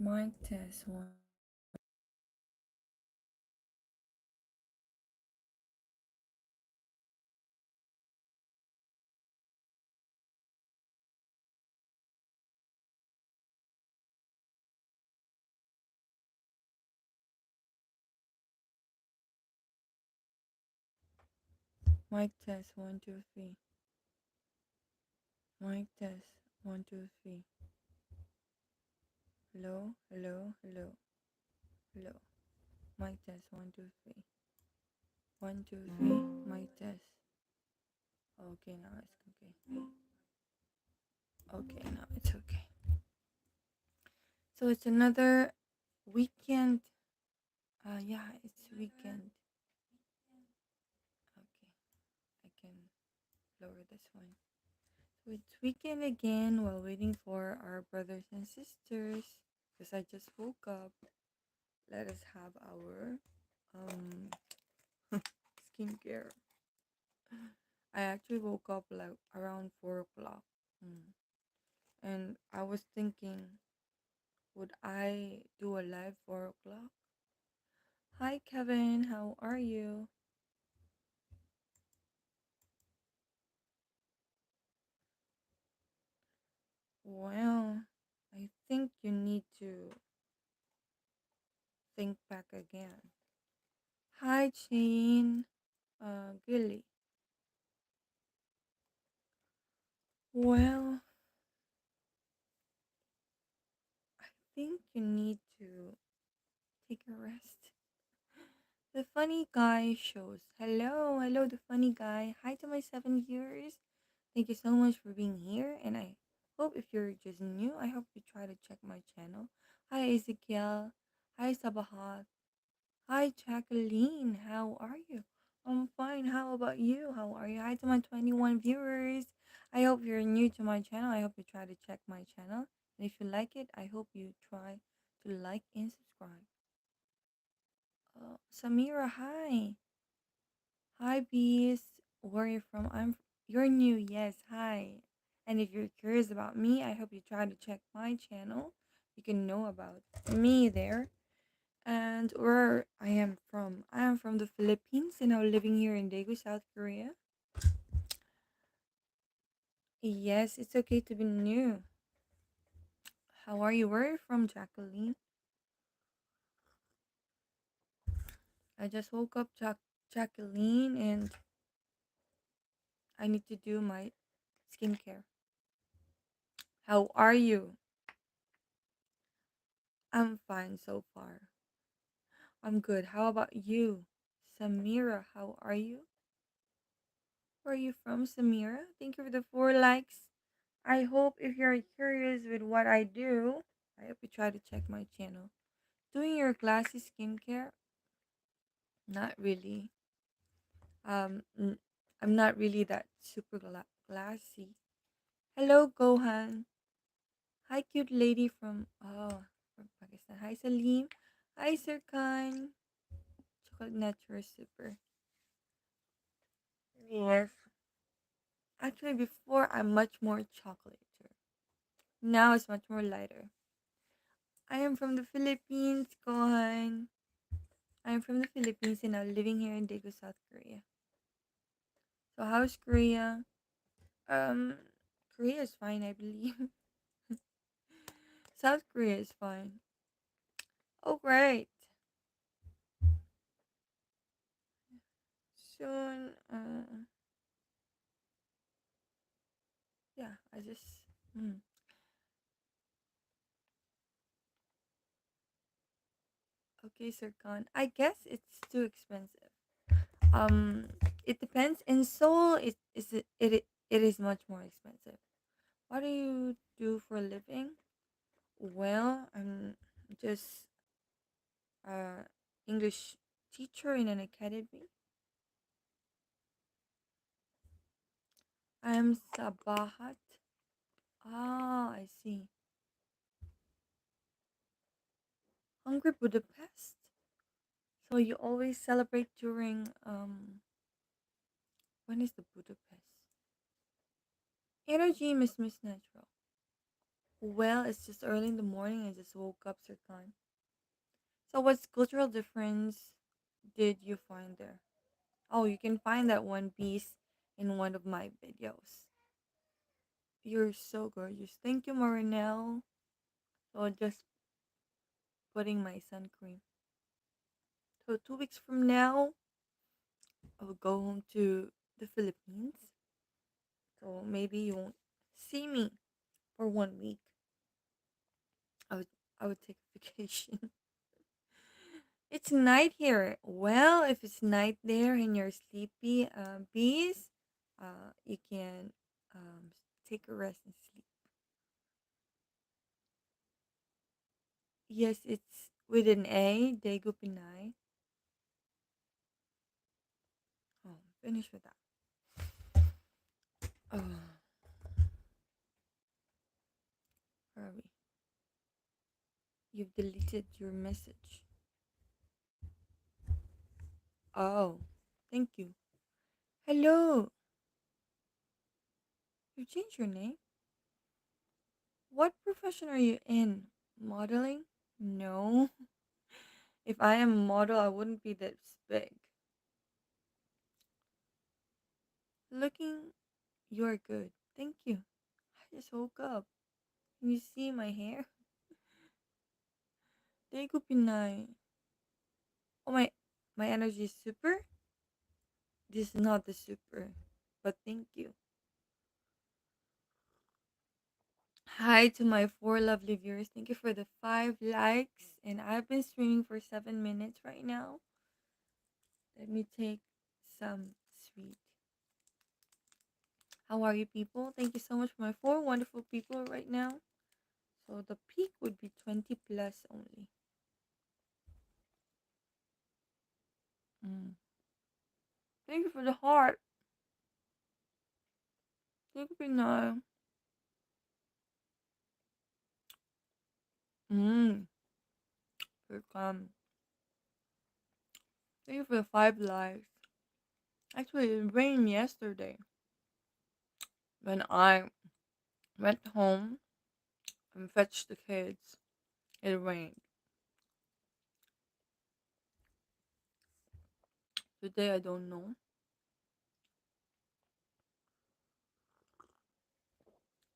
Mic test one. Mic test 1 2 3. Mic test 1 2 3. Hello, hello, hello, hello. Mic test 1 2 3. 1 2 3. Mic test. Okay, now it's okay. Okay, now it's okay. So it's another weekend. Yeah, it's weekend. Okay, I can lower this one. So it's weekend again while waiting for our brothers and sisters. Because I just woke up. Let us have our um skincare. I actually woke up like around 4 o'clock. Mm. And I was thinking, would I do a live 4 o'clock? Hi Kevin, how are you? Well, I think you need to think back again. Hi Jane, Gilly. Well, I think you need to take a rest. The funny guy shows. Hello, hello, the funny guy. Hi to my 7 years. Thank you so much for being here. And I hope if you're just new, I hope you try to check my channel. Hi, Ezekiel. Hi, Sabahat. Hi, Jacqueline. How are you? I'm fine. How about you? How are you? Hi to my 21 viewers. I hope you're new to my channel. I hope you try to check my channel. And if you like it, I hope you try to like and subscribe. Samira, hi. Hi, Bees. Where are you from? You're new. Yes, hi. And if you're curious about me, I hope you try to check my channel. You can know about me there. And where I am from. I am from the Philippines and I'm living here in Daegu, South Korea. Yes, it's okay to be new. How are you? Where are you from, Jacqueline? I just woke up, Jacqueline, and I need to do my skincare. How are you? I'm fine so far. I'm good. How about you? Samira, how are you? Where are you from, Samira? Thank you for the 4 likes. I hope if you're curious with what I do, I hope you try to check my channel. Doing your glassy skincare? Not really. N- I'm not really that super glassy. Hello, Gohan. Hi, cute lady from Pakistan. Hi, Salim. Hi, Sirkan. Chocolate Natural Super. Yes. Actually, before I'm much more chocolate. Now it's much more lighter. I am from the Philippines, Kohan. I am from the Philippines and now living here in Daegu, South Korea. So how's Korea? Um, Korea is fine, I believe. South Korea is fine. Oh, great. Soon, yeah, I just. Mm. Okay, Sir Khan. I guess it's too expensive. Um, it depends. In Seoul, it is much more expensive. What do you do for a living? Well, I'm just a English teacher in an academy. I'm Sabahat. Ah, I see. Hungry Budapest. So you always celebrate during when is the Budapest? Energy Miss Natural. Well, it's just early in the morning. I just woke up, Serkan. So, what cultural difference did you find there? Oh, you can find that one piece in one of my videos. You're so gorgeous. Thank you, Marinelle. So, just putting my sun cream. So, 2 weeks from now, I will go home to the Philippines. So, maybe you won't see me for 1 week. I would, I would take a vacation. It's night here. Well, if it's night there and you're sleepy, bees, you can um, take a rest and sleep. Yes, it's with an A, Daegu Pinay. Oh, finish with that. Oh, hurry. You've deleted your message. Oh, thank you. Hello. You changed your name? What profession are you in? Modeling? No. If I am a model, I wouldn't be this big. Looking, you're good. Thank you. I just woke up. Can you see my hair? Daegu Pinay. Oh, my energy is super? This is not the super. But thank you. Hi to my 4 lovely viewers. Thank you for the 5 likes. And I've been streaming for 7 minutes right now. Let me take some sweet. How are you, people? Thank you so much for my 4 wonderful people right now. So the peak would be 20 plus only. Mm. Thank you for the heart. Thank you, Pinay. Mm. Welcome. Thank you for the 5 likes. Actually, it rained yesterday when I went home and fetched the kids. It rained. Today, I don't know.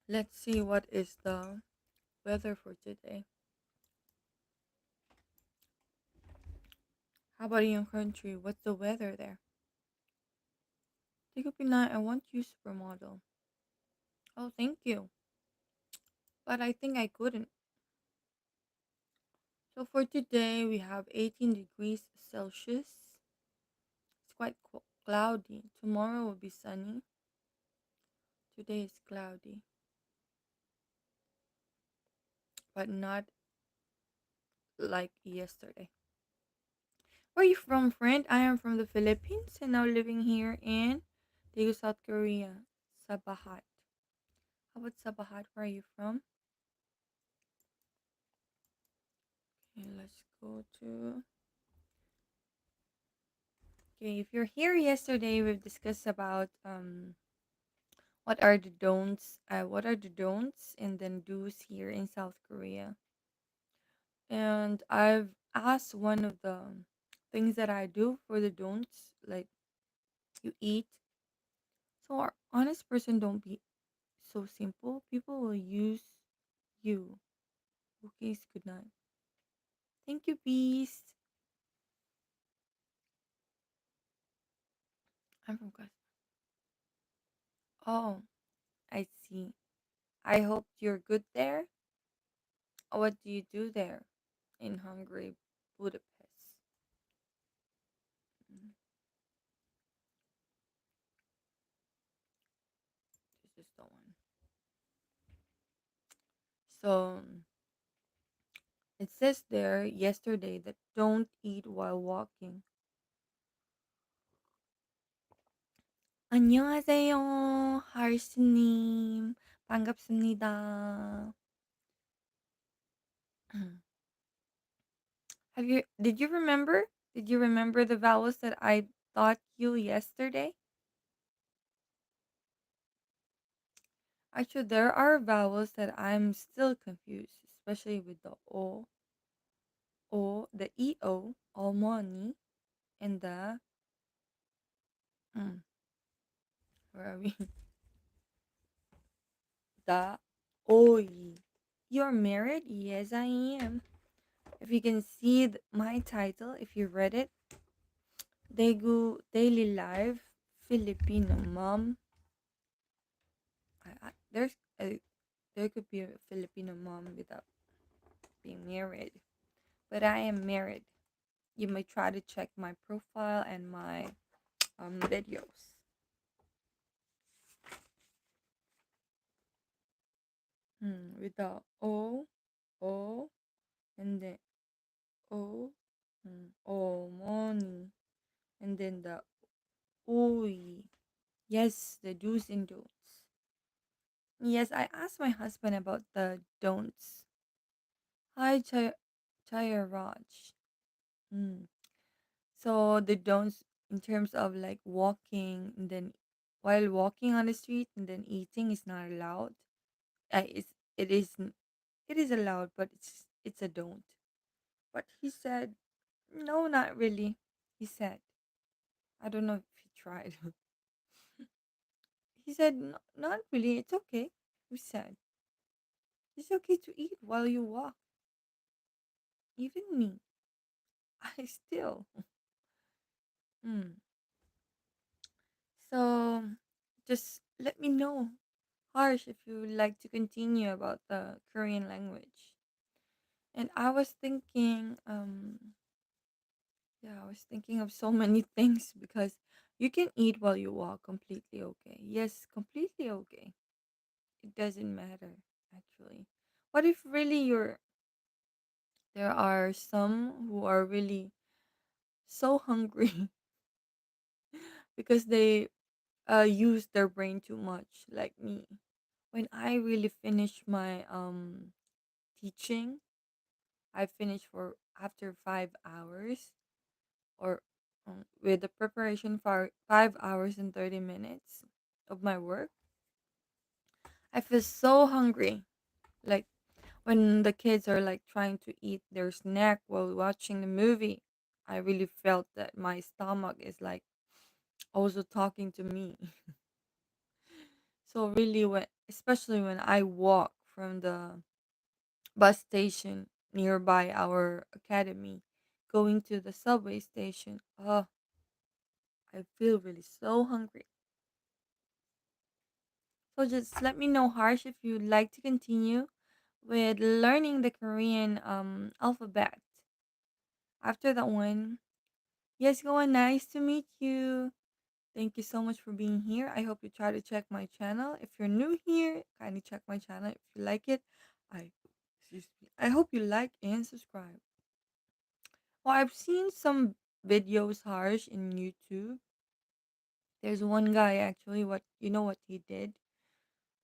Let's see what is the weather for today. How about in your country? What's the weather there? Take up night. I want you supermodel. Oh, thank you. But I think I couldn't. So for today, we have 18 degrees Celsius. It's quite cloudy. Tomorrow will be sunny. Today is cloudy, but not like yesterday. Where are you from, friend? I am from the Philippines and now living here in Daegu, South Korea. Sabahat. How about Sabahat? Where are you from? Okay, let's go to. Okay, if you're here yesterday, we've discussed about what are the don'ts and then do's here in South Korea. And I've asked one of the things that I do for the don'ts, like you eat. So our honest person don't be so simple. People will use you. Okay, good night. Thank you, Beast. I'm from Quest. Oh, I see. I hope you're good there. What do you do there in Hungary, Budapest? Mm, this is the one. So it says there yesterday that don't eat while walking. 안녕하세요, 하르스님. 반갑습니다. Did you remember? Did you remember the vowels that I taught you yesterday? Actually, there are vowels that I'm still confused, especially with the the EO, almoni, and the, mm, where are we? The OI. You're married? Yes, I am. If you can see my title, if you read it, Daegu Daily Life, Filipino Mom. There could be a Filipino mom without being married, but I am married. You may try to check my profile and my videos. With the O, and then O, money, and then the Oi. Yes, the do's and don'ts. Yes, I asked my husband about the don'ts. Hi, Chaya Raj. Mm. So the don'ts in terms of like walking and then while walking on the street and then eating is not allowed. It is it is allowed, but it's a don't. But he said no, not really. He said I don't know if he tried. He said not really. It's okay. He said it's okay to eat while you walk. Even me, I still. Mm. So just let me know, Harsh, if you would like to continue about the Korean language. And I was thinking, yeah, I was thinking of so many things because you can eat while you walk completely okay. Yes, completely okay. It doesn't matter actually. What if really there are some who are really so hungry because they use their brain too much like me. When I really finish my teaching, I finish for after 5 hours or with the preparation for 5 hours and 30 minutes of my work. I feel so hungry. Like when the kids are like trying to eat their snack while watching the movie, I really felt that my stomach is like also talking to me. So really when especially when I walk from the bus station nearby our academy going to the subway station, oh, I feel really so hungry. So just let me know, Harsh, if you'd like to continue with learning the Korean alphabet. After that one, yes, go on. Nice to meet you. Thank you so much for being here. I hope you try to check my channel. If you're new here, kindly check my channel. If you like it, I excuse me. I hope you like and subscribe. Well, I've seen some videos, Harsh, in YouTube. There's one guy actually. What you know what he did?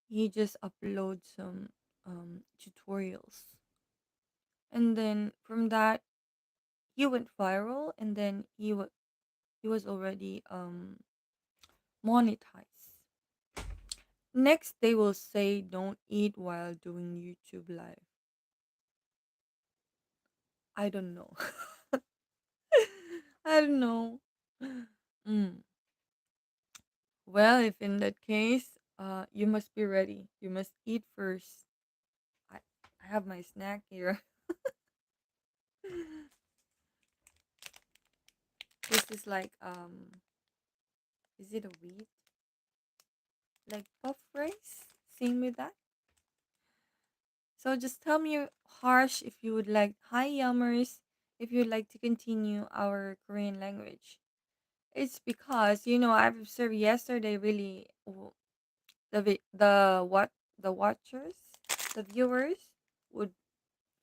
He just uploads some tutorials, and then from that he went viral, and then he was already monetized. Next, they will say don't eat while doing YouTube live. I don't know. I don't know. Mm. Well, if in that case, you must be ready. You must eat first. I have my snack here. This is like is it a wheat? Like puff rice? Same with that. So just tell me, Harsh, if you would like, hi, Yummers, if you'd like to continue our Korean language. It's because, I've observed yesterday really the watchers, the viewers would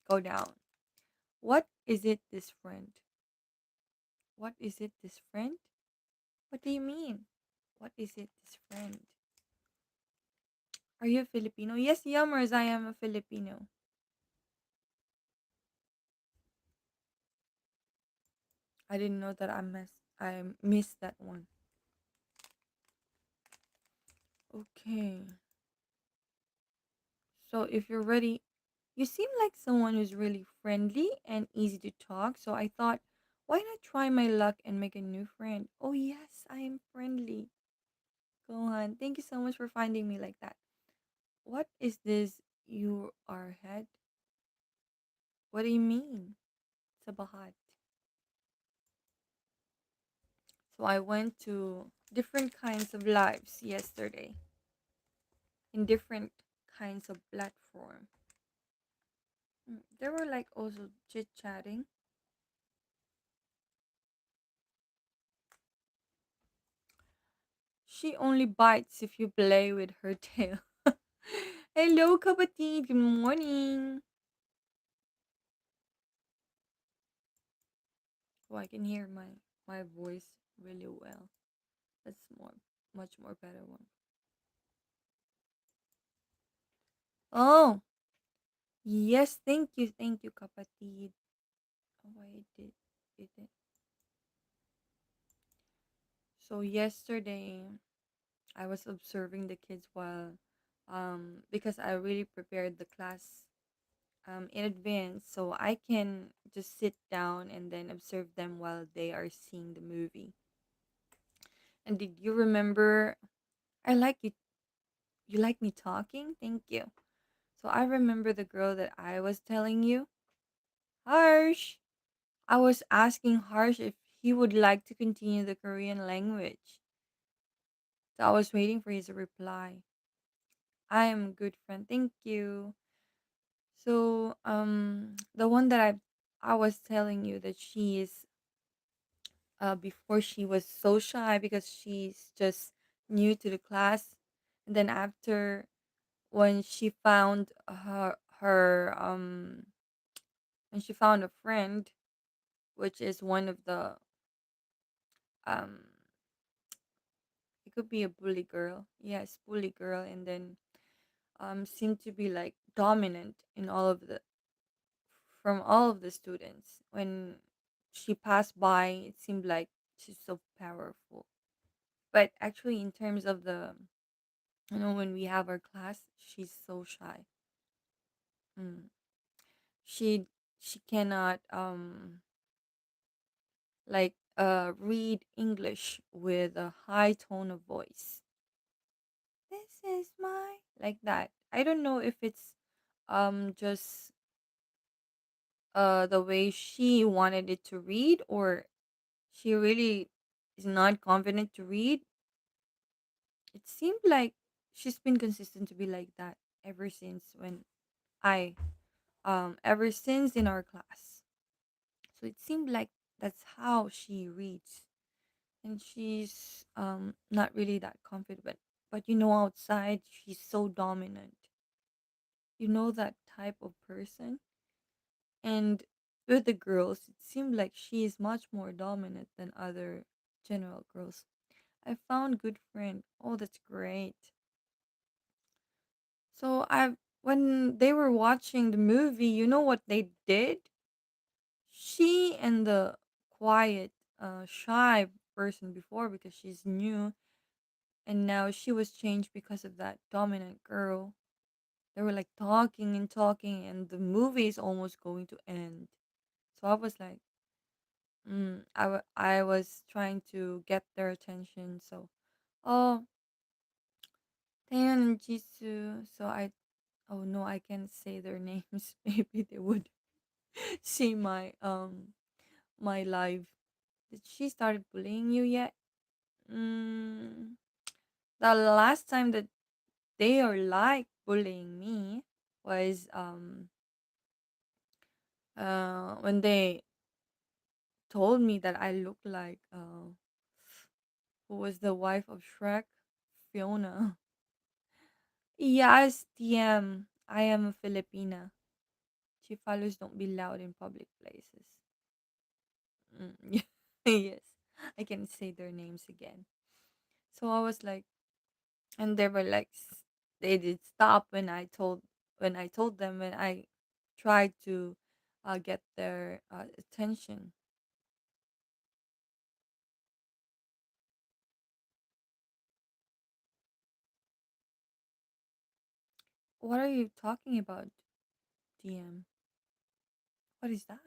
go down. What is it, this friend? What is it, this friend? What do you mean? What is it, this friend? Are you a Filipino? Yes, Yummers, I am a Filipino. I didn't know that I missed that one. Okay. So if you're ready, you seem like someone who's really friendly and easy to talk. So I thought, why not try my luck and make a new friend? Oh, yes, I am friendly. Go on. Thank you so much for finding me like that. What is this? You are head? What do you mean? Sabahat. So I went to different kinds of lives yesterday in different kinds of platform. There were like also chit chatting. She only bites if you play with her tail. Hello, kapatid. Good morning. Oh, I can hear my voice really well. That's much more better one. Oh, yes. Thank you, kapatid. Oh, I did it. So yesterday, I was observing the kids while, because I really prepared the class in advance, so I can just sit down and then observe them while they are seeing the movie. And did you remember? I like you. You like me talking? Thank you. So I remember the girl that I was telling you, Harsh. I was asking Harsh if he would like to continue the Korean language. So I was waiting for his reply. I am a good friend. Thank you. So the one that I was telling you that she is before she was so shy because she's just new to the class, and then after when she found her when she found a friend, which is one of the um it could be a bully girl, yes, bully girl, and then seemed to be like dominant in all of the from all of the students. When she passed by, it seemed like she's so powerful. But actually, in terms of the, when we have our class, she's so shy. Mm. She she cannot like read English with a high tone of voice. This is my like that. I don't know if it's just the way she wanted it to read, or she really is not confident to read. It seemed like she's been consistent to be like that ever since when I ever since in our class. So it seemed like that's how she reads, and she's not really that confident, but outside she's so dominant. You know that type of person. And with the girls, it seemed like she is much more dominant than other general girls. I found good friend. Oh, that's great. So I when they were watching the movie, you know what they did? She and the quiet, shy person before, because she's new, and now she was changed because of that dominant girl. They were like talking and talking, and the movie is almost going to end. So I was like, I was trying to get their attention. So, oh, Taeyeon and Jisoo. So oh no, I can't say their names. Maybe they would see my live. Did she started bullying you yet? Mm, the last time that they are like bullying me was when they told me that I look like who was the wife of Shrek, Fiona. Yes, TM. I am a Filipina. She follows don't be loud in public places. Yes, I can say their names again. So I was like, and they were like, they did stop when I told them, when I tried to get their attention. What are you talking about, DM? What is that?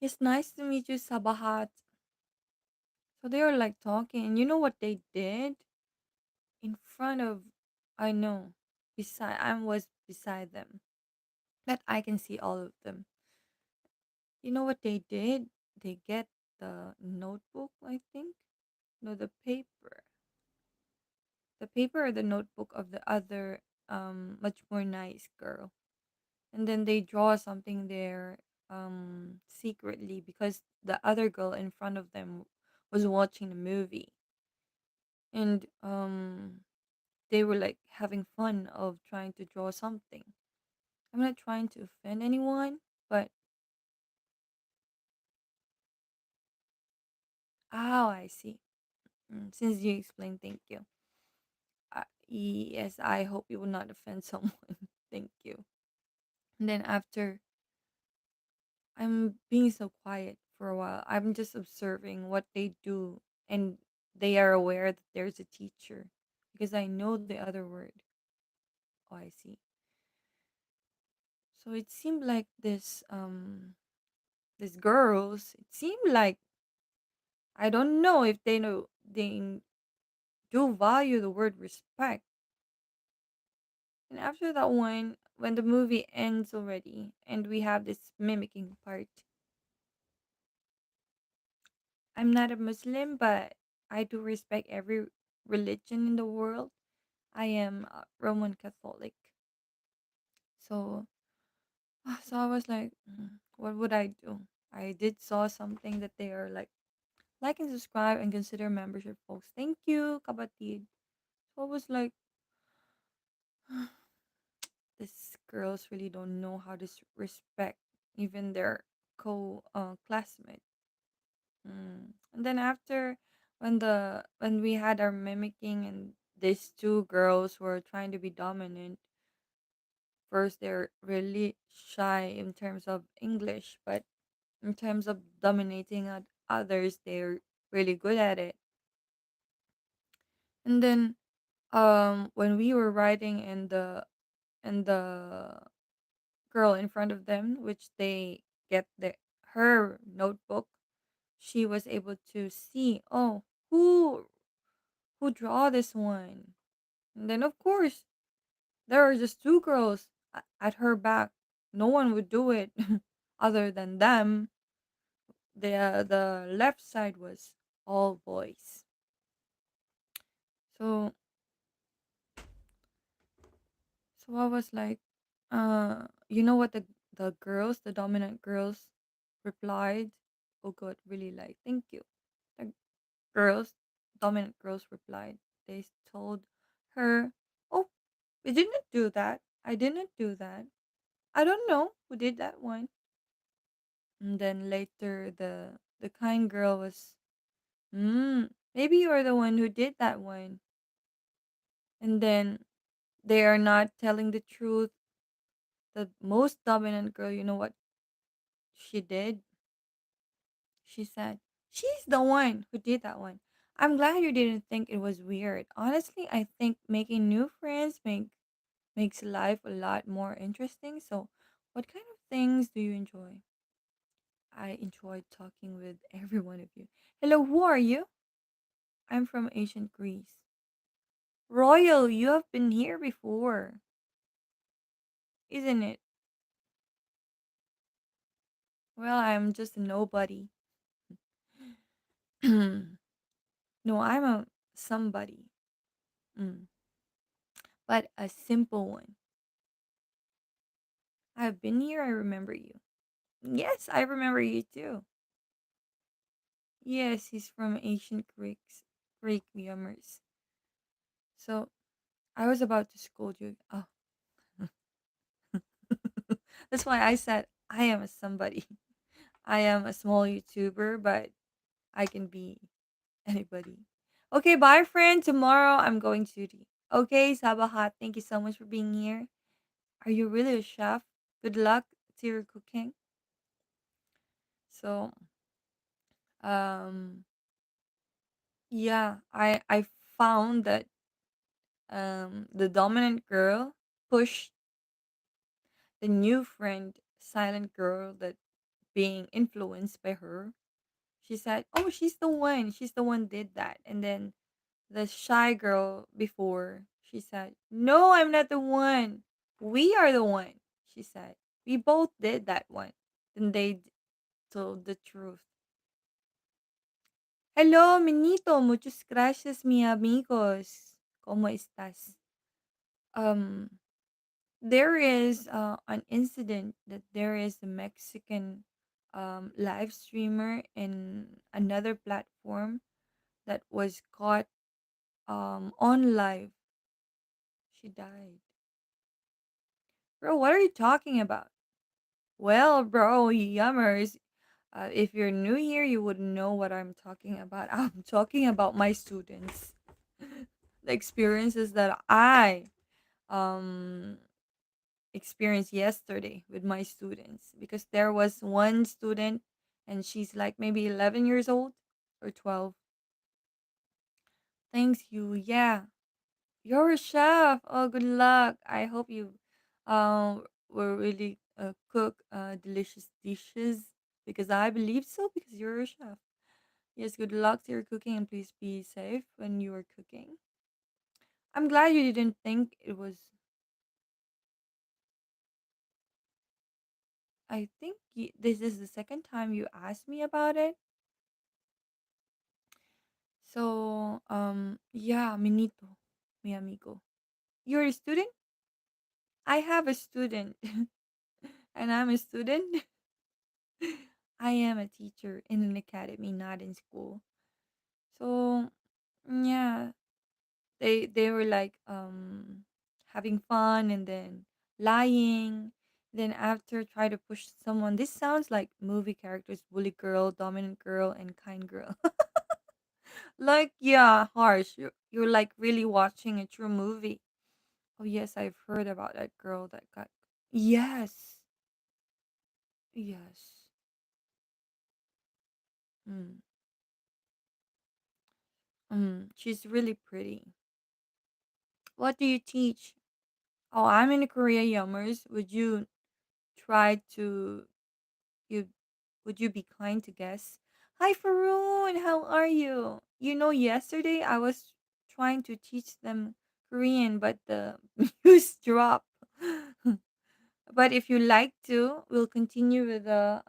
It's nice to meet you, Sabahat. So they were like talking, and you know what they did? In front of, I know, beside, I was beside them, that I can see all of them. You know what they did? They get the notebook, I think. No, the paper or the notebook of the other, much more nice girl, and then they draw something there, secretly, because the other girl in front of them was watching the movie, and they were like having fun of trying to draw something. I'm not trying to offend anyone, but oh, I see. Since you explained, thank you. Yes, I hope you will not offend someone. Thank you. And then after, I'm being so quiet for a while. I'm just observing what they do, and they are aware that there's a teacher because I know the other word. Oh, I see. So it seemed like these girls. It seemed like, I don't know if they know they do value the word respect. And after that one, when the movie ends already, and we have this mimicking part, I'm not a Muslim, but I do respect every religion in the world. I am a Roman Catholic. So, so I was like, what would I do? I did saw something that they are like and subscribe and consider membership, folks. Thank you, kabatid. So I was like, these girls really don't know how to respect even their co classmate. And then after, when we had our mimicking, and these two girls were trying to be dominant, first they're really shy in terms of English, but in terms of dominating others, they're really good at it. And then when we were writing, and the girl in front of them, which they get her notebook, she was able to see, oh, who draw this one. And then of course there are just two girls at her back. No one would do it other than them. The left side was all boys. So so I was like, you know what the dominant girls replied? Oh god, really, like, thank you. The girls, dominant girls replied. They told her, "Oh, we didn't do that. I didn't do that. I don't know who did that one." And then later, the kind girl was, maybe you're the one who did that one. And then they are not telling the truth. The most dominant girl, you know what she did? She said, "She's the one who did that one. I'm glad you didn't think it was weird. Honestly, I think making new friends makes life a lot more interesting. So, what kind of things do you enjoy?" I enjoyed talking with every one of you. Hello, who are you? I'm from ancient Greece. Royal, you have been here before, isn't it? Well, I'm just a nobody. No, I'm a somebody. Mm, but a simple one. I've been here, I remember you. Yes, I remember you too. Yes, he's from ancient Greek Yummers. So I was about to scold you. Oh, that's why I said I am a somebody. I am a small YouTuber, but I can be anybody. Okay, bye, friend. Tomorrow I'm going to duty. Okay, Sabahat, thank you so much for being here. Are you really a chef? Good luck to your cooking. So, um, yeah, I found that the dominant girl. push the new friend, silent girl that being influenced by her. She said, "Oh, she's the one. She's the one did that." And then the shy girl before, she said, "No, I'm not the one. We are the one." She said, "We both did that one." Then told the truth. Hello, Minito. Muchas gracias, mi amigos. ¿Cómo estás? Um, there is an incident that there is a Mexican live streamer in another platform that was caught on live. She died. Bro, what are you talking about? Well, bro, yummers. If you're new here, you wouldn't know what I'm talking about. I'm talking about my students, the experiences that I um experienced yesterday with my students. Because there was one student, and she's like maybe 11 years old or 12. Thanks you. Yeah, you're a chef. Oh, good luck. I hope you will really cook delicious dishes because I believe so because you're a chef. Yes, good luck to your cooking and please be safe when you are cooking. I'm glad you didn't think it was. I think this is the second time you asked me about it. So, yeah, Minito, mi amigo. You're a student? I have a student and I'm a student. I am a teacher in an academy, not in school. So yeah, they were like having fun and then lying. Then after try to push someone. This sounds like movie characters: bully girl, dominant girl, and kind girl. Like yeah, harsh. You're like really watching a true movie. Oh yes, I've heard about that girl that got. Yes, yes. Mm. She's really pretty. What do you teach? Oh, I'm in Korea, Yummers. Would you try to you would you be kind to guess? Hi Faroon, how are you? You know, yesterday I was trying to teach them Korean, but the news dropped. But if you like to, we'll continue with the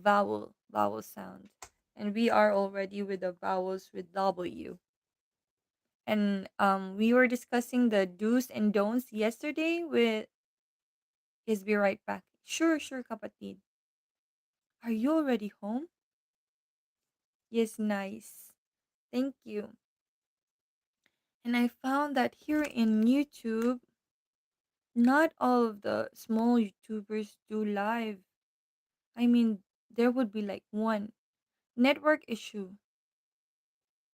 vowel sound. And we are already with the vowels with W. And we were discussing the do's and don'ts yesterday with Yes, be right back. Sure, sure, kapatid. Are you already home? Yes, nice. Thank you. And I found that here in YouTube, not all of the small YouTubers do live. I mean, there would be like one network issue.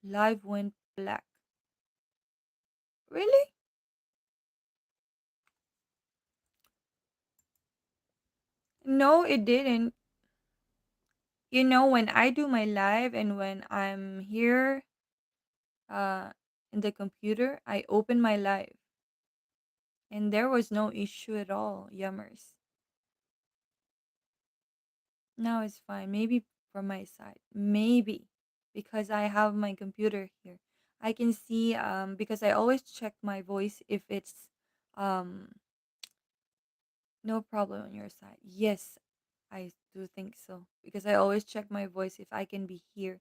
Live went black. Really? No, it didn't. You know, when I do my live and when I'm here uh in the computer, I open my live and there was no issue at all. Yummers. Now it's fine. Maybe from my side. Maybe because I have my computer here. I can see because I always check my voice if it's um no problem on your side. Yes, I do think so because I always check my voice if I can be here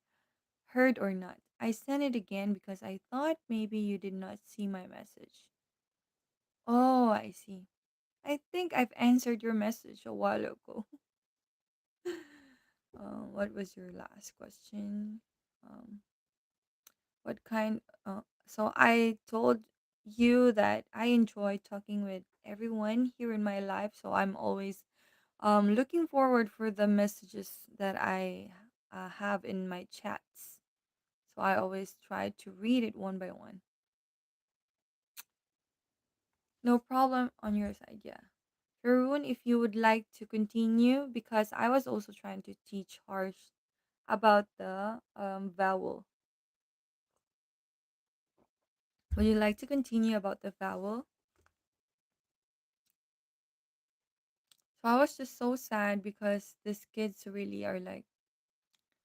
heard or not. I sent it again because I thought maybe you did not see my message. Oh, I see. I think I've answered your message a while ago. What was your last question? Um, what kind? So I told you that I enjoy talking with everyone here in my life. So I'm always looking forward for the messages that I have in my chats. So I always try to read it one by one. No problem on your side, yeah. Haroon, if you would like to continue, because I was also trying to teach Harsh about the vowel. Would you like to continue about the vowel? So I was just so sad because these kids really are like,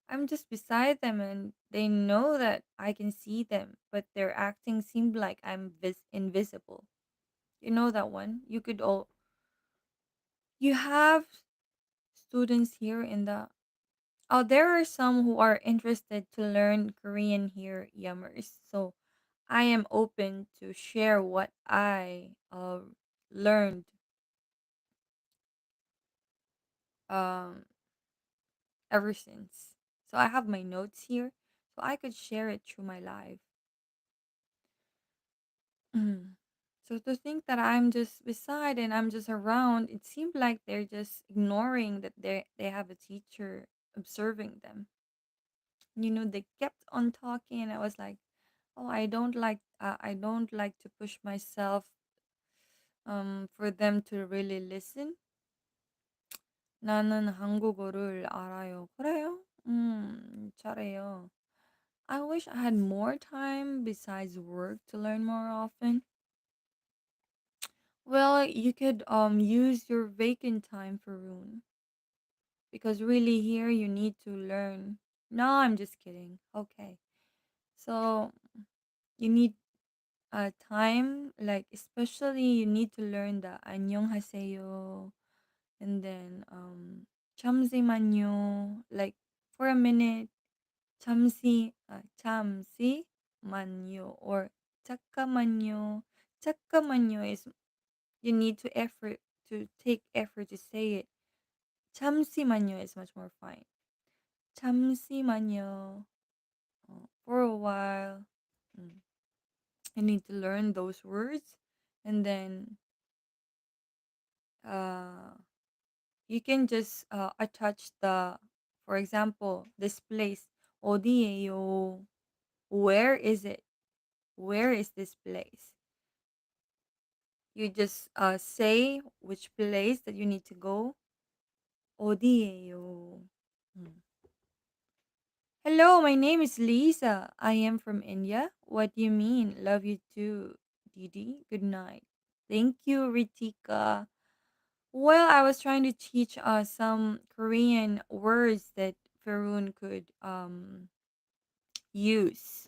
I'm just beside them and they know that I can see them, but their acting seemed like I'm invisible. You know that one? You have students here in the oh, there are some who are interested to learn Korean here, Yummers. So I am open to share what I learned um ever since. So I have my notes here, so I could share it through my live. Mhm. So to think that I'm just beside and I'm just around, it seemed like they're just ignoring that they have a teacher observing them. They kept on talking, and I was like, oh, I don't like to push myself for them to really listen. 나는 한국어를 알아요. 그래요? 잘해요. I wish I had more time besides work to learn more often. Well, you could use your vacant time for Rune because really here you need to learn. No, I'm just kidding. Okay. So you need time, like especially you need to learn the 안녕하세요 and then 잠시만요, like for a minute. 잠시만요 or 잠깐만요. 잠깐만요 is you need to take effort to say it. 잠시만요 is much more fine. 잠시만요. For a while. Mm. You need to learn those words and then uh you can just attach for example, this place. 어디예요? Where is it? Where is this place? You just say which place that you need to go. 어디예요? Hmm. Hello, my name is Lisa. I am from India. What do you mean? Love you too, Didi. Good night. Thank you, Ritika. Well, I was trying to teach some Korean words that Farun could use.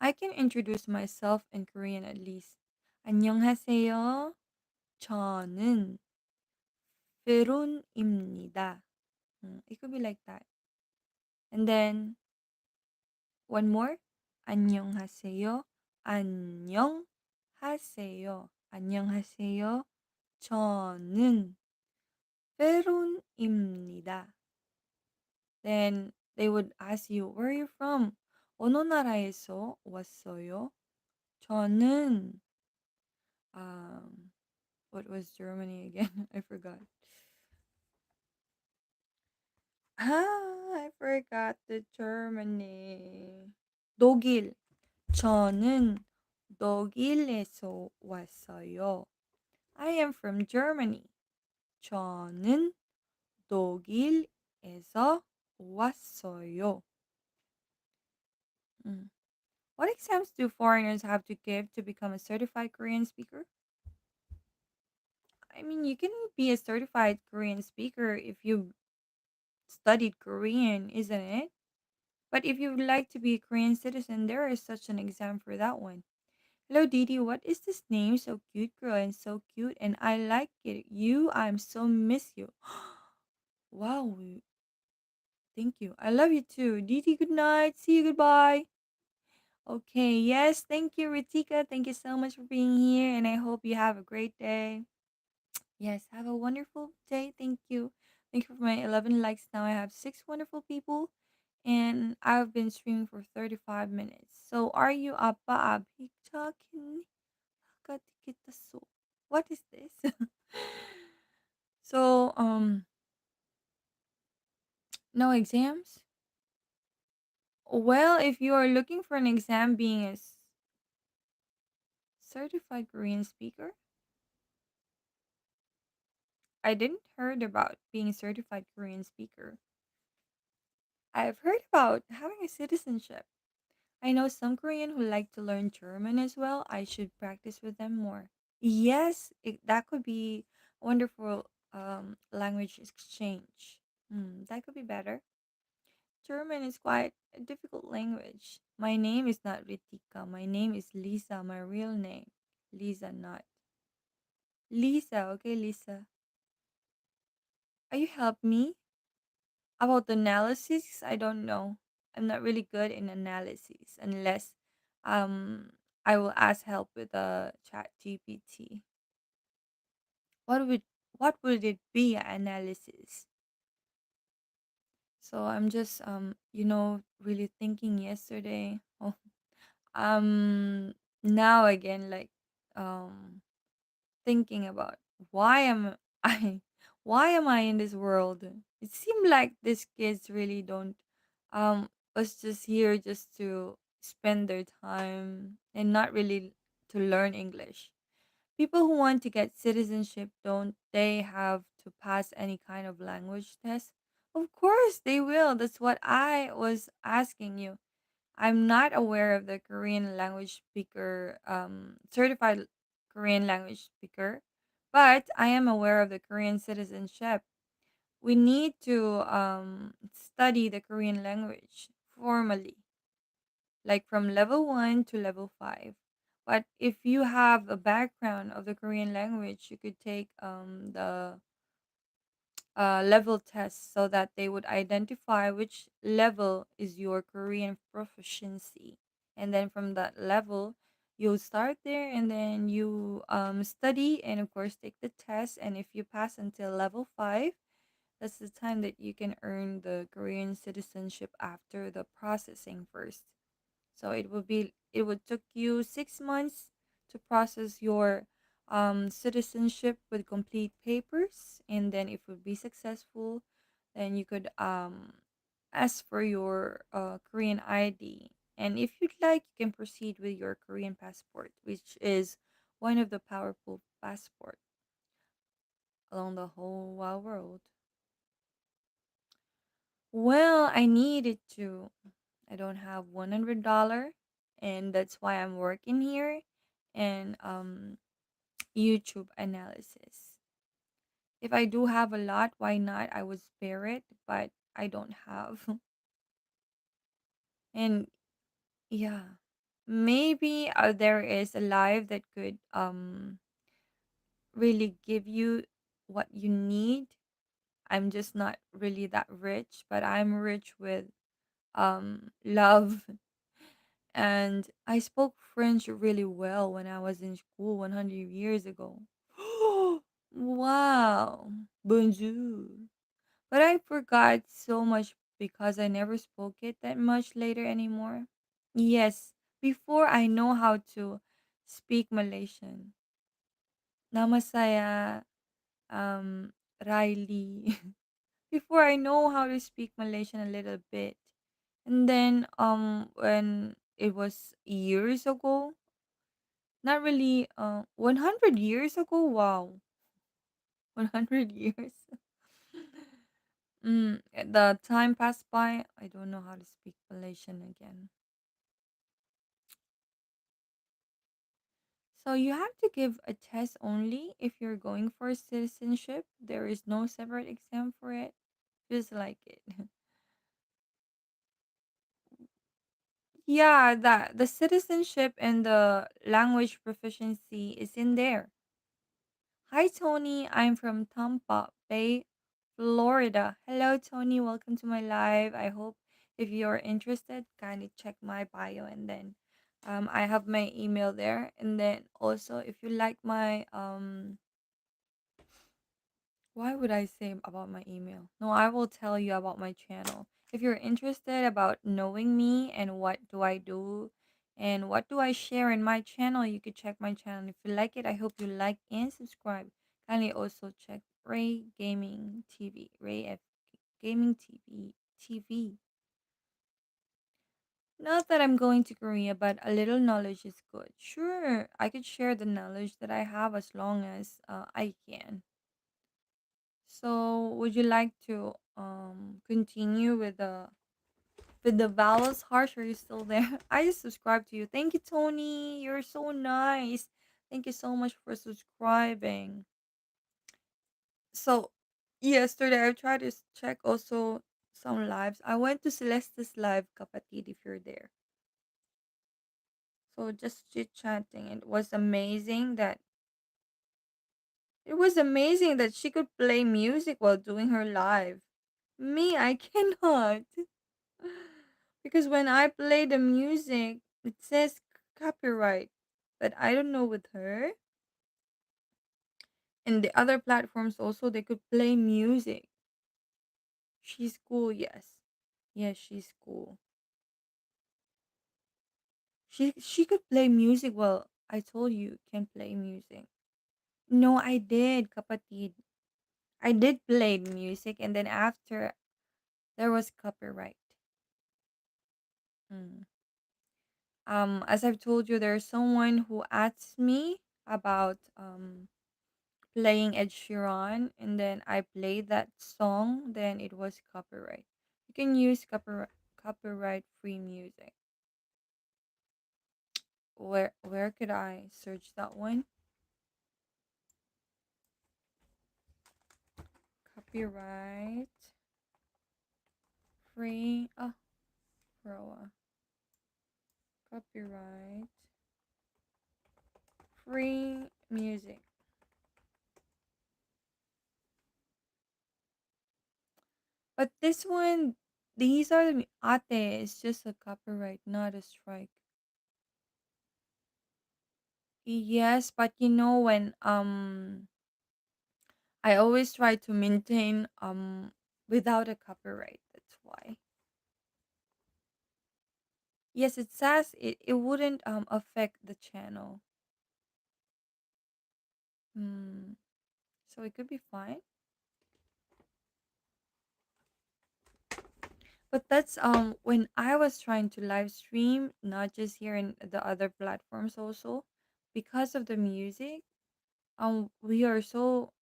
I can introduce myself in Korean at least. 안녕하세요. 저는 Farun입니다. It could be like that. And then one more. 안녕하세요. 안녕하세요. 안녕하세요. 저는 페룬입니다. Then they would ask you, where are you from? 어느 나라에서 왔어요? 저는 um what was Germany again? I forgot. I forgot the Germany. 독일. 저는 독일에서 왔어요. I am from Germany. 저는 독일에서 왔어요. Mm. What exams do foreigners have to give to become a certified Korean speaker? I mean, you can be a certified Korean speaker if you studied Korean, isn't it? But if you would like to be a Korean citizen, there is such an exam for that one. Hello, Didi. What is this name? So cute, girl, and so cute, and I like it. I'm so miss you. Wow, thank you. I love you too. Didi, good night. See you, goodbye. Okay, yes, thank you, Ritika. Thank you so much for being here, and I hope you have a great day. Yes, have a wonderful day. Thank you. Thank you for my 11 likes. Now I have six wonderful people, and I've been streaming for 35 minutes. So, are you Appa Abhikchakin? Hakatikitaso. What is this? So, no exams? Well, if you are looking for an exam being a certified Korean speaker, I didn't heard about being a certified Korean speaker. I've heard about having a citizenship. I know some Korean who like to learn German as well. I should practice with them more. Yes, that could be a wonderful language exchange. That could be better. German is quite a difficult language. My name is not Ritika. My name is Lisa, my real name. Lisa, not Lisa. Okay, Lisa. Are you help me about the analysis? I don't know. I'm not really good in analysis unless um I will ask help with chat GPT. What would what would it be analysis? So I'm just really thinking yesterday. Oh, um now again like um thinking about why am I why am I in this world? It seemed like these kids really don't um was just here just to spend their time and not really to learn English. People who want to get citizenship, don't they have to pass any kind of language test? Of course they will. That's what I was asking you. I'm not aware of the Korean language speaker, certified Korean language speaker, but I am aware of the Korean citizenship. We need to study the Korean language formally, like from level 1 to level 5. But if you have a background of the Korean language, you could take the level test so that they would identify which level is your Korean proficiency. And then from that level, you'll start there and then you study and, of course, take the test. And if you pass until level 5, that's the time that you can earn the Korean citizenship after the processing first. So it would took you 6 months to process your citizenship with complete papers, and then if it would be successful, then you could ask for your Korean ID. And if you'd like, you can proceed with your Korean passport, which is one of the powerful passport along the whole wide world. Well, I needed to. I don't have $100, and that's why I'm working here and YouTube analysis. If I do have a lot, why not? I would spare it, but I don't have. And yeah, maybe there is a life that could really give you what you need. I'm just not really that rich, but I'm rich with love. And I spoke French really well when I was in school 100 years ago. Wow. Bonjour. But I forgot so much because I never spoke it that much later anymore. Yes, before I know how to speak Malaysian. Nama saya Riley. Before I know how to speak Malaysian a little bit. And then when it was years ago, not really 100 years ago, wow. 100 years. The time passed by. I don't know how to speak Malaysian again. So you have to give a test only if you're going for citizenship. There is no separate exam for it. Feels like it. Yeah, that the citizenship and the language proficiency is in there. Hi, Tony. I'm from Tampa Bay, Florida. Hello, Tony. Welcome to my live. I hope if you're interested, kindly check my bio and then I have my email there. And then also, if you like my why would I say about my email? No, I will tell you about my channel. If you're interested about knowing me and what do I do and what do I share in my channel, you could check my channel. If you like it, I hope you like and subscribe. Kindly also check Ray Gaming TV. Ray F Gaming TV. Not that I'm going to Korea, but a little knowledge is good. Sure, I could share the knowledge that I have as long as I can. So, would you like to continue with the With the vowels harsh, are you still there? I just subscribed to you. Thank you, Tony. You're so nice. Thank you so much for subscribing. So, yesterday I tried to check also some lives. I went to Celeste's live, kapatid, if you're there. So just chit chatting. It was amazing that she could play music while doing her live. Me, I cannot. Because when I play the music, it says copyright. But I don't know with her. And the other platforms also, they could play music. She's cool, yes. Yes, she's cool. She could play music. Well, I told you can play music. No, I did, kapatid. I did play music, and then after there was copyright. Mm. As I've told you, there's someone who asked me about playing Ed Sheeran, and then I played that song. Then it was copyright. You can use copyright free music. Where could I search that one? Copyright free. Oh, Roa. Copyright free music. But this one, these are the ate. It's just a copyright, not a strike. Yes, but you know when I always try to maintain without a copyright. That's why. Yes, it says it wouldn't affect the channel. Hmm. So it could be fine. But that's when I was trying to live stream, not just here in the other platforms also, because of the music, we are so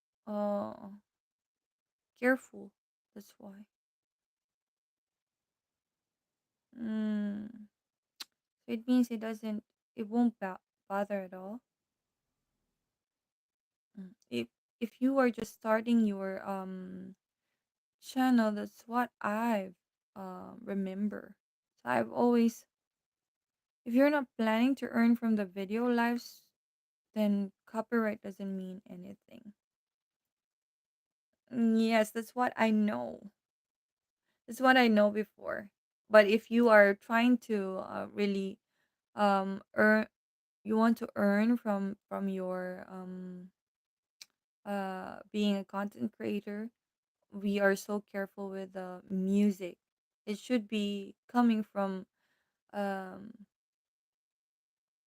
careful. That's why. Mm. So it means it won't bother at all. Mm. If you are just starting your channel, that's what I've remember. So I've always, if you're not planning to earn from the video lives, then copyright doesn't mean anything. Yes, that's what I know. That's what I know before. But if you are trying to really earn, you want to earn from your being a content creator, we are so careful with the music. It should be coming from um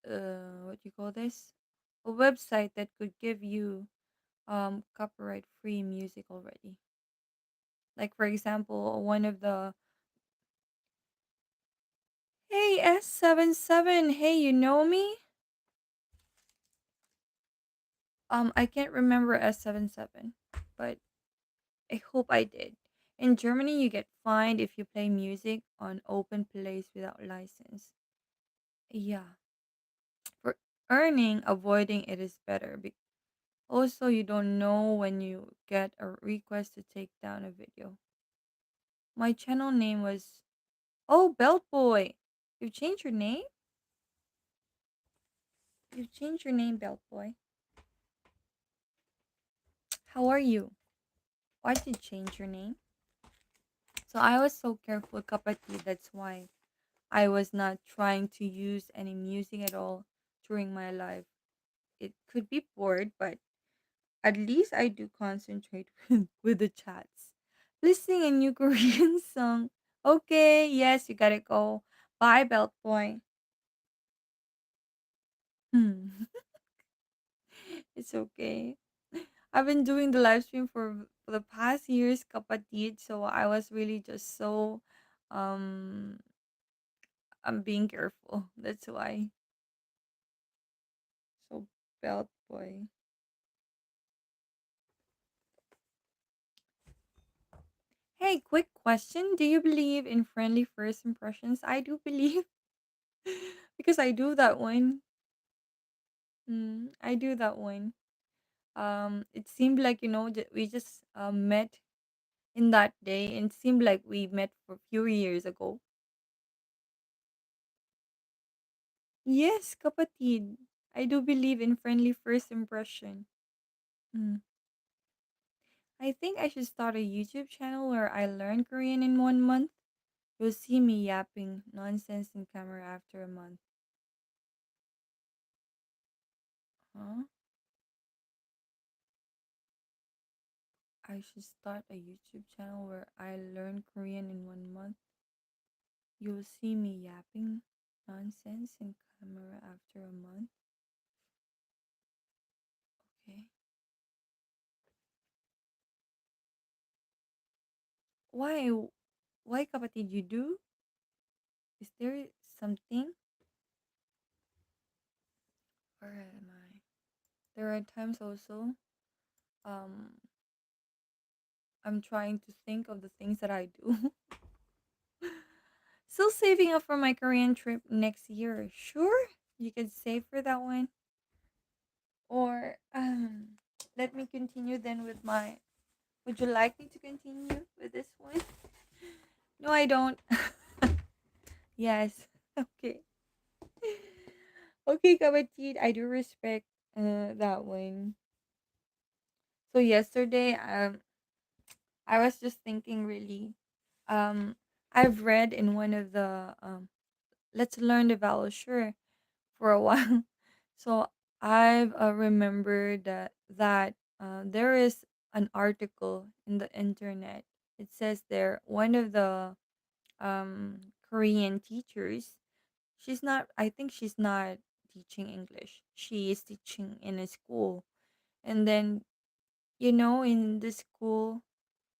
what do you call this, a website that could give you copyright free music already. Like for example, one of the, hey S77, hey, you know me? I can't remember S77, but I hope I did. In Germany, you get fined if you play music on open place without license. Yeah, for earning, avoiding it is better. Also, you don't know when you get a request to take down a video. My channel name was, oh, Belt Boy. You've changed your name? You've changed your name, Belt Boy. How are you? Why did you change your name? So I was so careful, Kapati. That's why I was not trying to use any music at all during my life. It could be bored, but at least I do concentrate with the chats. Please sing a new Korean song. Okay, yes, you gotta go. Bye, Belt Boy. Hmm. It's okay. I've been doing the live stream for the past years, kapatid. So I was really just so, um, I'm being careful. That's why. So, Belt Boy. Hey, quick question. Do you believe in friendly first impressions? I do believe because I do that one. I do that one. It seemed like we just met in that day, and it seemed like we met for a few years ago. Yes, kapatid. I do believe in friendly first impression. Mm. I think I should start a YouTube channel where I learn Korean in 1 month. You'll see me yapping nonsense in camera after a month. Huh? I should start a YouTube channel where I learn Korean in 1 month. You'll see me yapping nonsense in camera after a month. Okay. Why? Why kapatid you do? Is there something? Where am I? There are times also um I'm trying to think of the things that I do. Still saving up for my Korean trip next year. Sure, you could save for that one. Or let me continue then with my. Would you like me to continue with this one? No, I don't. Yes. Okay. Okay, Kabatid, I do respect that one. So yesterday, I was just thinking really. Um, I've read in one of the Let's Learn the Vowel, sure, for a while. So I've remembered that there is an article in the internet. It says there one of the Korean teachers. She's not. I think she's not teaching English. She is teaching in a school, and then in the school.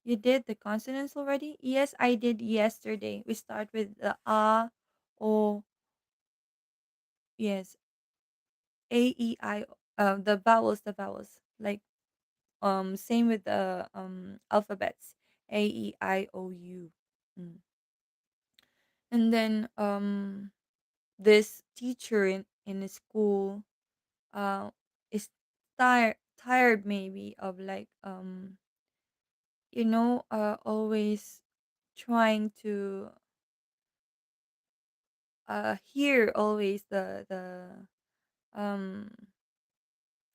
You did the consonants already? Yes, I did yesterday. We start with the o, yes, a, e, i, the vowels. Like same with the alphabets. A, E, I, O, U. Mm. And then this teacher in the school uh is tired maybe of like always trying to hear always um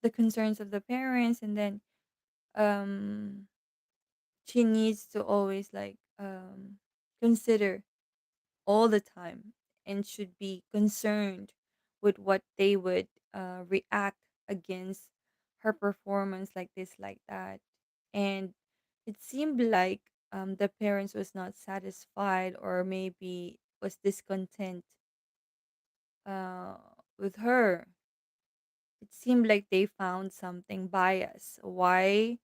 the concerns of the parents, and then um she needs to always like consider all the time and should be concerned with what they would react against her performance like this like that. And it seemed like the parents was not satisfied or maybe was discontent uh, with her. It seemed like they found something bias. Why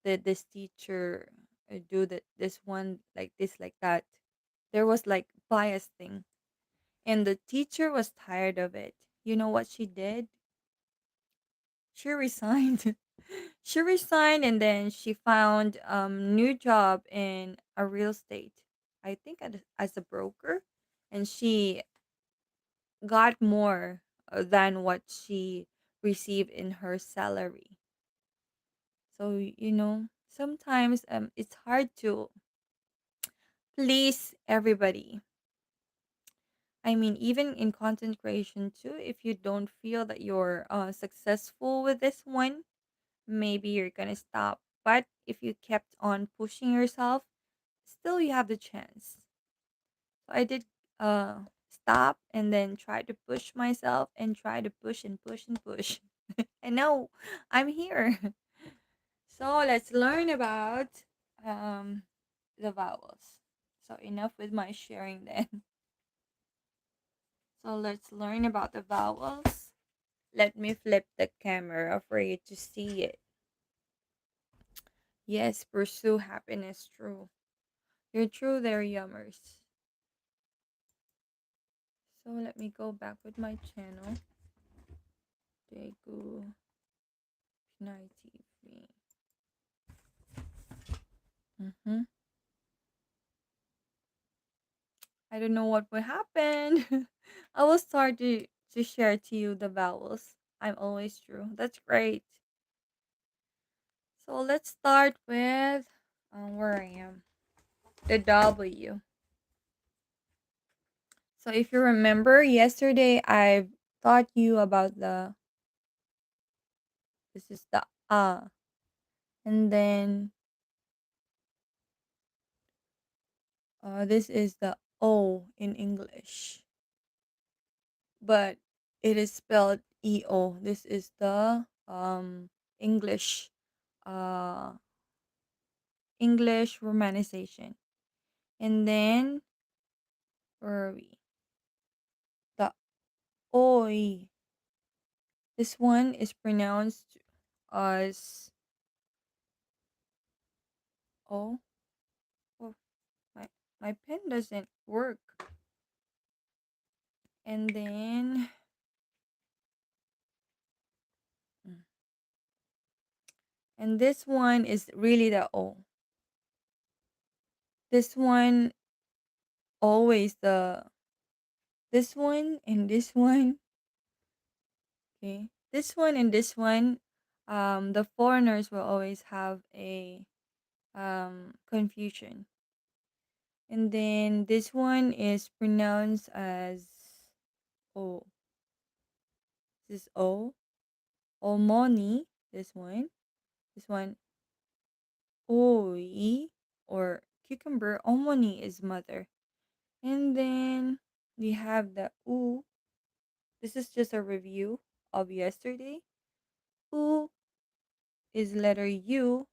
did this teacher do that? This one like this, like that. There was like bias thing, and the teacher was tired of it. You know what she did? She resigned. She resigned, and then she found new job in a real estate. I think as a broker, and she got more than what she received in her salary. So, sometimes it's hard to please everybody. I mean, even in content creation too, if you don't feel that you're successful with this one, maybe you're gonna stop. But if you kept on pushing yourself, still you have the chance. So I did stop and then try to push myself and try to push and push and push. And now I'm here. So let's learn about um, the vowels. So enough with my sharing then. So let's learn about the vowels. Let me flip the camera for you to see it. Yes, pursue happiness, true. You're true there, yummers. So let me go back with my channel. DAEGU Pinay TV. Mm-hmm. I don't know what will happen. I will start to share to you the vowels. I'm always true. That's great. So let's start with where I am. The W. So if you remember yesterday I taught you about the this is the and then this is the O in English. But it is spelled EO. This is the English uh English romanization. And then where are we? The OI. This one is pronounced as O. Oh, my my pen doesn't work. And then mm, and this one is really the O. This one always the this one and this one. Okay. This one and this one, the foreigners will always have a confusion. And then this one is pronounced as O. This is O. Omoni. This one. This one. Oi. Or cucumber. Omoni is mother. And then we have the U. This is just a review of yesterday. U is letter U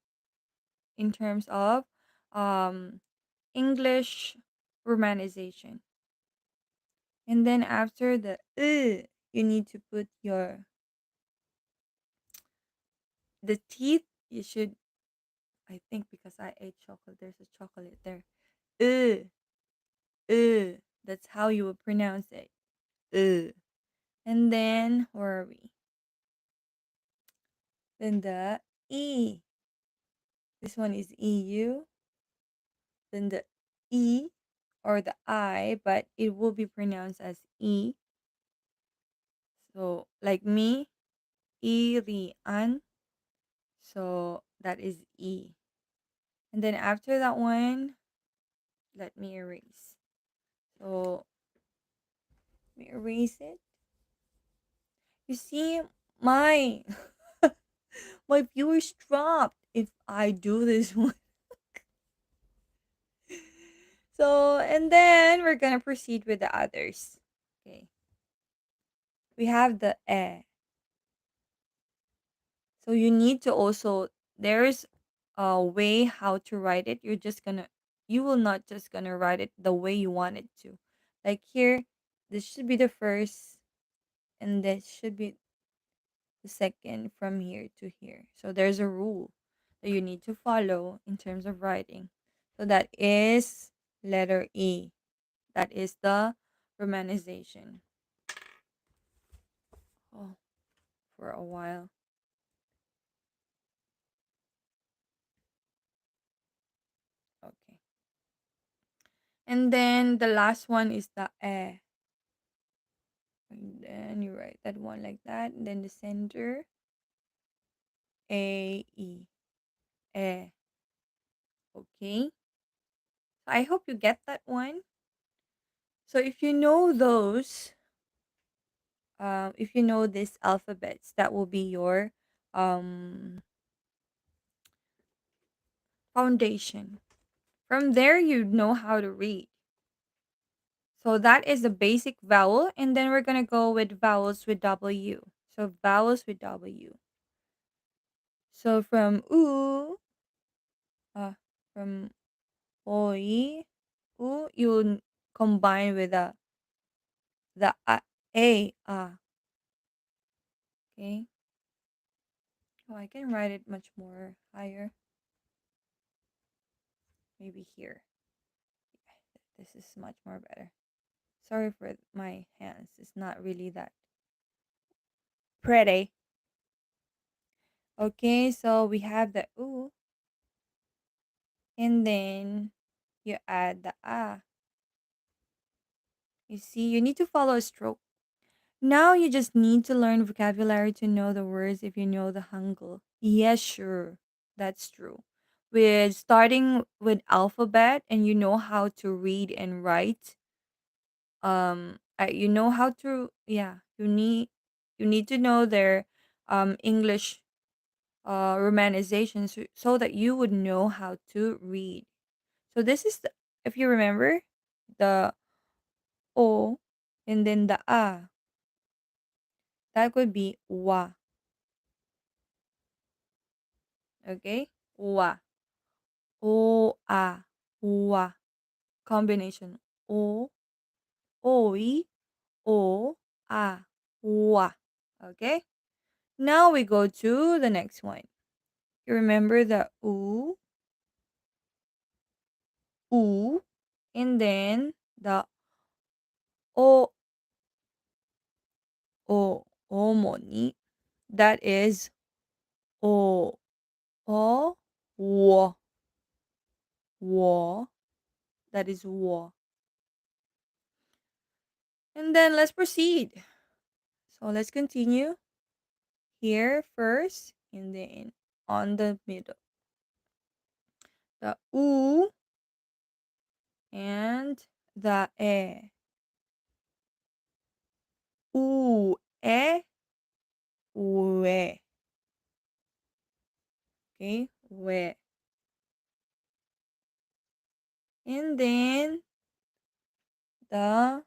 in terms of um, English romanization. And then after the you need to put your the teeth. You should, I think, because I ate chocolate. There's a chocolate there. Uh, that's how you would pronounce it. And then where are we? Then the E. This one is EU. Then the E or the I, but it will be pronounced as E. So like me, Irian. So that is E. And then after that one, let me erase. So let me erase it. You see, my my viewers dropped if I do this one. So and then we're gonna proceed with the others. Okay. We have the e. So you need to also there's a way how to write it. You will not just gonna write it the way you want it to. Like here, this should be the first and this should be the second from here to here. So there's a rule that you need to follow in terms of writing. So that is letter E. That is the romanization. Oh, for a while. Okay. And then the last one is the E. And then you write that one like that. And then the center A E. E. Okay. So I hope you get that one. So if you know those, if you know these alphabets, that will be your um, foundation. From there, you know how to read. So that is the basic vowel, and then we're gonna go with vowels with W. So vowels with W. So from uh, from oi, you combine with the okay. Oh, I can write it much more higher. Maybe here. This is much more better. Sorry for my hands. It's not really that pretty. Okay, so we have the and then you add the You see, you need to follow a stroke. Now you just need to learn vocabulary to know the words if you know the Hangul. Yes, sure. That's true. With starting with alphabet and you know how to read and write, you know how to, yeah, you need to know their English romanization, so that you would know how to read. So this is the, if you remember, the O and then the A. That could be wa. Okay? Wa. O A. Wa. Combination. O. Oi. O. A. Wa. Okay? Now we go to the next one. You remember the U, U, and then the O, O, omoni. That is O, O, wo, wo. That is wo. And then let's proceed. So let's continue here first and then on the middle. The U and the E. U, E, we. Okay, we. And then the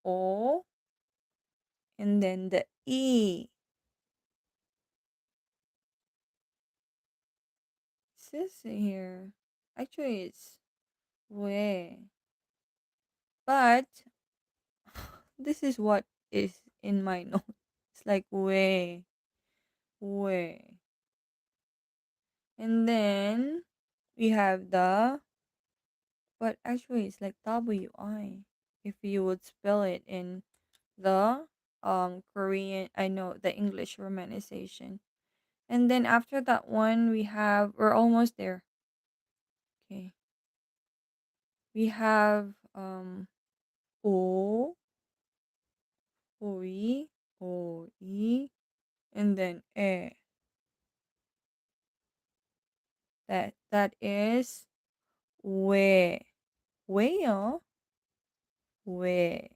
O and then the E. It says here. Actually, it's we. But this is what is in my note. It's like we. And then we have the, but actually it's like WI if you would spell it in the Korean, I know the English romanization. And then after that one we have, we're almost there. Okay. We have O, oi, oi, and then e. That is we. Whale, we.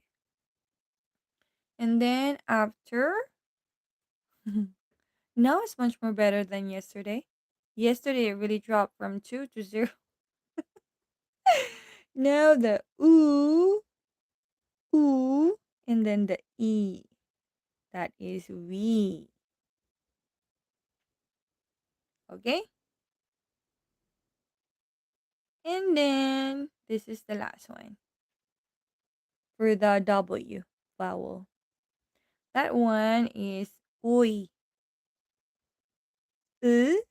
And then after, now it's much more better than yesterday. Yesterday it really dropped from 2 to 0. Now the ooh, and then the e. That is we. Okay? And then this is the last one for the W vowel. That one is ui. And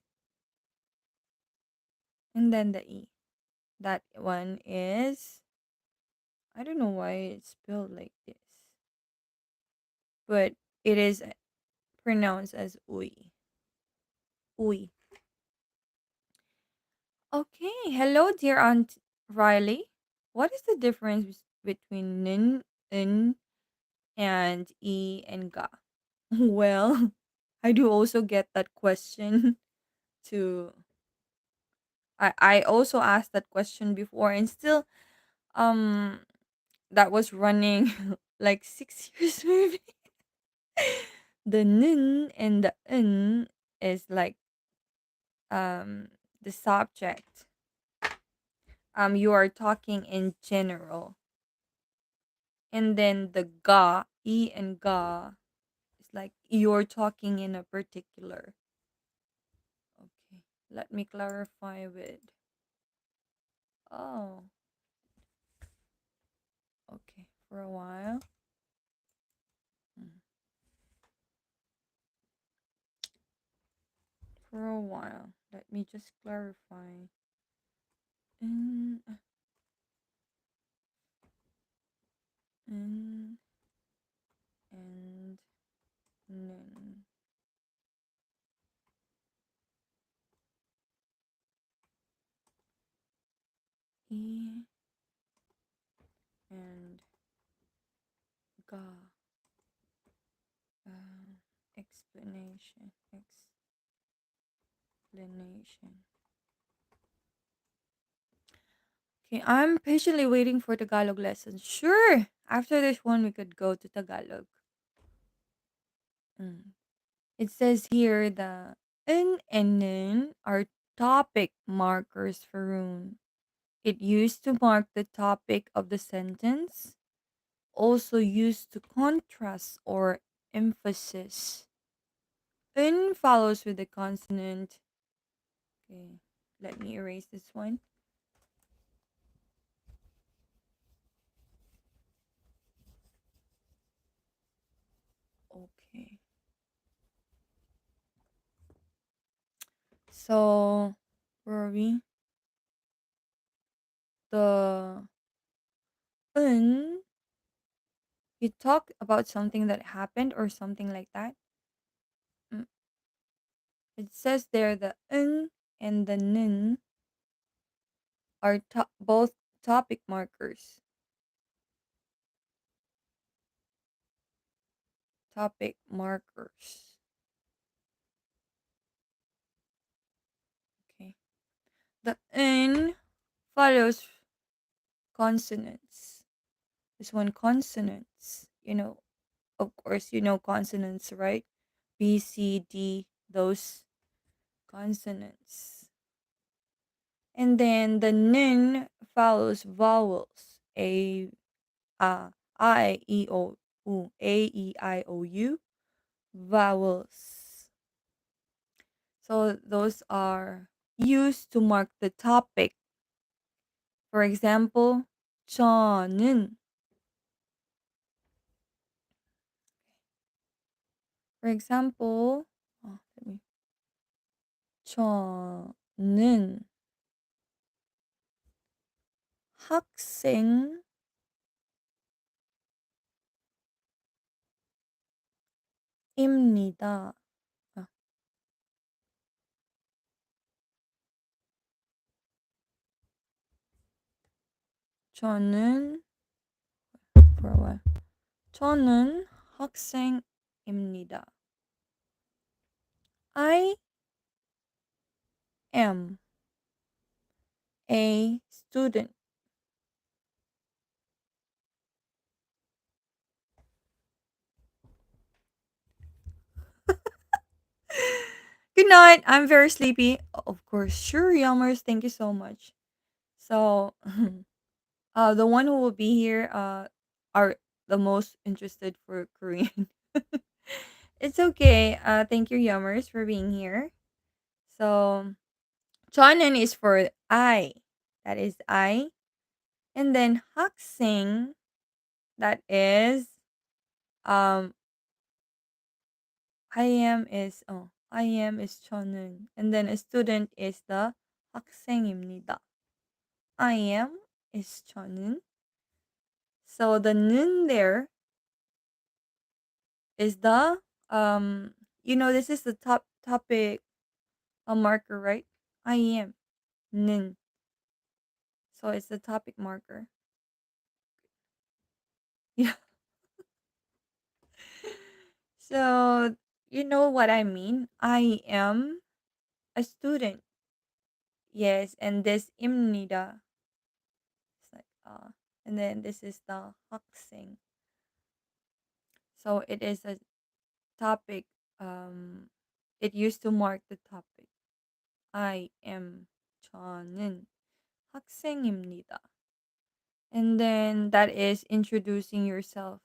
then the e. That one is, I don't know why it's spelled like this, but it is pronounced as ui. Ui. Okay. Hello, dear Aunt Riley. What is the difference between nin, in, and e and ga? Well, I do also get that question to I also asked that question before, and still um that was running like 6 years maybe. The nin and the in is like um the subject. You are talking in general. And then the ga, e and ga is like you're talking in a particular. Okay. Let me clarify with, oh, okay, for a while. Mm. For a while. Let me just clarify. In, in and nin. E and ga. Explanation. Explanation. Okay, I'm patiently waiting for Tagalog lessons. Sure. After this one, we could go to Tagalog. Mm. It says here the n and nin are topic markers for rune. It used to mark the topic of the sentence, also used to contrast or emphasis. N follows with the consonant. Okay, let me erase this one. Okay. So, where are we? The n, you talk about something that happened or something like that. Mm, it says there the n and the nin are both topic markers. Topic markers. Okay. The n follows consonants. This one consonants. Of course, consonants, right? B, C, D, those consonants. And then the nin follows vowels. I, E, O, U, A, E, I, O, U, vowels. So those are used to mark the topic. For example, 저는. For example, let me. 저는 학생입니다. 아, 저는 for a while. 저는 학생입니다. I am a student. Good night. I'm very sleepy. Of course, sure, Yummers. Thank you so much. So, the one who will be here, are the most interested for Korean. It's okay. Thank you, Yummers, for being here. So, Chonin is for I. That is I. And then Haksing, that is um I am is 저는, and then a student is the 학생입니다. I am is 저는. So the 는 there is the this is the topic marker, right? I am 는. So it's the topic marker. Yeah. So you know what I mean? I am a student. Yes, and this imnida. It's like and then this is the 학생. So it is a topic. It used to mark the topic. I am 저는 학생입니다. And then that is introducing yourself.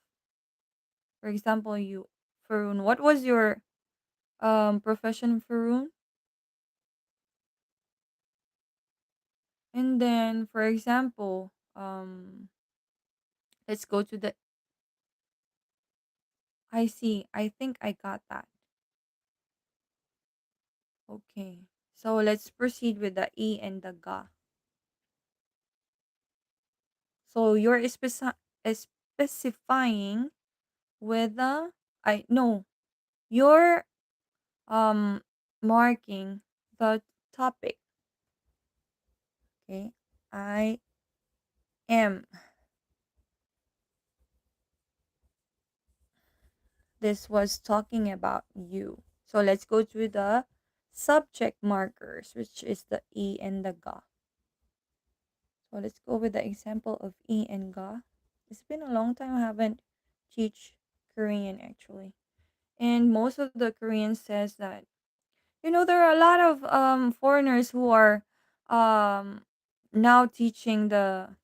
For example, you, Farun. What was your profession, Farun? And then, for example, let's go to the. I see. I think I got that. Okay. So let's proceed with the e and the ga. So you're specifying whether I no, you're um marking the topic. Okay. I M. This was talking about you. So let's go through the subject markers, which is the E and the ga. So let's go with the example of E and ga. It's been a long time I haven't teach Korean actually. And most of the Koreans says that there are a lot of foreigners who are um now teaching the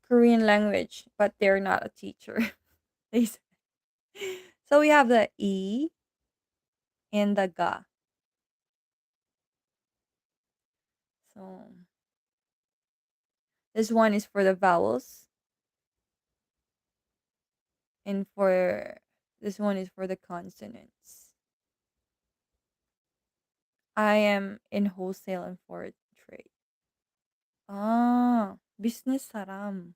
Korean language, but they're not a teacher. They say. So we have the E and the ga. So this one is for the vowels, and for this one is for the consonants. I am in wholesale and foreign trade. Ah, business saram.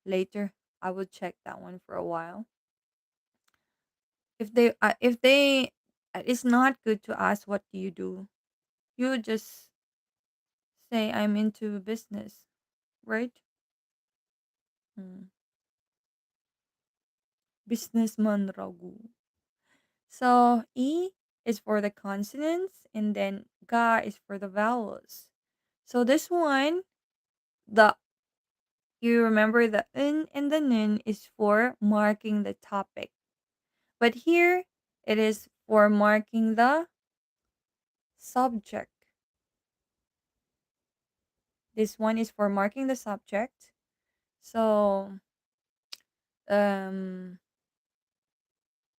Later, I will check that one for a while. If they, it's not good to ask what do you do. You just say I'm into business, right? Hmm. Businessman Ragu. So E is for the consonants and then Ga is for the vowels. So this one, the you remember the N and the N is for marking the topic. But here it is for marking the subject. This one is for marking the subject. So um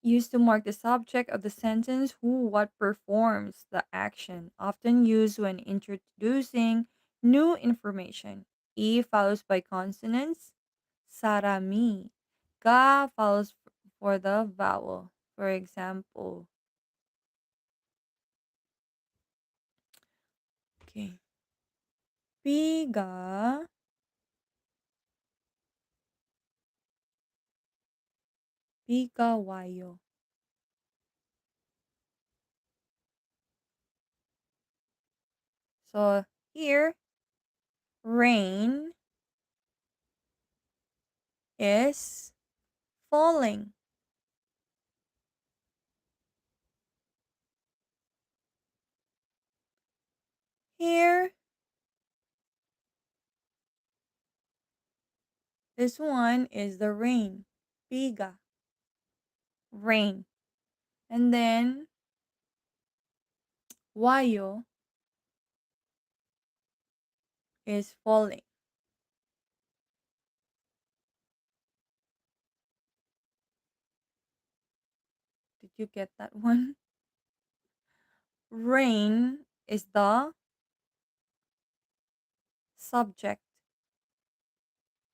used to mark the subject of the sentence who what performs the action, often used when introducing new information. E follows by consonants, sarami. Ga follows for the vowel. For example, okay, biga, bigawayo. So here, rain is falling. Here, this one is the rain. Biga, rain. And then wayo is falling. Did you get that one? Rain is the subject.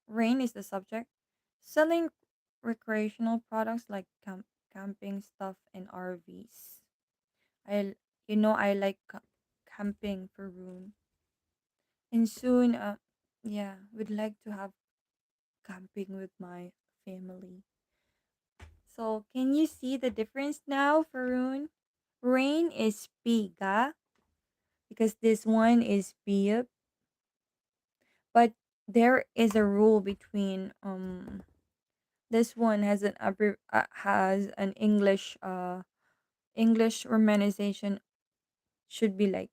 Rain is the subject. Selling recreational products like camping stuff and RVs. I like camping for room. And soon, yeah, would like to have camping with my family. So, can you see the difference now, Faroon? Rain is piga because this one is biyab, but there is a rule between this one has has an English romanization should be like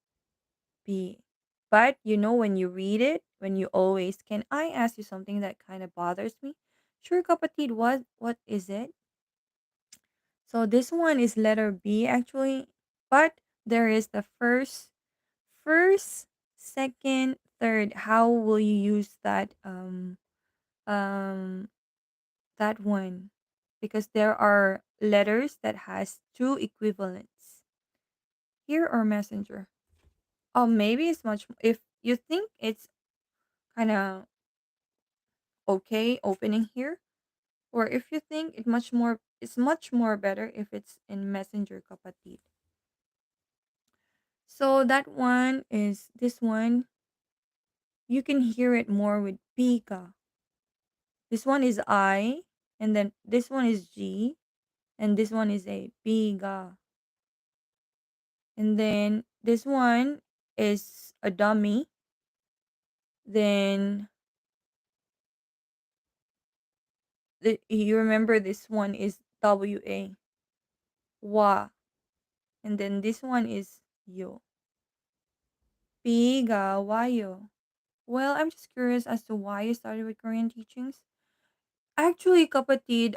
B. But when you read it, when you always can I ask you something that kind of bothers me? Sure, kapatid, what is it? So this one is letter B actually, but there is the first, second, third. How will you use um that one? Because there are letters that has two equivalents. Here or messenger. Oh, maybe it's much if you think it's kind of okay opening here, or if you think it's much more better if it's in messenger kapatid. So that one is this one. You can hear it more with pika. This one is I, and then this one is G, and this one is a piga. And then this one is a dummy, Then you remember this one is WA, wa, and then this one is yo. Piga, wayo. Well, I'm just curious as to why you started with Korean teachings. Actually, kapatid,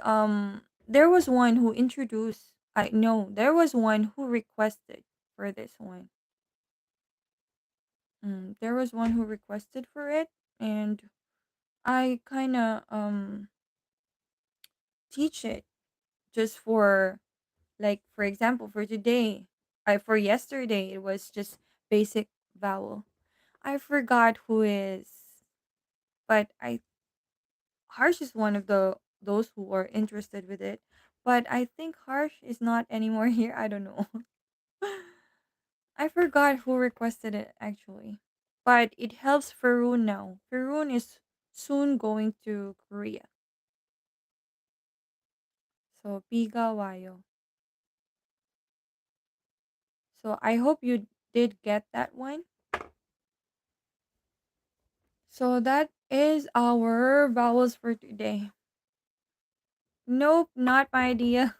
there was one who introduced. I know there was one who requested for this one. There was one who requested for it, and I kind of teach it just for, like, for example, for today. I For yesterday it was just basic vowel. I forgot who is, but I Harsh is one of the those who are interested with it. But I think Harsh is not anymore here. I don't know. I forgot who requested it actually. But it helps Faroon now. Faroon is soon going to Korea. So Piga Wayo. So I hope you did get that one. So that is our vowels for today. Nope, not my idea.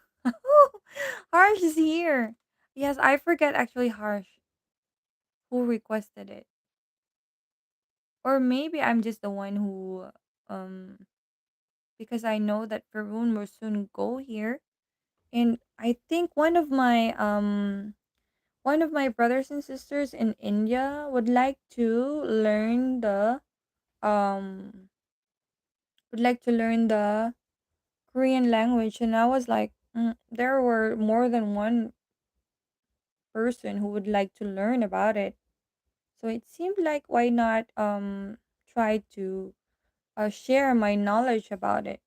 Harsh is here. Yes, I forget actually Harsh who requested it. Or maybe I'm just the one who um because I know that Varun will soon go here. And I think one of my brothers and sisters in India would like to learn the um Korean language, and I was like, there were more than one person who would like to learn about it. So it seemed like why not try to share my knowledge about it.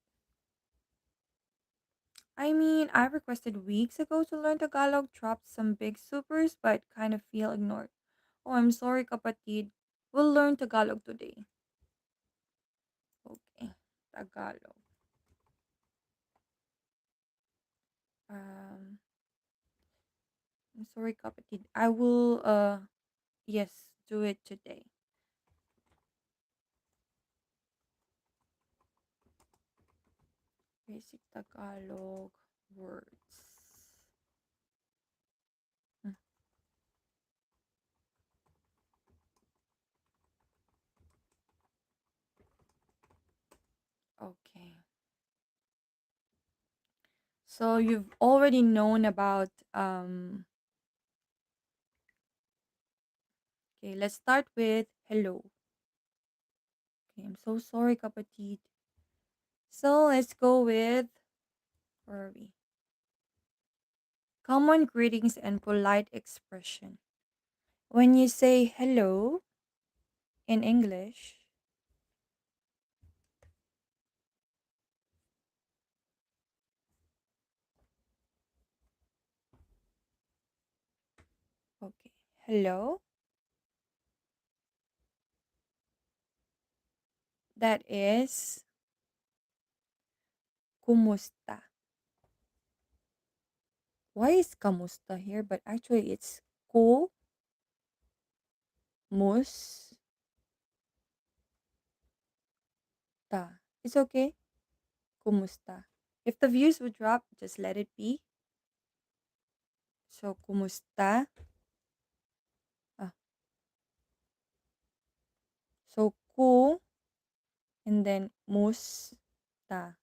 I mean, I requested weeks ago to learn Tagalog, dropped some big supers, but kind of feel ignored. Oh, I'm sorry, kapatid. We'll learn Tagalog today. Okay, Tagalog. Um, I'm sorry, kapatid. I will, yes, do it today. Basic Tagalog words. Mm, Okay. So you've already known about, okay, let's start with hello. Okay, I'm so sorry, kapatid. So let's go with, where are we? Common greetings and polite expression. When you say hello in English, okay, hello, that is kumusta. Why is kamusta here? But actually, it's kumusta. It's okay. Kumusta. If the views would drop, just let it be. So kumusta. Ah, so ku and then musta.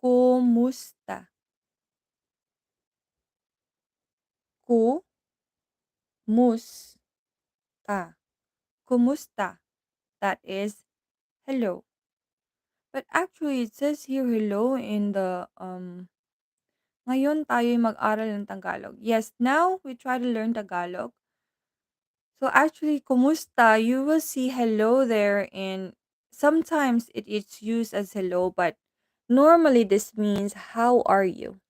Kumusta. Kumusta. Kumusta. That is hello. But actually, it says here hello in the ngayon tayo'y mag-aral ng Tagalog. Yes, now we try to learn Tagalog. So actually, kumusta, you will see hello there, and sometimes it is used as hello, but normally this means how are you?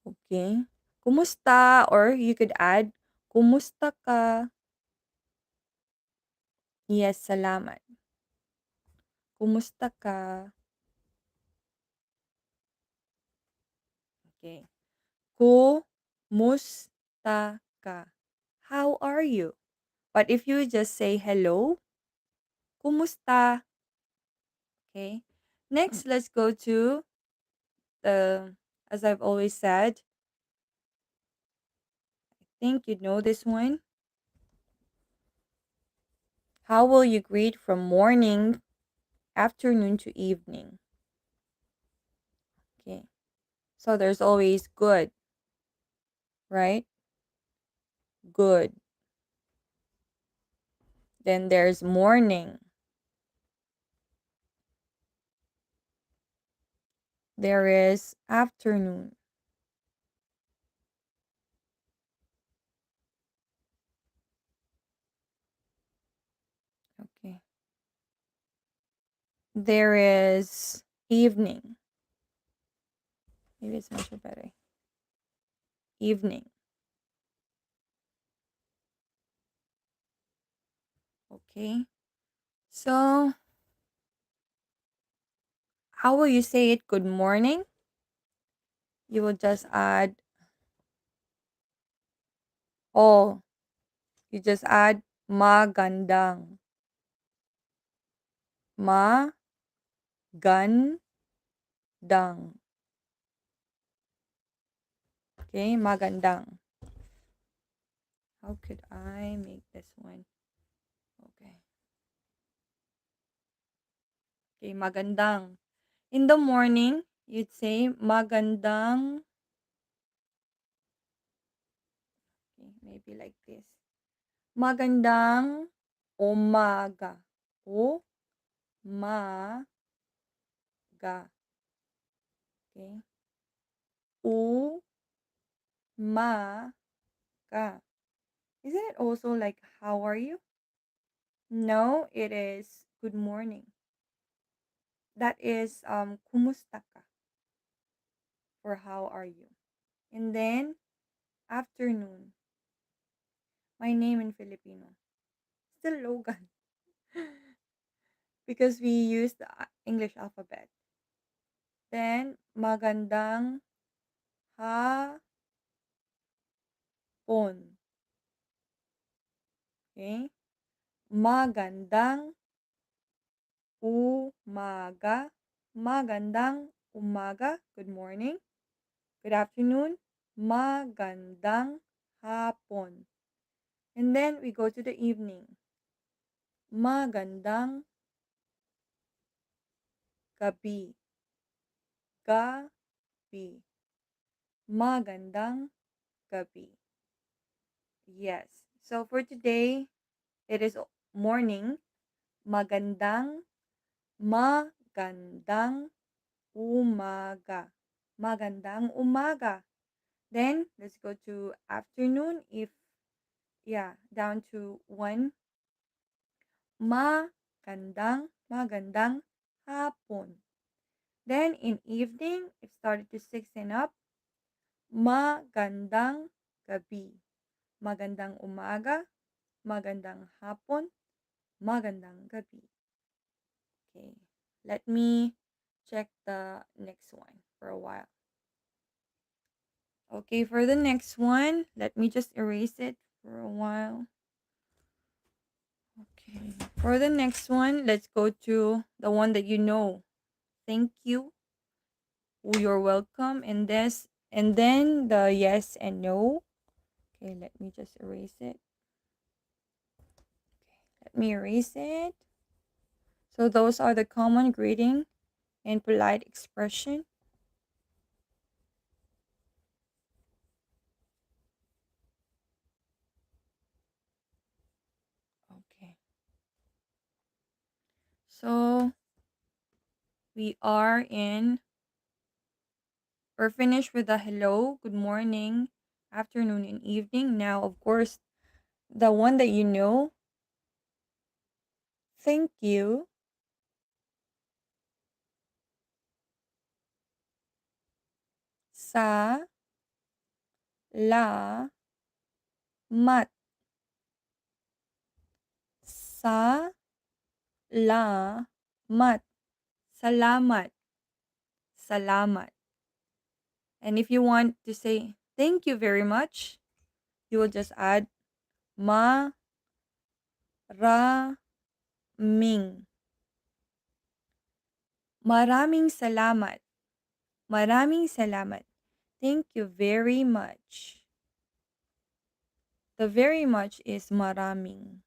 Okay? Kumusta, or you could add kumusta ka? Yes, salamat. Kumusta ka? Okay. Kumusta ka? How are you? But if you just say hello, kumusta? Okay. Next, let's go to the, as I've always said, I think you know this one. How will you greet from morning, afternoon to evening? Okay. So there's always good, right? Good. Then there's morning. There is afternoon. Okay. There is evening. Maybe it's much better. Evening. Okay. So how will you say it? Good morning. You will just add, oh, you just add magandang. Magandang. Okay, magandang. How could I make this one? Okay. Okay, magandang. In the morning, you'd say magandang. Okay, maybe like this. Magandang umaga. Umaga. Okay. Umaga. Isn't it also like how are you? No, it is good morning. That is kumusta ka for how are you. And then afternoon. My name in Filipino. Still Logan. Because we use the English alphabet. Then magandang hapon. Okay? Magandang umaga. Magandang umaga. Good morning. Good afternoon. Magandang hapon. And then we go to the evening. Magandang gabi. Gabi. Magandang gabi. Yes. So for today, it is morning. Magandang, magandang umaga. Magandang umaga. Then let's go to afternoon. If yeah, down to one. Magandang hapon. Then in evening, it started to six and up. Magandang gabi. Magandang umaga. Magandang hapon. Magandang gabi. Okay, let me check the next one for a while. Okay, for the next one, let me just erase it for a while. Okay, for the next one, let's go to the one that you know. Thank you. You're welcome. And this, and then the yes and no. Okay, let me just erase it. Let me erase it. So those are the common greeting and polite expression. Okay. So we we're finished with the hello, good morning, afternoon, and evening. Now, of course, the one that you know, thank you, sa, la, mat, sa, la, mat, salamat, salamat. And if you want to say Thank you very much. You will just add ma ra ming. Maraming salamat. Maraming salamat. Thank you very much. The very much is maraming.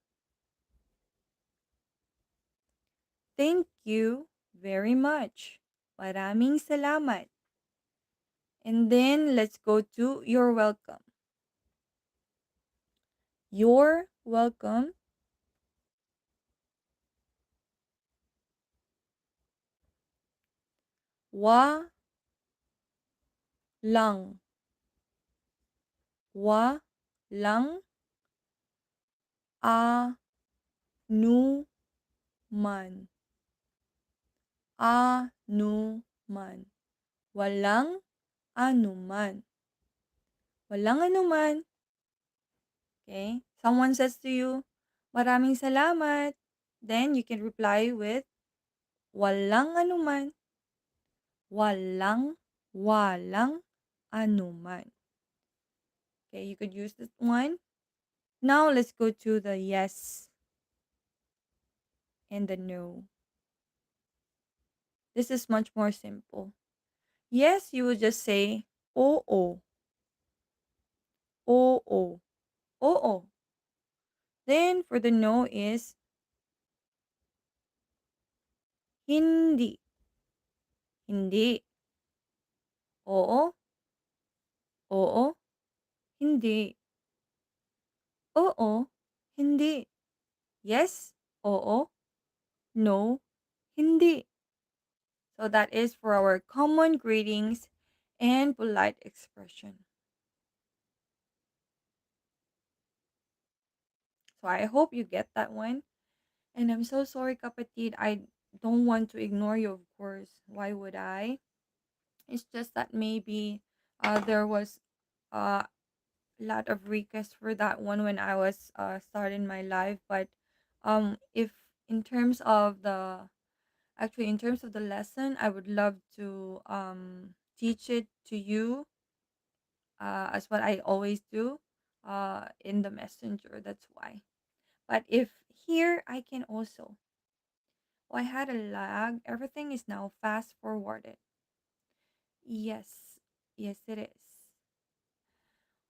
Thank you very much. Maraming salamat. And then let's go to you're welcome. You're welcome. Wa lang. Wa lang a nu man. A nu man. Walang anuman. Walang anuman. Okay? Someone says to you, maraming salamat. Then you can reply with walang anuman. Walang, walang anuman. Okay, you could use this one. Now let's go to the yes and the no. This is much more simple. Yes, you would just say oo, oo, oo. Then for the no is hindi, hindi. Oo, oo, hindi. Oo, hindi. Yes, oo, no, hindi. So that is for our common greetings and polite expression. So I hope you get that one. And I'm so sorry, kapatid. I don't want to ignore you, of course. Why would I? It's just that maybe there was a lot of requests for that one when I was starting my live. But if in terms of the actually in terms of the lesson, I would love to teach it to you as what I always do in the messenger. That's why. But if here I can also. Oh, I had a lag. Everything is now fast forwarded. Yes. Yes, it is.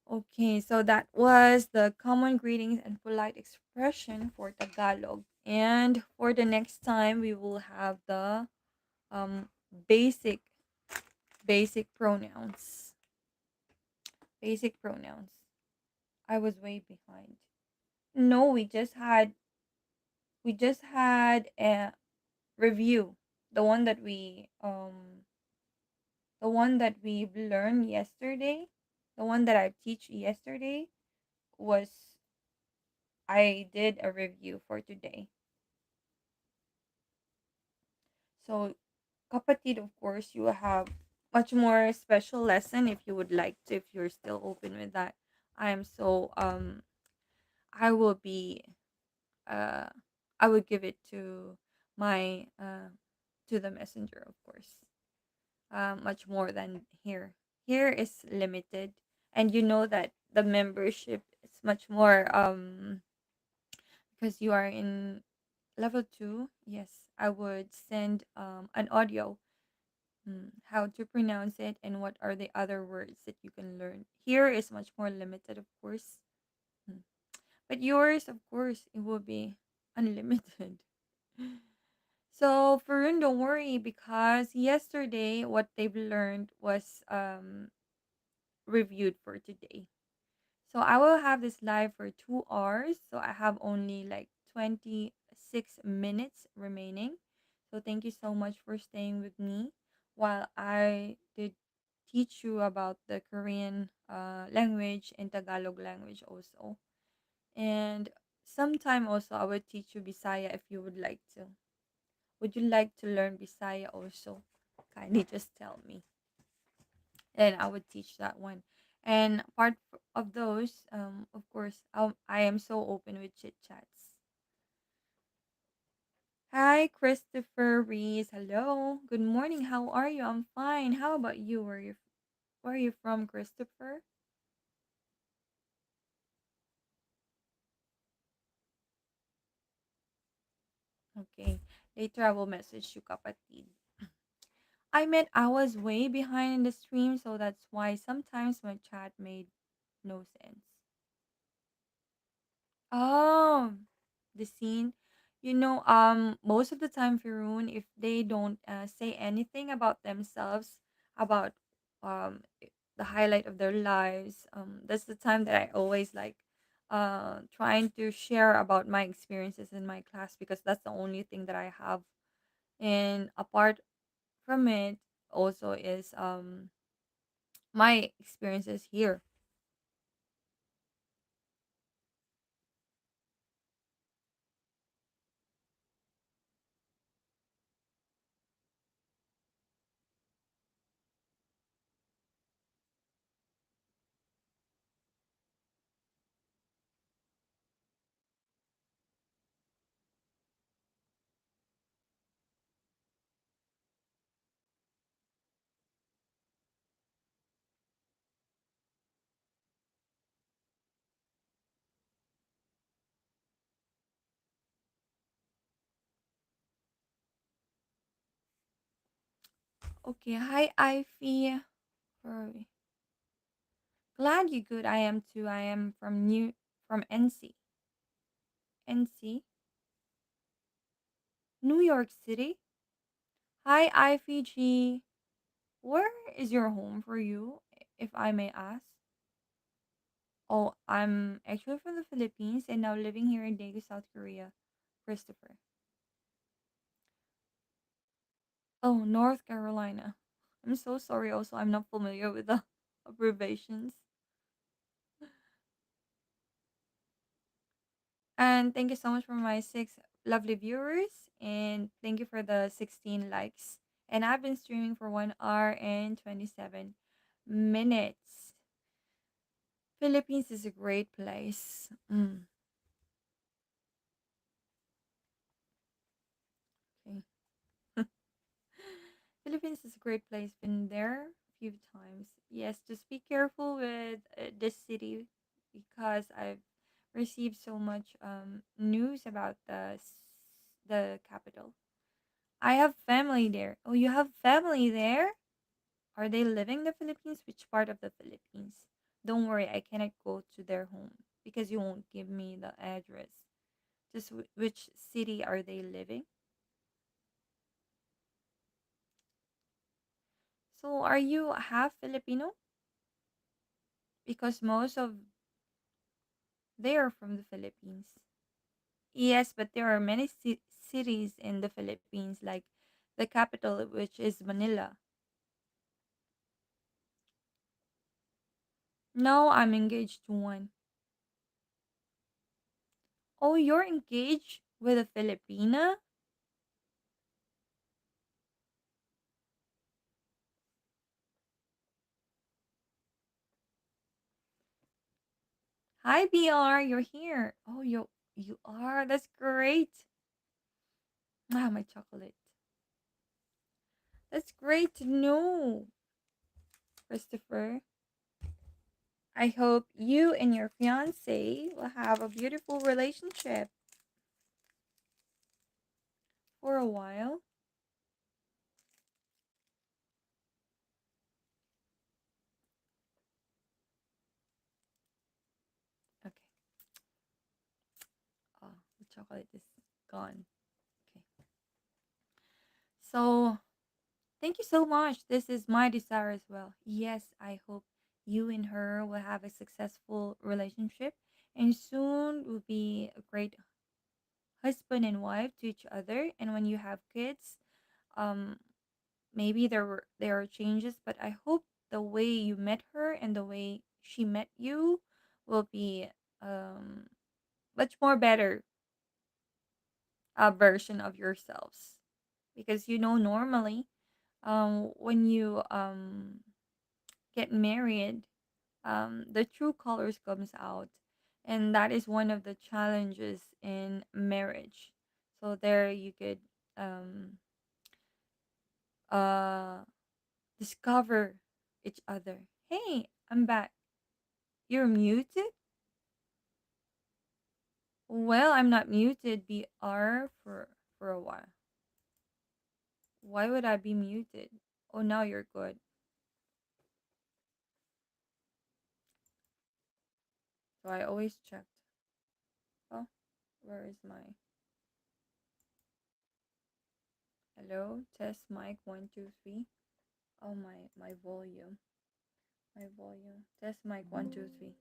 Okay, so that was the common greetings and polite expression for Tagalog. And for the next time, we will have the um basic basic pronouns. Basic pronouns. I was way behind. No, we just had a review. The one that we've learned yesterday, the one that I teach yesterday was I did a review for today. So kapatid, of course, you have much more special lesson if you would like to, if you're still open with that. I am so I will be uh I would give it my to the messenger, of course. Much more than here. Here is limited, and you know that the membership is much more because you are in level 2. Yes, I would send an audio, how to pronounce it and what are the other words that you can learn. Here is much more limited, of course. Mm. But yours, of course, it will be unlimited. So Farun, don't worry because yesterday what they've learned was reviewed for today. So I will have this live for 2 hours. So I have only like 26 minutes remaining. So thank you so much for staying with me while I did teach you about the Korean language and Tagalog language also. And sometime also I will teach you Bisaya if you would like to. Would you like to learn Bisaya also? Kindly just tell me. And I would teach that one. And of those, of course, I am so open with chit chats. Hi, Christopher Reese. Hello. Good morning. How are you? I'm fine. How about you? Where are you from, Christopher? Later, I will message you, kapatid. I meant I was way behind in the stream, so that's why sometimes my chat made no sense. Oh, the scene. Most of the time, Firoon, if they don't say anything about themselves, about the highlight of their lives, that's the time that I always like trying to share about my experiences in my class because that's the only thing that I have. And apart from it, also is my experiences here. Okay, hi Ivy. Hurry. Glad you good. I am too. I am from NC. NC, New York City. Hi Ivy G. Where is your home for you, if I may ask? Oh, I'm actually from the Philippines and now living here in Daegu, South Korea. Christopher. Oh, North Carolina. I'm so sorry. Also, I'm not familiar with the abbreviations. And thank you so much for my six lovely viewers. And thank you for the 16 likes. And I've been streaming for 1 hour and 27 minutes. Philippines is a great place. Okay. Philippines is a great place. Been there a few times. Yes, just be careful with this city because I've received so much news about the capital. I have family there. Oh, you have family there? Are they living in the Philippines? Which part of the Philippines? Don't worry, I cannot go to their home because you won't give me the address. Just which city are they living? So, are you half Filipino? Because most of they are from the Philippines. Yes, but there are many cities in the Philippines, like the capital, which is Manila. No, I'm engaged to one. Oh, you're engaged with a Filipina? Hi, BR, you're here. Oh, you are. That's great. Ah, my chocolate. That's great to know, Christopher. I hope you and your fiance will have a beautiful relationship for a while. Okay. Oh, the chocolate is gone. Okay. So, thank you so much. This is my desire as well. Yes, I hope you and her will have a successful relationship and soon will be a great husband and wife to each other. And when you have kids, um, maybe there are changes, but I hope the way you met her and the way she met you will be um much more better version of yourselves because normally when you get married, the true colors comes out, and that is one of the challenges in marriage. So there you could um, uh, discover each other. Hey, I'm back. You're muted. Well, I'm not muted. BR for a while. Why would I be muted? Oh, now you're good. So I always checked. Oh, where is my hello? Test mic 1 2 3. Oh my volume. My volume. Test mic 1 2 3.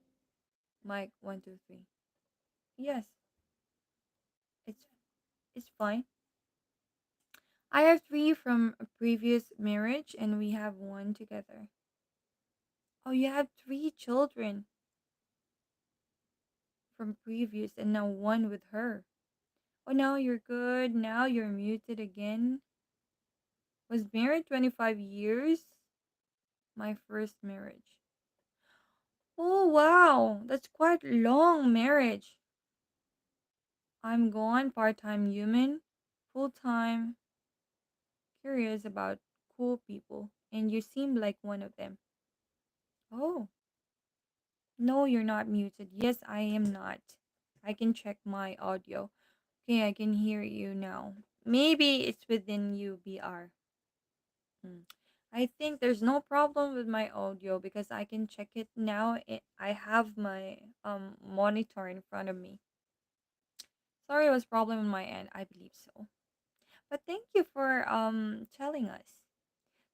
Mic 1 2 3. Yes, it's it's fine. I have three from a previous marriage and we have one together. Oh, you have three children from previous and now one with her. Oh, now you're good. Now you're muted again. Was married 25 years. My first marriage. Oh, wow. That's quite long marriage. I'm gone, part-time human, full-time, curious about cool people. And you seem like one of them. Oh, no, you're not muted. Yes, I am not. I can check my audio. Okay, I can hear you now. Maybe it's within you, BR. Hmm. I think there's no problem with my audio because I can check it now. I have my monitor in front of me. Sorry, it was problem on my end. I believe so. But thank you for telling us.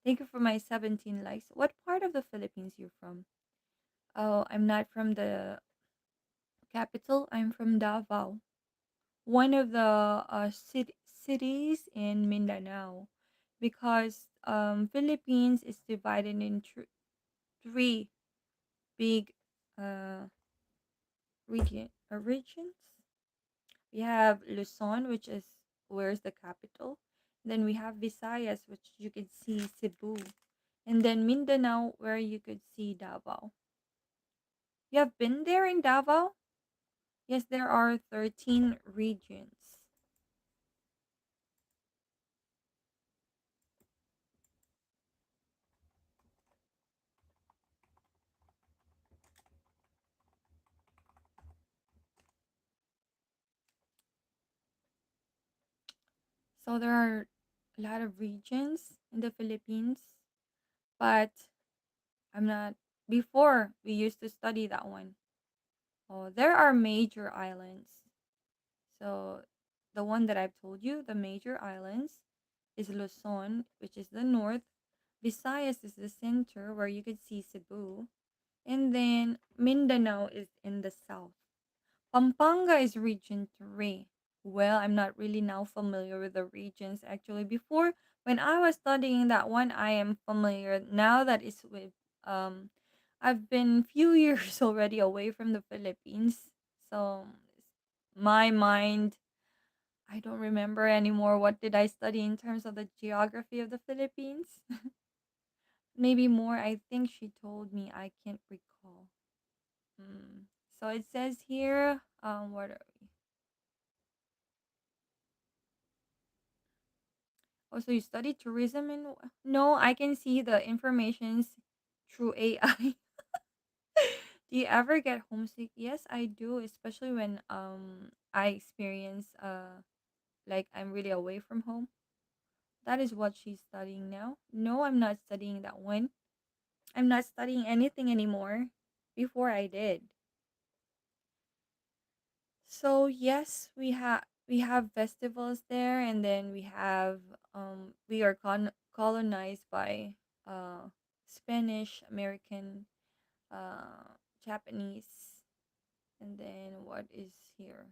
Thank you for my 17 likes. What part of the Philippines you from? Oh, I'm not from the capital. I'm from Davao, one of the cities in Mindanao, because Philippines is divided in three big uh, regions. We have Luzon, which is where's the capital. Then we have Visayas, which you could see Cebu, and then Mindanao, where you could see Davao. You have been there in Davao? Yes, there are 13 regions. So there are a lot of regions in the Philippines, but I'm not. Before we used to study that one. Oh, there are major islands. So the one that I've told you, the major islands, is Luzon, which is the north. Visayas is the center where you could see Cebu. And then Mindanao is in the south. Pampanga is region 3. Well, I'm not really now familiar with the regions actually. Before, when I was studying that one, I am familiar. Now that it's with um I've been few years already away from the Philippines. So my mind, I don't remember anymore what did I study in terms of the geography of the Philippines. Maybe more. I think she told me. I can't recall. Hmm. So it says here, what are we? Oh, so you study tourism and no, I can see the informations through AI. Do you ever get homesick? Yes, I do, especially when I experience like I'm really away from home. That is what she's studying now. No, I'm not studying that one. I'm not studying anything anymore. Before I did. So yes, we have festivals there, and then we are colonized by Spanish, American, Japanese, and then what is here?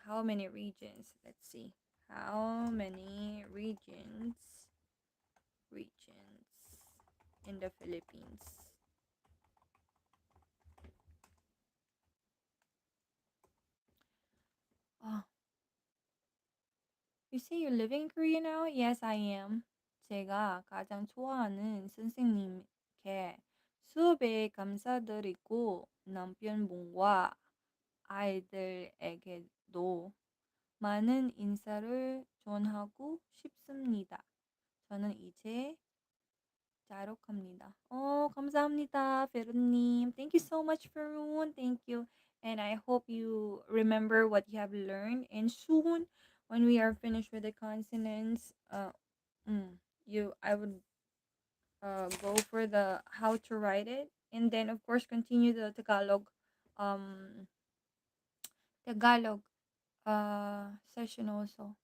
How many regions? Let's see. How many regions in the Philippines? Oh, you say you're living in Korea now? Yes, I am. 제가 가장 좋아하는 선생님께 수업에 감사드리고 남편분과 아이들에게도 많은 인사를 전하고 싶습니다. 저는 이제 자력합니다. 감사합니다, 페루님. Thank you so much, Ferun. Thank you. And I hope you remember what you have learned. And soon, when we are finished with the consonants, Mm. I would go for the how to write it, and then of course continue the um Tagalog session also.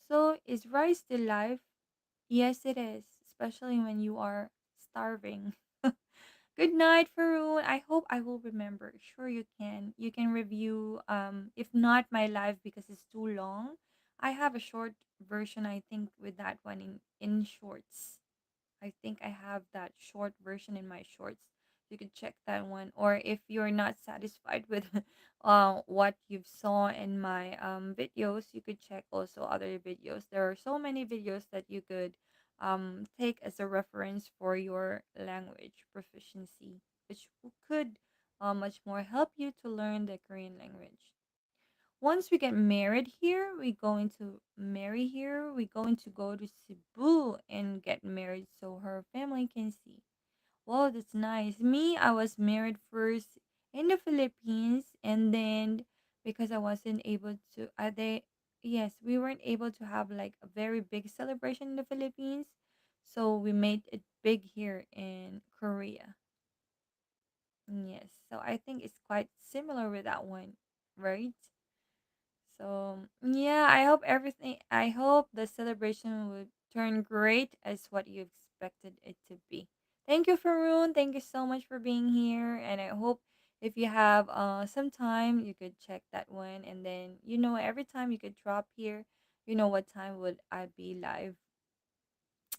So is rice still life? Yes, it is, especially when you are starving. Good night, Faroon. I hope I will remember. Sure, you can. You can review, if not my live because it's too long. I have a short version, I think, with that one in shorts. I think I have that short version in my shorts. You could check that one. Or if you're not satisfied with what you've saw in my videos, you could check also other videos. There are so many videos that you could take as a reference for your language proficiency, which could much more help you to learn the Korean language. Once we get married here, we going to marry here. We going to go to Cebu and get married so her family can see. Wow, that's nice. Me, I was married first in the Philippines, and then because I wasn't able to, yes, we weren't able to have like a very big celebration in the Philippines, so we made it big here in Korea. Yes, so I think it's quite similar with that one, right? So yeah, I hope the celebration would turn great as what you expected it to be. Thank you, Faroon. Thank you so much for being here. And I hope if you have some time you could check that one, and then every time you could drop here, what time would I be live.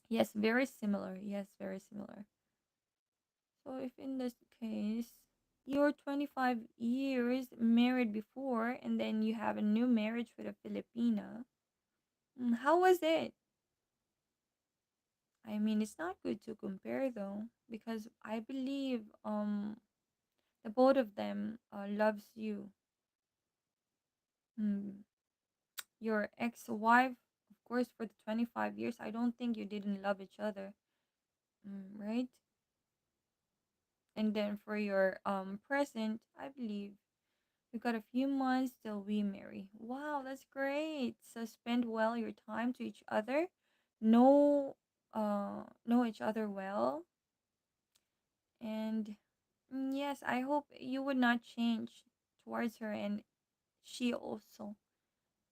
Yes, very similar. Yes, very similar. So if in this case you're 25 years married before and then you have a new marriage with a Filipina, how was it? I mean, it's not good to compare though because I believe the both of them loves you. Mm, your ex-wife, of course, for the 25 years, I don't think you didn't love each other, right? And then for your present, I believe we got a few months till we marry. Wow, that's great. So spend well your time to each other. Know each other well. And yes, I hope you would not change towards her and she also.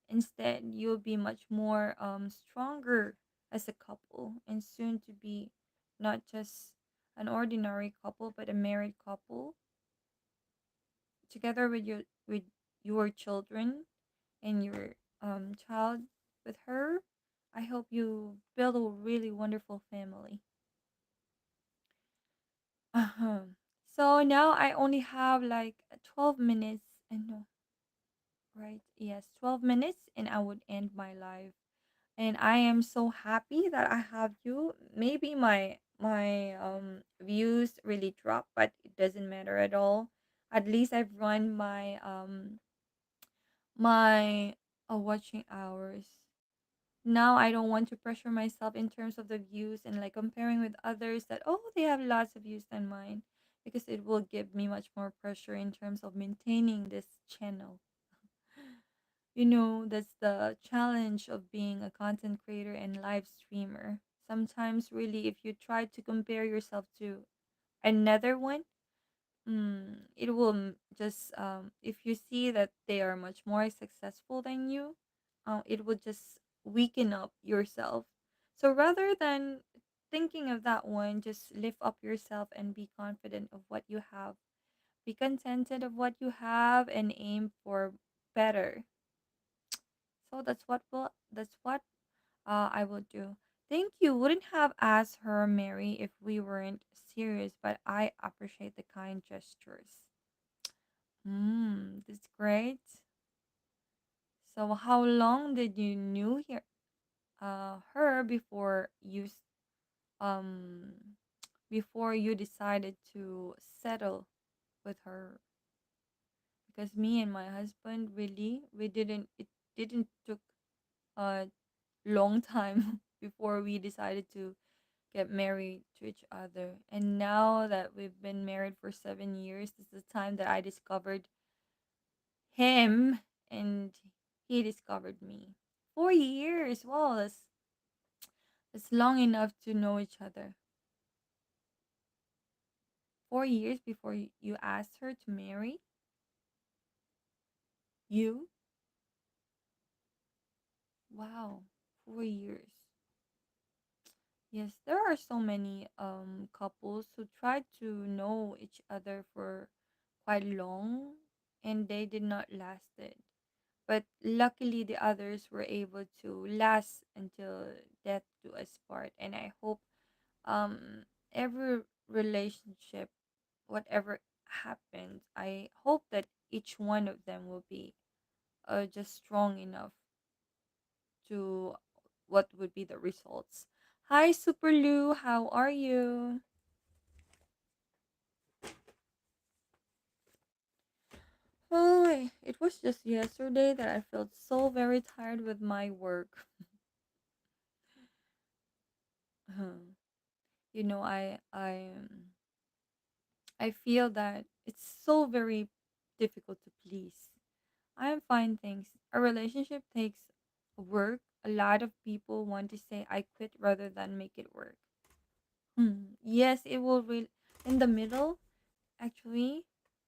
Instead, you'll be much more stronger as a couple and soon to be not just an ordinary couple but a married couple together with your children and your child with her. I hope you build a really wonderful family. Uh-huh. So now I only have like 12 minutes. I know, right? Yes, 12 minutes, and I would end my life. And I am so happy that I have you. Maybe my views really drop, but it doesn't matter at all. At least I've run my watching hours. Now I don't want to pressure myself in terms of the views and like comparing with others that they have lots of views than mine, because it will give me much more pressure in terms of maintaining this channel. That's the challenge of being a content creator and live streamer. Sometimes really if you try to compare yourself to another one, it will just if you see that they are much more successful than you, it will just weaken up yourself. So rather than thinking of that one, just lift up yourself and be confident of what you have. Be contented of what you have and aim for better. So that's what I will do. Think you wouldn't have asked her Mary if we weren't serious, but I appreciate the kind gestures. That's great. So how long did you knew her um before you decided to settle with her? Because me and my husband really we didn't it didn't took a long time before we decided to get married to each other. And now that we've been married for 7 years, this is the time that I discovered him and he discovered me. 4 years. Wow, It's long enough to know each other. 4 years before you asked her to marry you? Wow, 4 years. Yes, there are so many couples who tried to know each other for quite long and they did not last it. But luckily the others were able to last until death do us part. And I hope every relationship, whatever happens, I hope that each one of them will be just strong enough to what would be the results. Hi, Super Lou, how are you? Oh, it was just yesterday that I felt so very tired with my work. you know, I feel that it's so very difficult to please. I am fine, thanks. A relationship takes work. A lot of people want to say I quit rather than make it work. Yes, it will in the middle actually.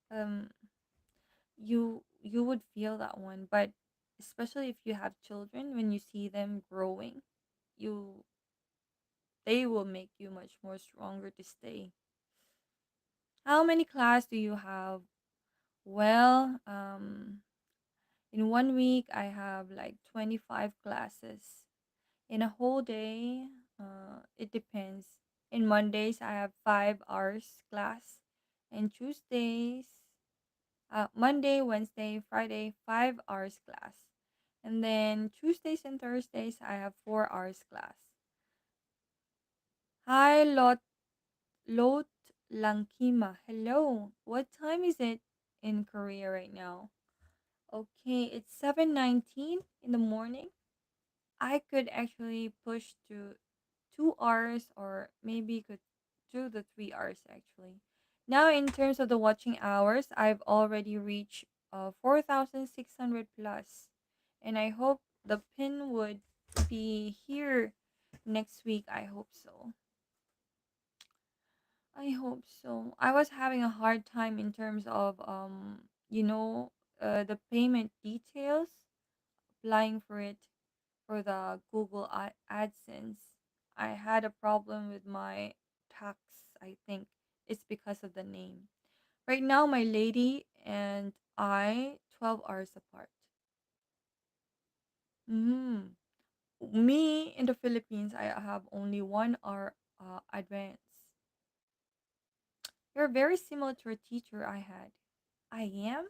Um, you would feel that one, but especially if you have children, when you see them growing, you they will make you much more stronger to stay. How many class do you have? Well, in 1 week I have like 25 classes. In a whole day, it depends. In Mondays I have 5 hours class, and Tuesdays, Monday, Wednesday, Friday, 5 hours class. And then Tuesdays and Thursdays, I have 4 hours class. Hi, Lot Langkima. Hello. What time is it in Korea right now? Okay, it's 7:19 in the morning. I could actually push to 2 hours or maybe could do the 3 hours actually. Now, in terms of the watching hours, I've already reached 4,600 plus, and I hope the pin would be here next week. I hope so. I hope so. I was having a hard time in terms of the payment details, applying for it for the Google AdSense. I had a problem with my tax, I think. It's because of the name. Right now, my lady and I, 12 hours apart. Mm. Me in the Philippines, I have only 1 hour advance. You're very similar to a teacher I had. I am?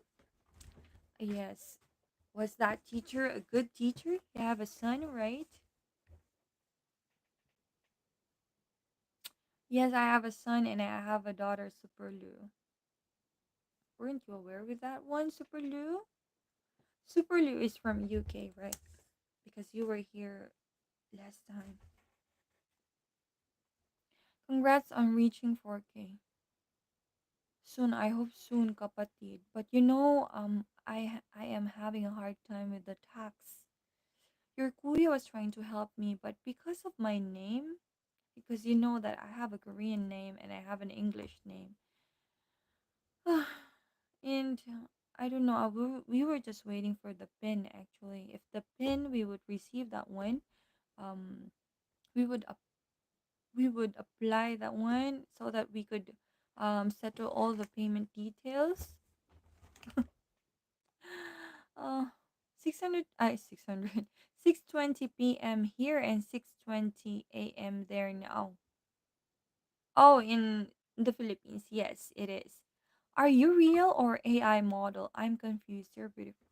Yes. Was that teacher a good teacher? You have a son, right? Yes, I have a son and I have a daughter, Super Lou. Weren't you aware with that one, Super Lou? Super Lou is from UK, right? Because you were here last time. Congrats on reaching 4K. Soon, I hope soon, kapatid. But I am having a hard time with the tax. Your kuya was trying to help me, but because of my name, because you know that I have a Korean name and I have an English name, and I don't know. We were just waiting for the pin. Actually, if the pin we would receive that one, um, we would we would apply that one so that we could settle all the payment details. uh 600 I 600 6:20 p.m. here and 6:20 a.m. there now. Oh, in the Philippines, yes, it is. Are you real or AI model? I'm confused. You're beautiful.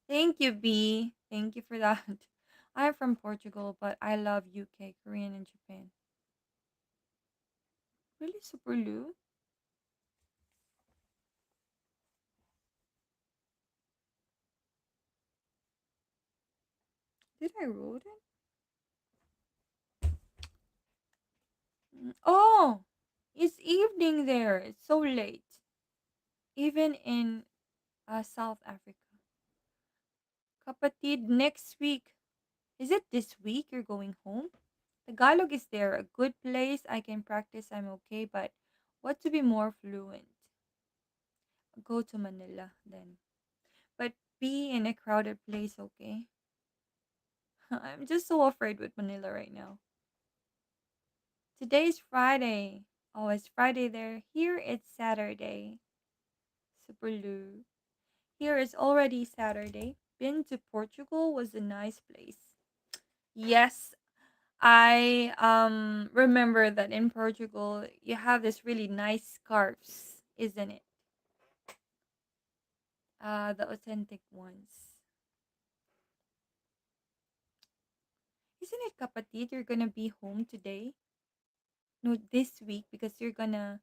Thank you, B. Thank you for that. I'm from Portugal, but I love UK, Korean, and Japan. Really, Super Lou? Did I wrote it? Oh, it's evening there. It's so late. Even in South Africa. Kapatid, next week. Is it this week you're going home? Tagalog is there a good place I can practice? I'm okay, but what to be more fluent? Go to Manila then. But be in a crowded place, okay? I'm just so afraid with Manila right now. Today's Friday. Oh, it's Friday there. Here it's Saturday. Super Lou. Here it's already Saturday. Been to Portugal was a nice place. Yes, I remember that in Portugal you have this really nice scarves, isn't it? The authentic ones. Isn't it kapatid you're gonna be home today? No, this week because you're gonna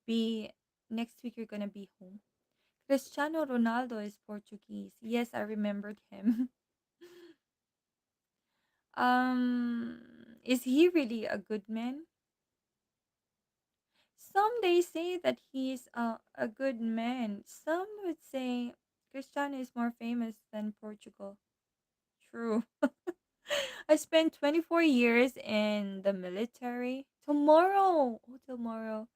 be next week you're gonna be home. Cristiano Ronaldo is Portuguese. Yes, I remembered him. um is he really a good man? Some they say that he's a good man. Some would say Cristiano is more famous than Portugal. True. I spent 24 years in the military. Tomorrow, oh, tomorrow,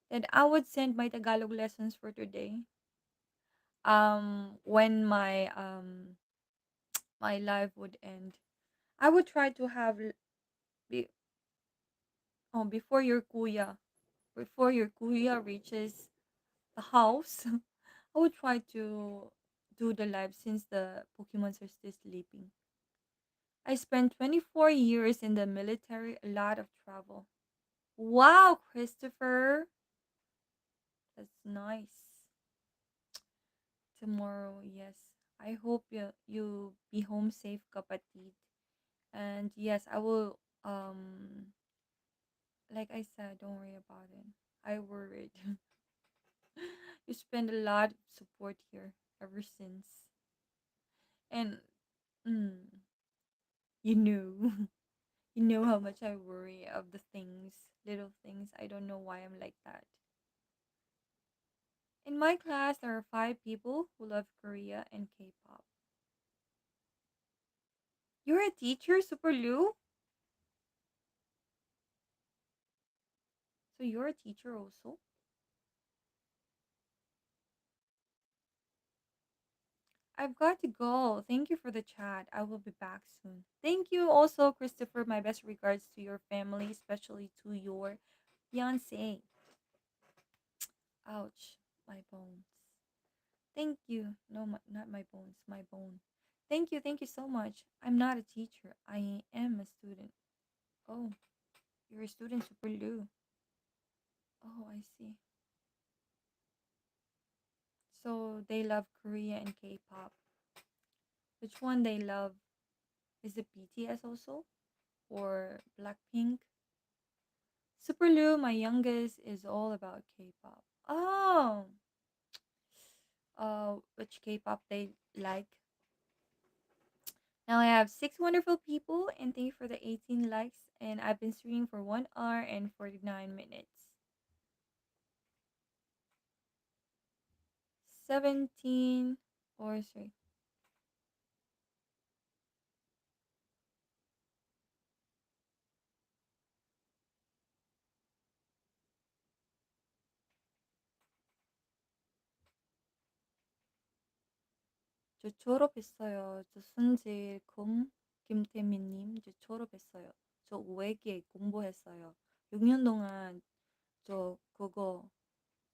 then I would send my Tagalog lessons for today. When my life would end, I would try to have be, oh, before your kuya reaches the house. I would try to do the live since the Pokemons are still sleeping. I spent 24 years in the military, a lot of travel. Wow, Christopher. That's nice. Tomorrow, yes. I hope you be home safe, kapatid. And yes, I will like I said, don't worry about it. I worried. You spend a lot of support here ever since. And mm, you knew. You know how much I worry of the things, little things. I don't know why I'm like that. In my class, there are 5 people who love Korea and K-pop. You're a teacher, Super Lou? So you're a teacher also? I've got to go. Thank you for the chat. I will be back soon. Thank you also, Christopher. My best regards to your family, especially to your fiance. Ouch, my bones. Thank you. No, not my bones, my bone. Thank you so much. I'm not a teacher. I am a student. Oh, you're a student, Super Lou. Oh, I see. So they love Korea and K-pop. Which one they love? Is it BTS also? Or Blackpink? Super Lou, my youngest, is all about K-pop. Oh, which K-pop they like? Now I have 6 wonderful people, and thank you for the 18 likes. And I've been streaming for 1 hour and 49 minutes. 17 or sorry. 저 졸업했어요. 저 순질금 김태민님, 저 졸업했어요. 저 외계 공부했어요. 6년 동안 저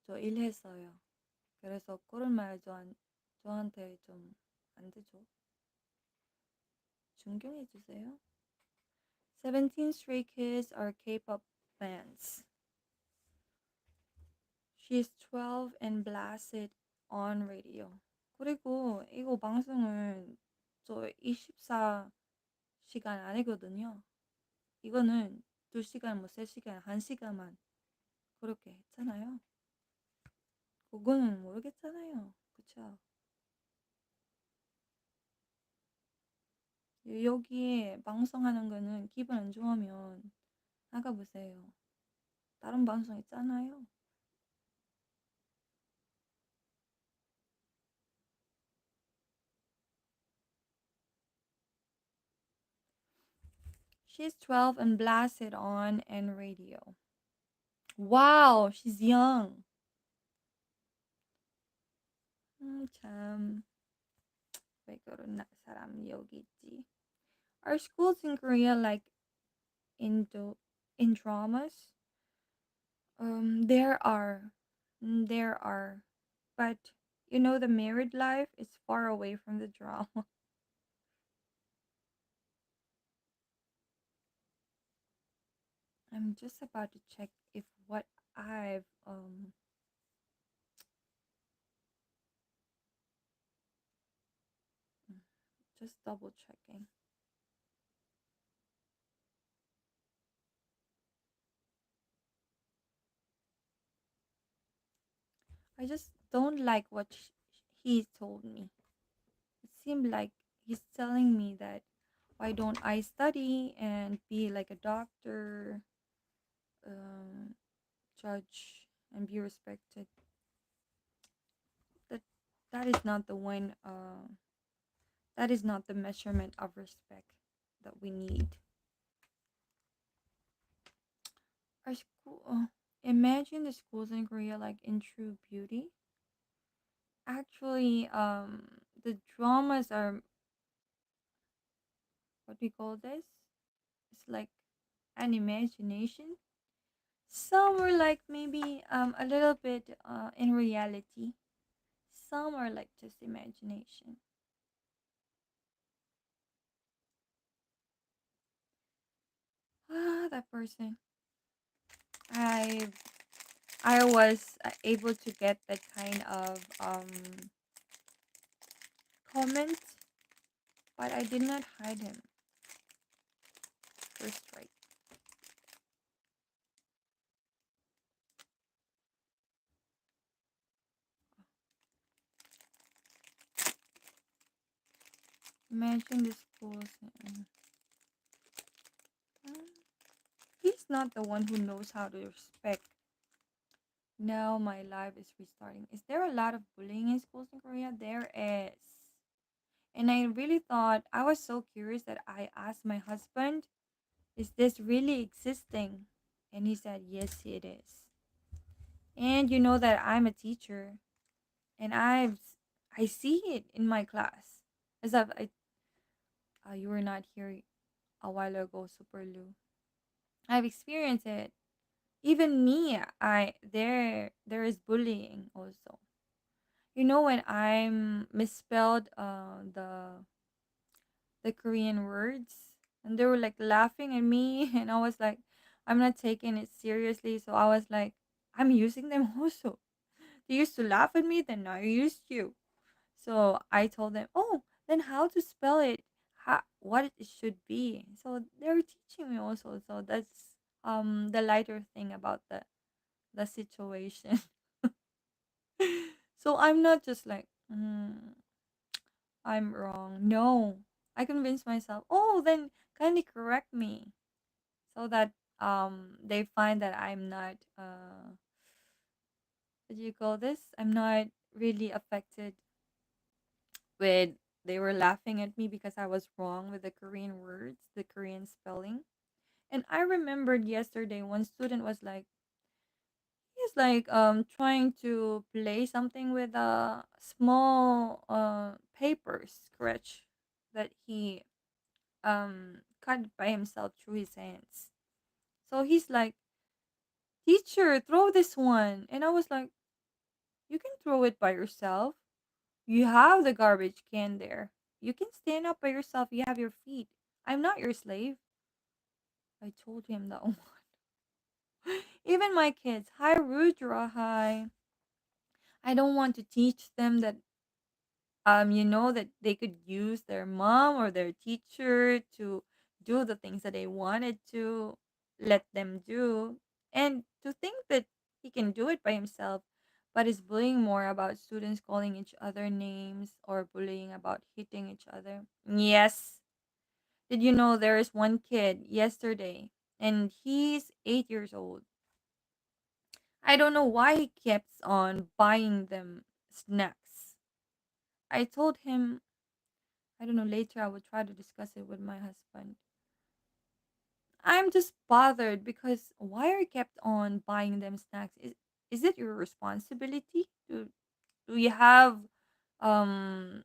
일했어요. 그래서 그런 말 저한테 좀 안 되죠. 존경해 주세요. 17 Stray Kids are K-pop bands. She's 12 and blasted on radio. 그리고 이거 방송은 저 24시간 아니거든요. 이거는 2시간, 뭐 3시간, 1시간만 그렇게 했잖아요. 그거는 모르겠잖아요. 그쵸? 여기에 방송하는 거는 기분 안 좋으면 나가보세요. 다른 방송 있잖아요. She's 12 and blasted on and radio. Wow, she's young. 참, 외교로 사람 여기 있지. Are schools in Korea like in dramas? There are, there are, but the married life is far away from the drama. I'm just about to check if what I've just double checking. I just don't like what he told me. It seemed like he's telling me that why don't I study and be like a doctor, um, judge, and be respected. That that is not the one. That is not the measurement of respect that we need. Our school. Imagine the schools in Korea like in True Beauty. Actually, the dramas are what we call this. It's like an imagination. Some were like maybe a little bit in reality. Some are like just imagination. Ah, that person. I I was able to get that kind of comment, but I did not hide him. First right. Imagine the schools. Mm, he's not the one who knows how to respect. Now my life is restarting. Is there a lot of bullying in schools in Korea? There is. And I really thought, I was so curious that I asked my husband, is this really existing? And he said, yes, it is. And you know that I'm a teacher and I see it in my class. As you were not here a while ago, Super Lou. I've experienced it. Even me, there is bullying also. When I'm misspelled the Korean words, and they were like laughing at me, and I was like, I'm not taking it seriously. So I was like, I'm using them also. They used to laugh at me, then I used you. So I told them, oh, then how to spell it, what it should be. So they're teaching me also. So that's the lighter thing about the situation. So I'm not just like, I'm wrong. No, I convinced myself. Oh, then kindly correct me so that they find that I'm not what do you call this? I'm not really affected with they were laughing at me because I was wrong with the Korean words, the Korean spelling. And I remembered yesterday one student was like he's like trying to play something with small paper scratch that he cut by himself through his hands. So he's like, teacher, throw this one. And I was like, you can throw it by yourself. You have the garbage can there. You can stand up by yourself. You have your feet. I'm not your slave. I told him that one. Even my kids, hi Rudra, hi. I don't want to teach them that that they could use their mom or their teacher to do the things that they wanted to let them do, and to think that he can do it by himself, but is bullying more about students calling each other names or bullying about hitting each other. Yes. Did you know there is one kid yesterday and he's 8 years old? I don't know why he keeps on buying them snacks. I told him, I don't know, later I will try to discuss it with my husband. I'm just bothered because why are you kept on buying them snacks? Is it your responsibility? Do you have um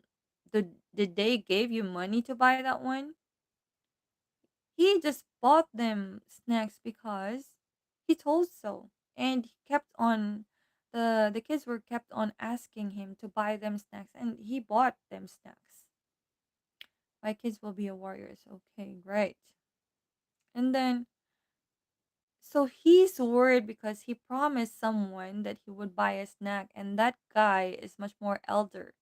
the did they gave you money to buy that one? He just bought them snacks because he told so. And he kept on the kids were kept on asking him to buy them snacks and he bought them snacks. My kids will be a warriors. Okay, great. And then so he's worried because he promised someone that he would buy a snack and that guy is much more elder.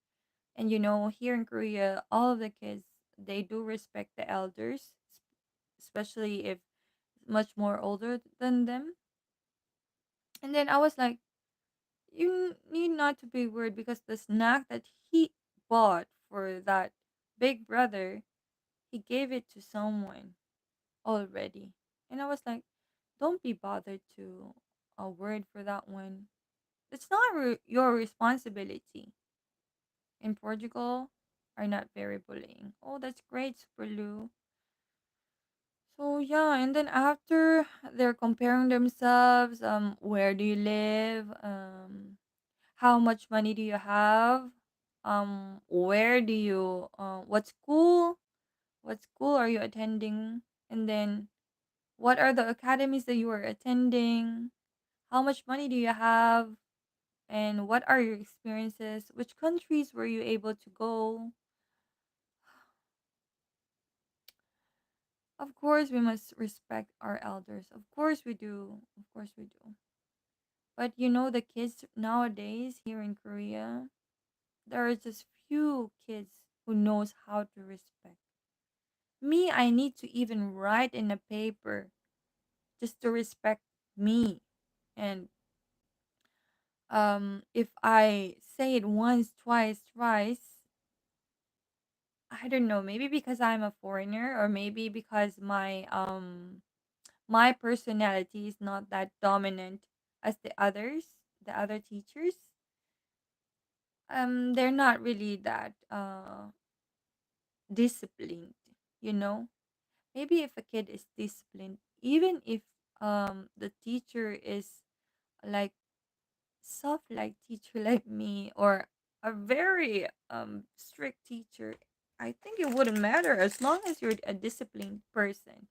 And here in Korea, all of the kids they do respect the elders, especially if much more older than them. And then I was like, you need not to be worried because the snack that he bought for that big brother, he gave it to someone already. And I was like, don't be bothered to a word for that one. It's not your responsibility. In Portugal, are not very bullying. Oh, that's great, Super Lou. So yeah, and then after they're comparing themselves, where do you live? How much money do you have? Where do you what school are you attending? And then what are the academies that you are attending? How much money do you have? And what are your experiences? Which countries were you able to go? Of course, we must respect our elders. Of course, we do. Of course, we do. But the kids nowadays here in Korea, there are just few kids who knows how to respect. Me, I need to even write in a paper just to respect me. And if I say it once, twice, thrice, I don't know, maybe because I'm a foreigner or maybe because my personality is not that dominant as the other teachers. They're not really that disciplined, you know. Maybe if a kid is disciplined, even if the teacher is like soft like teacher like me or a very strict teacher, I think it wouldn't matter as long as you're a disciplined person.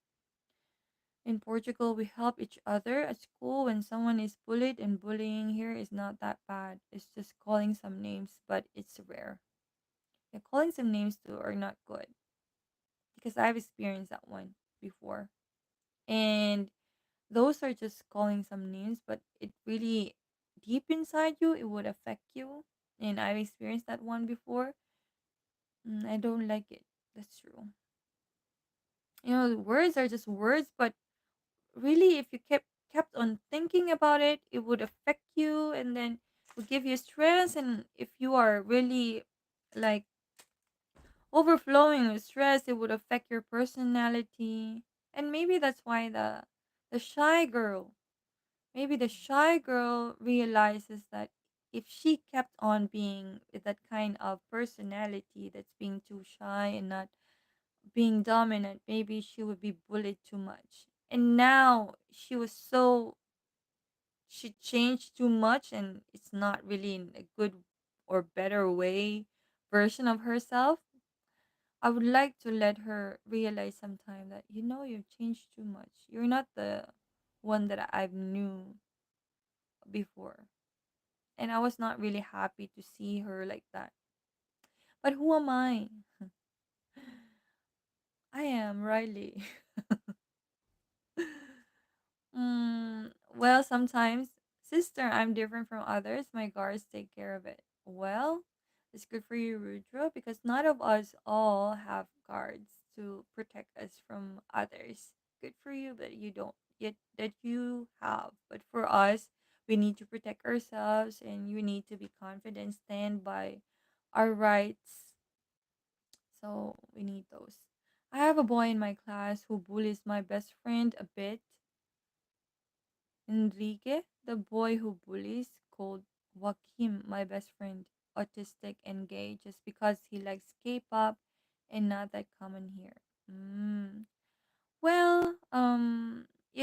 In Portugal, we help each other at school when someone is bullied, and bullying here is not that bad. It's just calling some names, but it's rare. Yeah, calling some names too are not good because I've experienced that one before. And those are just calling some names, but it really deep inside you, it would affect you. And I've experienced that one before. I don't like it. That's true. Words are just words, but really if you kept on thinking about it, it would affect you and then would give you stress. And if you are really like overflowing with stress, it would affect your personality. And maybe that's why the shy girl maybe the shy girl realizes that if she kept on being with that kind of personality that's being too shy and not being dominant, maybe she would be bullied too much. And now she changed too much and it's not really in a good or better way version of herself. I would like to let her realize sometime that you've changed too much. You're not the one that I've knew before. And I was not really happy to see her like that. But who am I? I am Riley. Well, sometimes, sister, I'm different from others. My guards take care of it. Well, it's good for you, Rudra, because none of us all have guards to protect us from others. Good for you, but you don't yet that you have. But for us, we need to protect ourselves and you need to be confident, stand by our rights. So we need those. I have a boy in my class who bullies my best friend a bit. Enrique, the boy who bullies, called Joaquim, my best friend, autistic and gay just because he likes K-pop and not that common here. Mm. Well,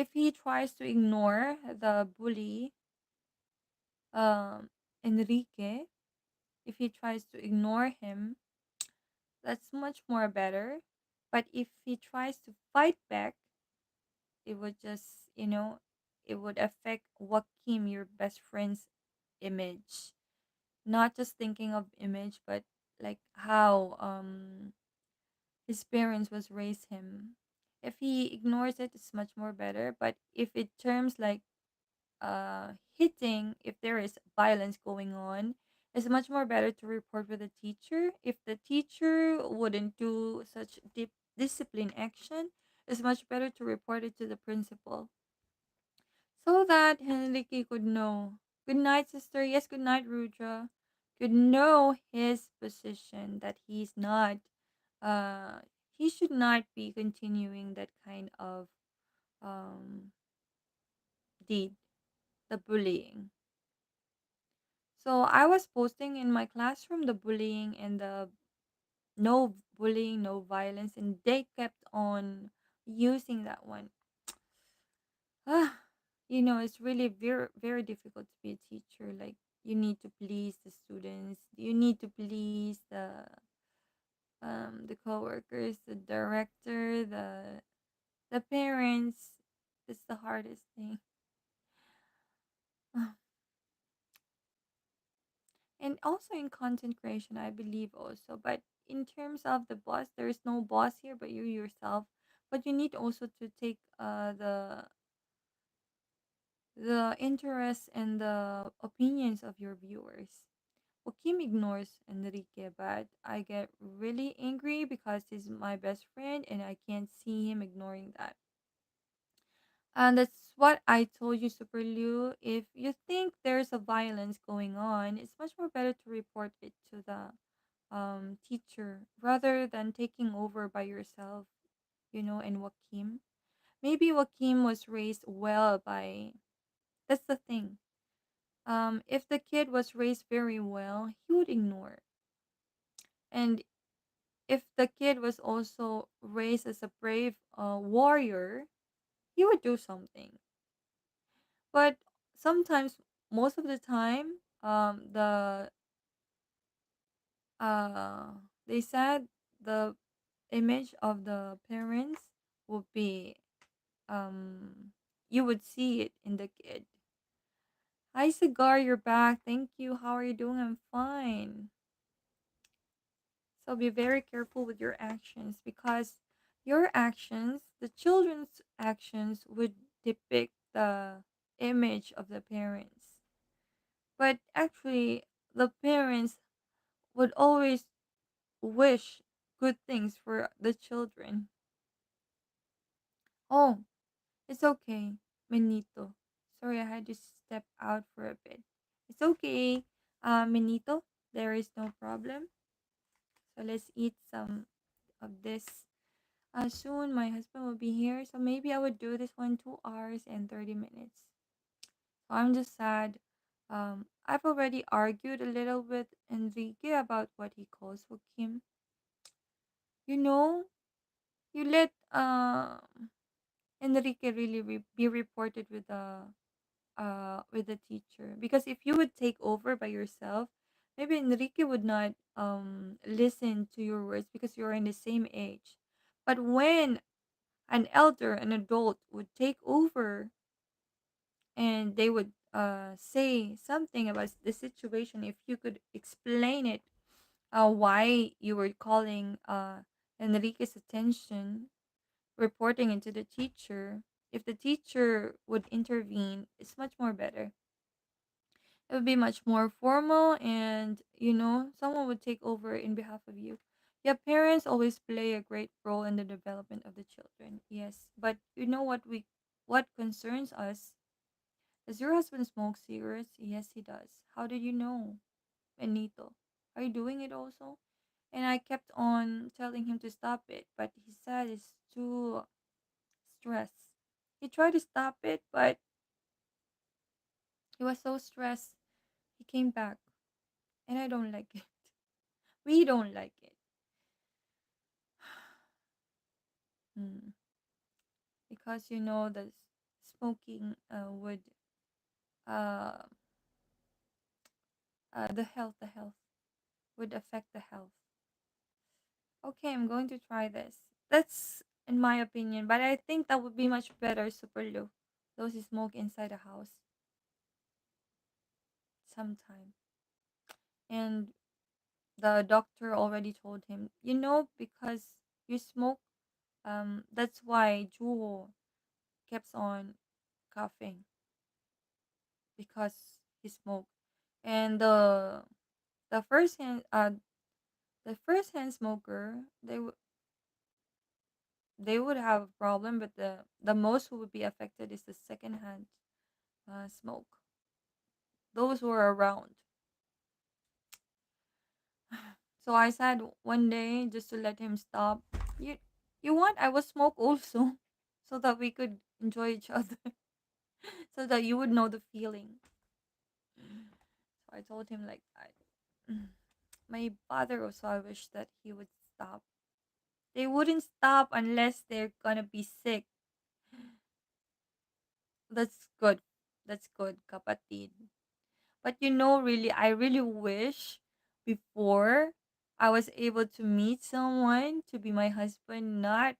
if he tries to ignore the bully, um, Enrique, if he tries to ignore him, that's much more better. But if he tries to fight back, it would just, it would affect Joaquim, your best friend's image. Not just thinking of image, but like how his parents was raised him. If he ignores it, it's much more better. But if it terms like hitting, if there is violence going on, it's much more better to report with the teacher. If the teacher wouldn't do such deep discipline action, it's much better to report it to the principal so that Henrique could know. Good night, sister. Yes, good night, Rudra. Could know his position that he's not, uh, he should not be continuing that kind of um deed, the bullying. So I was posting in my classroom the bullying and the no bullying, no violence, and they kept on using that one. Ah, it's really very, very difficult to be a teacher. Like, you need to please the students, you need to please the coworkers, the director, the parents. It's the hardest thing. And also in content creation, I believe also. But in terms of the boss, there is no boss here but you yourself. But you need also to take the interests and the opinions of your viewers. Joaquim ignores Enrique, but I get really angry because he's my best friend and I can't see him ignoring that. And that's what I told you, Super Liu. If you think there's a violence going on, it's much more better to report it to the teacher rather than taking over by yourself, and Joaquim. Maybe Joaquim was raised well by, that's the thing. If the kid was raised very well, he would ignore. And if the kid was also raised as a brave warrior, he would do something. But sometimes, most of the time, uh, they said the image of the parents would be, you would see it in the kid. Hi, Cigar, you're back. Thank you. How are you doing? I'm fine. So be very careful with your actions because your actions, the children's actions, would depict the image of the parents. But actually, the parents would always wish good things for the children. Oh, it's okay, Benito. Sorry, I had to step out for a bit. It's okay, Benito. There is no problem. So let's eat some of this. Soon my husband will be here, so maybe I would do this one 2 hours and 30 minutes. So I'm just sad. I've already argued a little with Enrique about what he calls Joaquim. You know, you let Enrique really be reported with the teacher, because if you would take over by yourself, maybe Enrique would not listen to your words because you're in the same age. But when an elder, an adult would take over and they would say something about the situation, if you could explain it, why you were calling Enrique's attention, reporting it to the teacher, if the teacher would intervene, it's much more better. It would be much more formal, and someone would take over in behalf of you. Yeah, parents always play a great role in the development of the children, yes, but what concerns us. Does your husband smoke cigarettes? Yes, he does. How did you know? Benito, are you doing it also? And I kept on telling him to stop it, but he said it's too stressed. He tried to stop it, but he was so stressed. He came back, and I don't like it. We don't like it. Hmm. Because this. smoking would uh, the health would affect the health. Okay, I'm going to try this. That's in my opinion, but I think that would be much better, Super Lou. Those who smoke inside a house sometime. And the doctor already told him, because you smoke, that's why Juho keeps on coughing because he smoked. And the first hand the first hand smoker, they would have a problem, but the most who would be affected is the second hand smoke. Those who are around. So I said one day, just to let him stop, you you want I will smoke also, so that we could enjoy each other, so that you would know the feeling. So I told him like that. My father also, I wish that he would stop. They wouldn't stop unless they're gonna be sick. That's good. That's good, kapatid. But really, I really wish before I was able to meet someone to be my husband, not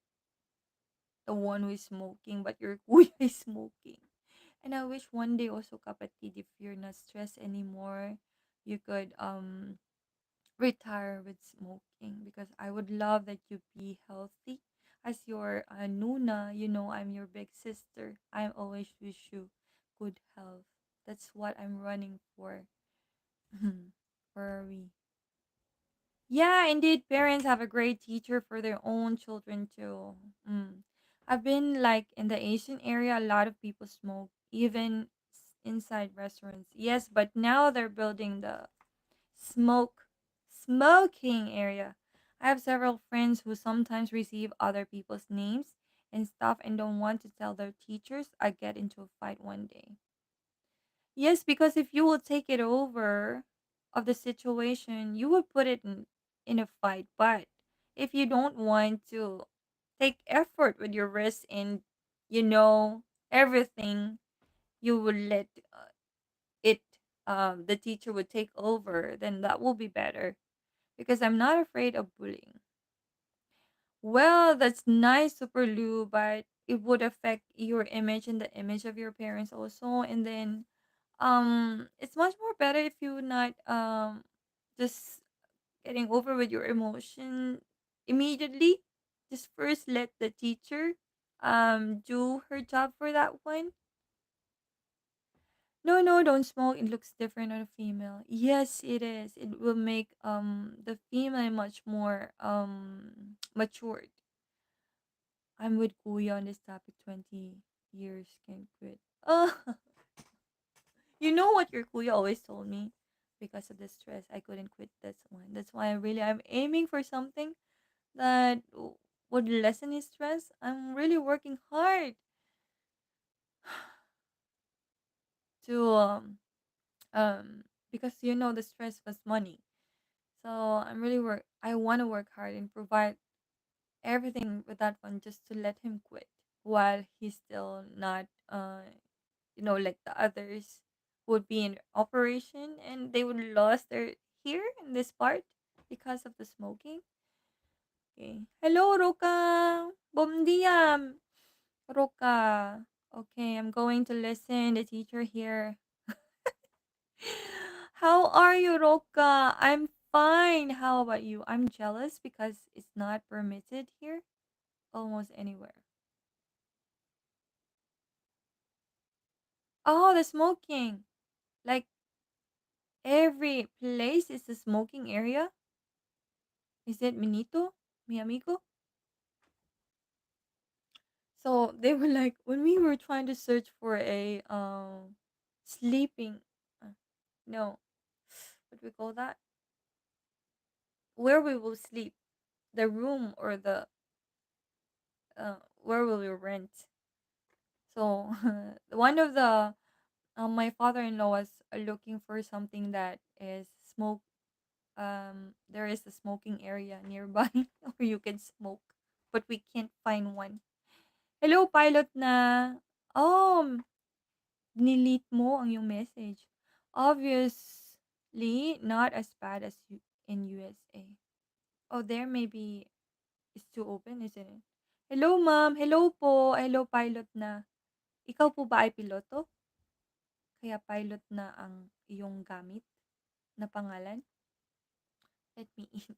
the one who is smoking, but your kuya is smoking. And I wish one day also, kapatid, if you're not stressed anymore, you could retire with smoking, because I would love that you be healthy. As your Nuna, I'm your big sister. I always wish you good health. That's what I'm running for. Where are we? Yeah, indeed, parents have a great teacher for their own children too. Mm. I've been like in the Asian area, a lot of people smoke, even inside restaurants. Yes, but now they're building the smoke smoking area. I have several friends who sometimes receive other people's names and stuff and don't want to tell their teachers. I get into a fight one day. Yes, because if you will take it over of the situation, you would put it in a fight. But if you don't want to take effort with your wrist and you know everything, you would let it the teacher would take over, then that will be better, because I'm not afraid of bullying. Well, that's nice, Super Lou, but it would affect your image and the image of your parents also. And then it's much more better if you not just getting over with your emotion immediately. Just first let the teacher do her job for that one. No, no, don't smoke. It looks different on a female. Yes, it is. It will make the female much more matured. I'm with Kuya on this topic. 20 years can quit. Oh, you know what your Kuya always told me? Because of the stress, I couldn't quit this one. That's why I'm aiming for something that would lessen his stress. I'm really working hard to because the stress was money. So I want to work hard and provide everything with that one, just to let him quit while he's still not like the others would be in operation and they would lost their here in this part because of the smoking. Okay. Hello, Roka. Bom dia, Roka. Okay, I'm going to listen the teacher here. How are you, Roka? I'm fine. How about you? I'm jealous because it's not permitted here almost anywhere. Oh, the smoking. Like every place is a smoking area. Is it Minito? Mi amigo? So they were like, when we were trying to search for a sleeping, uh, no, what do we call that? Where we will sleep, the room or the where will we rent? So one of the my father-in-law was looking for something that is smoke. There is a smoking area nearby where you can smoke, but we can't find one. Hello, pilot na. Oh, delete mo ang yung message. Obviously, not as bad as in USA. Oh, there maybe it's too open, isn't it? Hello, ma'am. Hello po. Hello, pilot na. Ikaw po ba ay piloto? Kaya pilot na ang iyong gamit na pangalan? Let me in.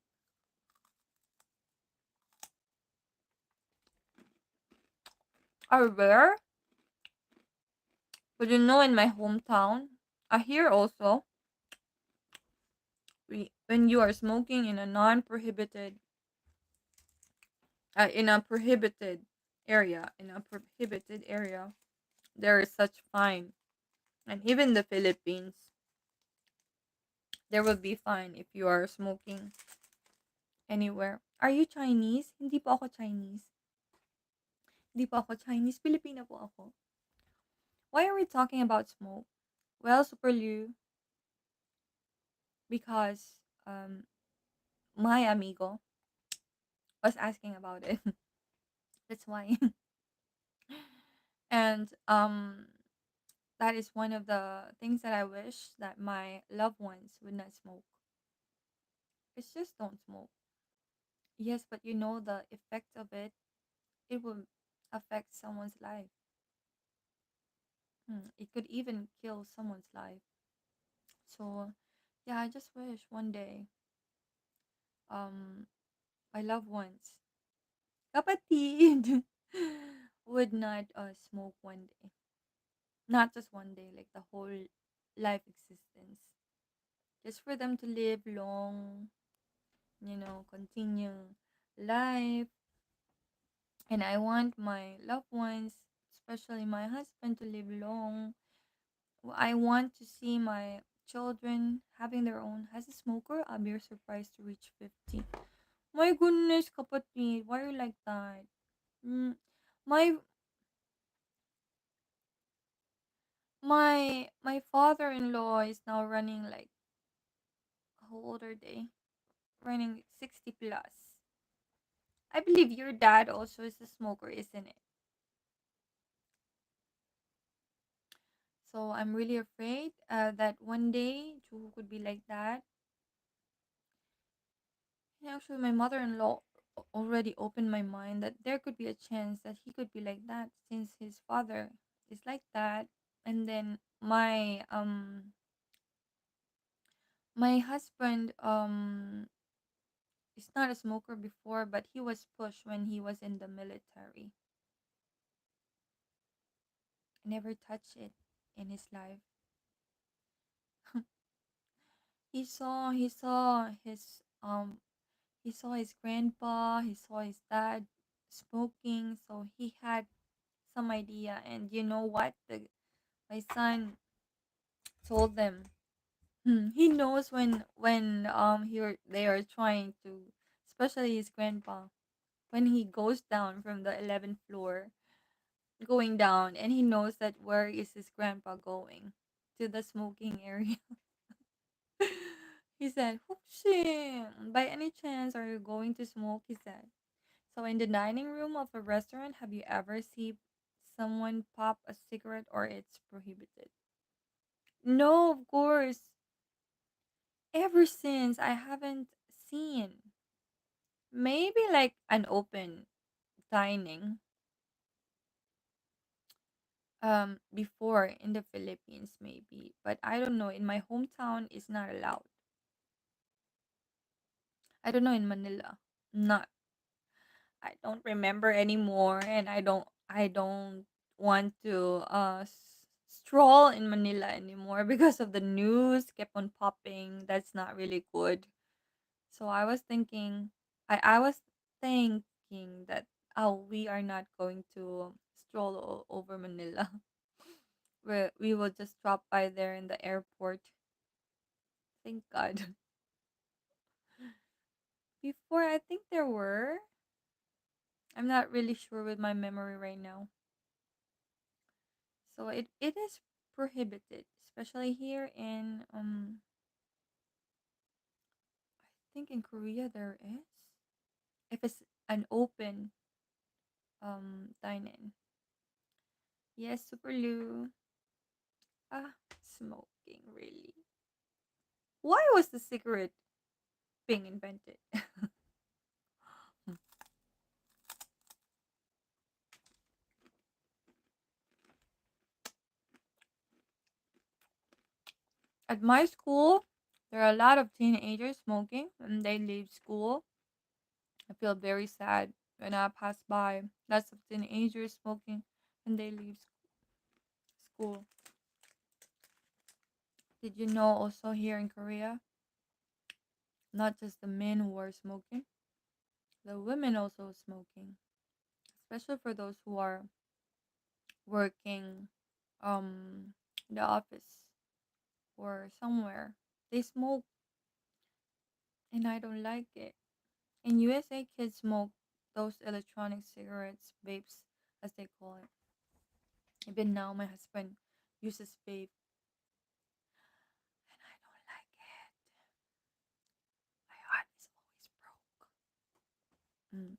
Or where? But you know, in my hometown, here also, when you are smoking in a non-prohibited, in a prohibited area, there is such fine. And even the Philippines, there will be fine if you are smoking anywhere. Are you Chinese? Hindi po ako Chinese. Hindi po ako Chinese. Filipina po ako. Why are we talking about smoke? Well, Super Liu, because my amigo was asking about it. That's why. And that is one of the things that I wish that my loved ones would not smoke. It's just don't smoke. Yes, but you know the effect of it. It will affect someone's life. It could even kill someone's life. So, yeah, I just wish one day, um, my loved ones, kapatid, would not smoke one day. Not just one day, like the whole life existence. Just for them to live long, continue life. And I want my loved ones, especially my husband, to live long. I want to see my children having their own. As a smoker, I'll be surprised to reach 50. My goodness, kapatid, why are you like that? Mm, my my father-in-law is now running like, how old are they? Running 60 plus. I believe your dad also is a smoker, isn't it? So I'm really afraid that one day Juho could be like that. And actually, my mother-in-law already opened my mind that there could be a chance that he could be like that since his father is like that. And then my husband is not a smoker before, but he was pushed when he was in the military. Never touched it in his life. He saw his grandpa, he saw his dad smoking, so he had some idea. And you know what? My son told them. He knows when they are trying to, especially his grandpa, when he goes down from the 11th floor, going down, and he knows that where is his grandpa going, to the smoking area. He said, "Hoopsie, by any chance are you going to smoke?" He said. So in the dining room of a restaurant, have you ever seen someone pop a cigarette, or it's prohibited? No, of course. Ever since, I haven't seen. Maybe like an open dining before in the Philippines, maybe, but I don't know, in my hometown it's not allowed. I don't know in Manila. Not. I don't remember anymore, and I don't want to stroll in Manila anymore because of the news kept on popping. That's not really good. So I was thinking that, oh, we are not going to stroll over Manila. We will just drop by there in the airport. Thank God. Before, I think there were. I'm not really sure with my memory right now. So it is prohibited, especially here in I think in Korea there is. If it's an open dine-in. Yes, Super Lou. Ah, smoking, really. Why was the cigarette being invented? At my school, there are a lot of teenagers smoking when they leave school. I feel very sad when I pass by lots of teenagers smoking when they leave school. Did you know also here in Korea, not just the men who are smoking, the women also smoking, especially for those who are working in the office or somewhere. They smoke and I don't like it. In USA, kids smoke those electronic cigarettes, vapes, as they call it. Even now, my husband uses vape, and I don't like it. My heart is always broke. Mm.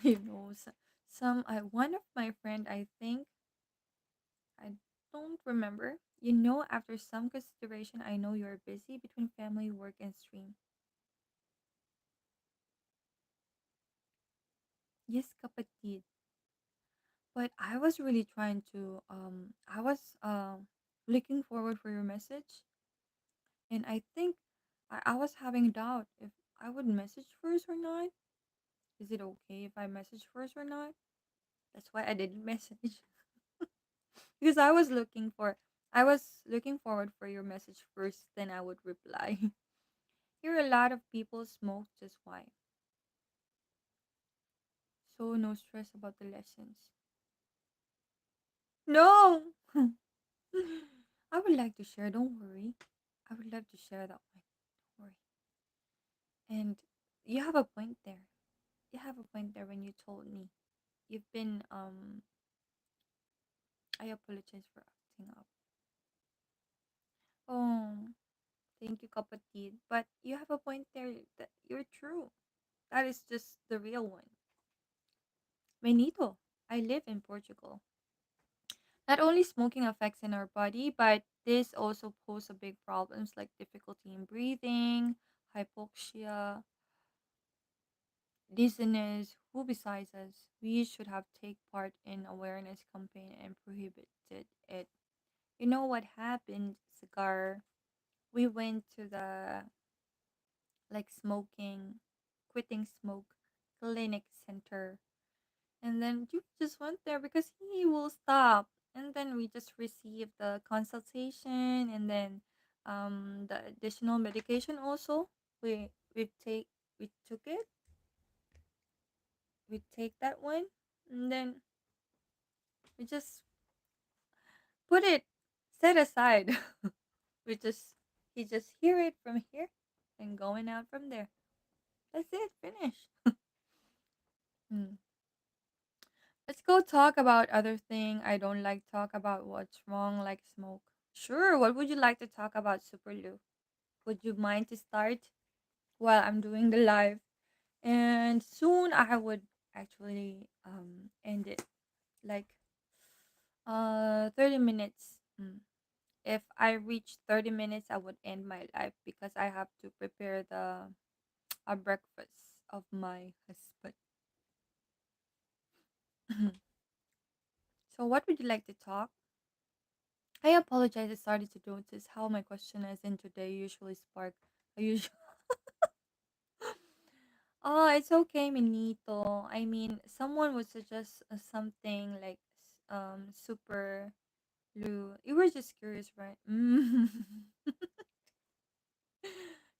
You know, some I one of my friend, I think I don't remember. You know, after some consideration, I know you're busy between family, work, and stream. Yes, kapatid. But I was really trying to I was looking forward for your message, and I think I was having doubt if I would message first or not. Is it okay if I message first or not? That's why I didn't message. Because I was looking forward for your message first, then I would reply. Here a lot of people smoke, just why? So no stress about the lessons. No. I would like to share, don't worry. I would love to share that one. Don't worry. And you have a point there. You have a point there when you told me you've been I apologize for acting up. Oh, thank you, kapatid. But you have a point there that you're true. That is just the real one. Benito, I live in Portugal. Not only smoking affects in our body, but this also poses a big problems like difficulty in breathing, hypoxia, dizziness. Who besides us? We should have take part in awareness campaign and prohibited it. You know what happened, Cigar? We went to the like smoking, quitting smoke clinic center. And then you just went there because he will stop. And then we just received the consultation and then the additional medication also. We take we took it. We take that one and then we just put it set aside. we just he just hear it from here and going out from there. That's it, finish. Mm. Let's go talk about other thing. I don't like talk about what's wrong like smoke. Sure, what would you like to talk about, Super Lou? Would you mind to start while I'm doing the live? And soon I would actually end it like 30 minutes. If I reach 30 minutes, I would end my life because I have to prepare the a breakfast of my husband. So what would you like to talk? I apologize. I started to notice how my question as in today usually spark a usual. Oh, it's okay, Minito. I mean, someone would suggest something like super Lou. You were just curious, right?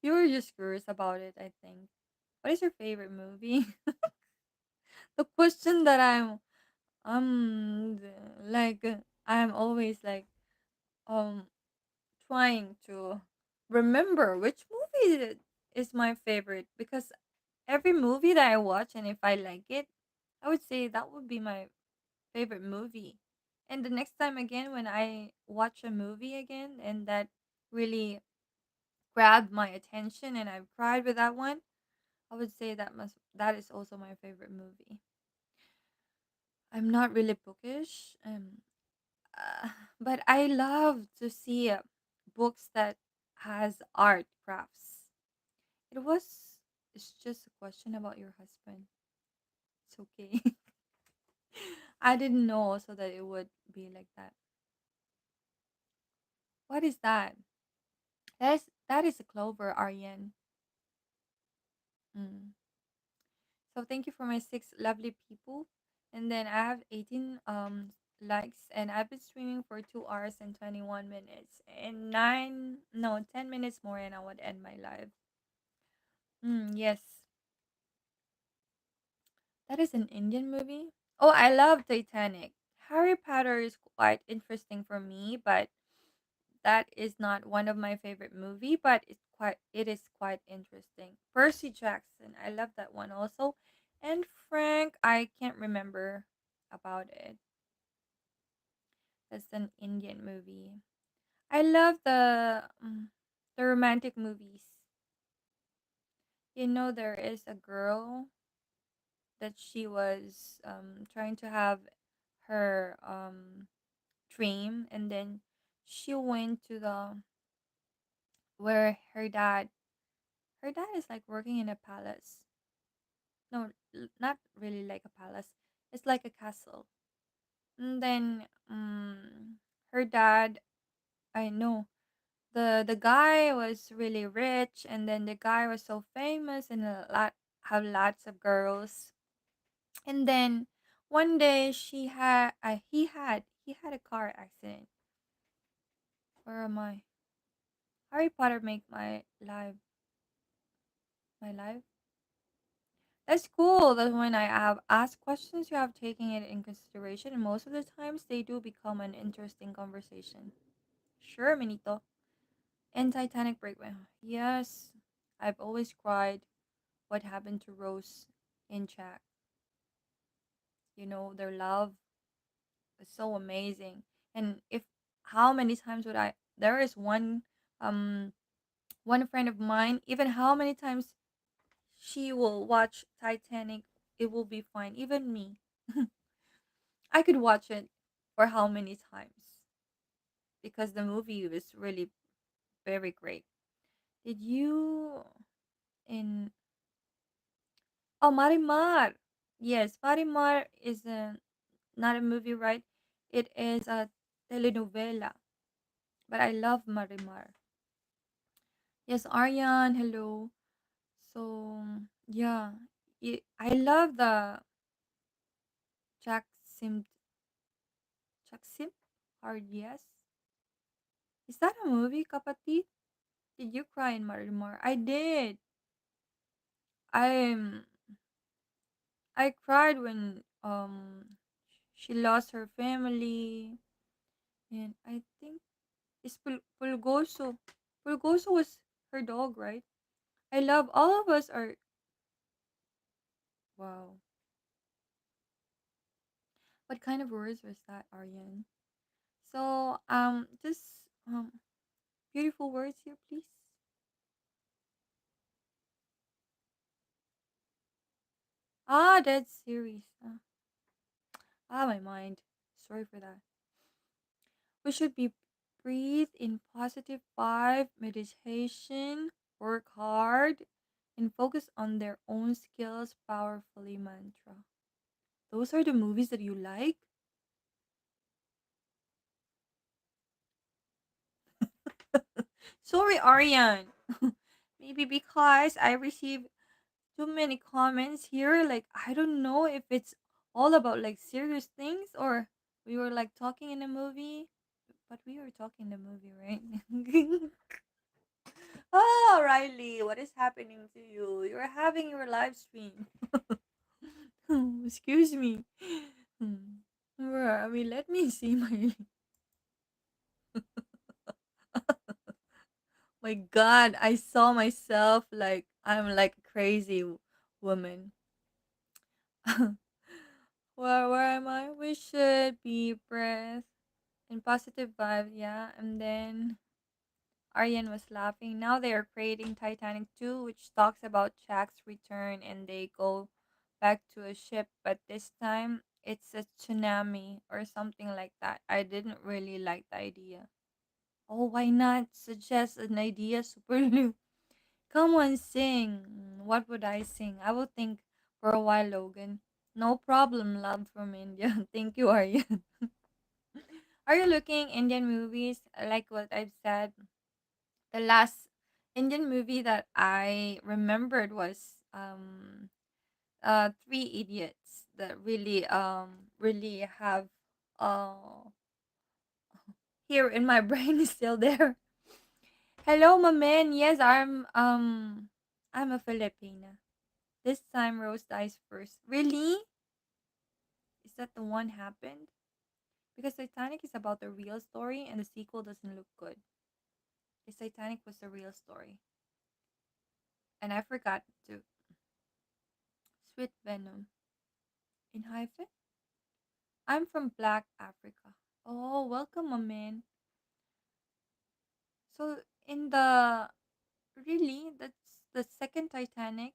You were just curious about it, I think. What is your favorite movie? The question that like I'm always like um trying to remember which movie is my favorite because every movie that I watch and if I like it, I would say that would be my favorite movie. And the next time again when I watch a movie again and that really grabbed my attention and I've cried with that one, I would say that is also my favorite movie. I'm not really bookish, but I love to see books that has art crafts. It was. It's just a question about your husband. It's okay. I didn't know also that it would be like that. What is that? That is a clover, Aryan. Mm. So thank you for my six lovely people. And then I have 18 likes, and I've been streaming for 2 hours and 21 minutes. And 10 minutes more and I would end my live. Yes. That is an Indian movie. Oh, I love Titanic. Harry Potter is quite interesting for me, but that is not one of my favorite movie, but it is quite interesting. Percy Jackson, I love that one also. And Frank, I can't remember about it. That's an Indian movie. I love the romantic movies. There is a girl that she was trying to have her dream, and then she went to the where her dad is like working in a palace. No, not really like a palace. It's like a castle. And then her dad, I know, the guy was really rich, and then the guy was so famous and have lots of girls. And then one day he had a car accident. Where am I? Harry Potter make my life. That's cool that when I have asked questions, you have taken it in consideration, and most of the times they do become an interesting conversation. Sure, Minito. And Titanic break my heart. Yes, I've always cried. What happened to Rose in Jack? Their love is so amazing. And if how many times would I? There is um one friend of mine. Even how many times she will watch Titanic, it will be fine. Even me, I could watch it for how many times because the movie was really very great. Did you in Oh, Marimar? Yes, Marimar is not a movie, right? It is a telenovela, but I love Marimar. Yes, Aryan, hello. So yeah, I love the Jack Sim Jack Sim Hard Yes. Is that a movie, Kapatid? Did you cry in Marimar? I did. I I cried when she lost her family, and I think it's Pulgoso. Pulgoso was her dog, right? I love all of us are wow. What kind of words was that, Aryan? So just beautiful words here, please. Ah, that series. My mind. Sorry for that. We should be breathe in positive vibe, meditation, work hard, and focus on their own skills powerfully mantra. Those are the movies that you like? Sorry, Aryan. Maybe because I received too many comments here. Like, I don't know if it's all about like serious things or we were like talking in a movie. But we were talking in the movie, right? Oh, Riley, what is happening to you? You're having your live stream. Excuse me. Where are we? Let me see my. My God, I saw myself like I'm like a crazy woman. Where am I? We should be breath and positive vibes, yeah. And then Aryan was laughing. Now they are creating Titanic 2, which talks about Jack's return and they go back to a ship, but this time it's a tsunami or something like that. I didn't really like the idea. Oh, why not suggest an idea, Super Lou? Come on, sing. What would I sing? I will think for a while, Logan. No problem, love from India. Thank you, Aryan. Are you looking Indian movies? Like what I've said, the last Indian movie that I remembered was Three Idiots, that really have uh here in my brain is still there. Hello, my man. Yes, I'm a Filipina. This time Rose dies first. Really? Is that the one happened? Because Titanic is about the real story and the sequel doesn't look good. Because Titanic was the real story. And I forgot to Sweet Venom in hyphen. I'm from Black Africa. Oh, welcome, my man. So in the really that's the second Titanic,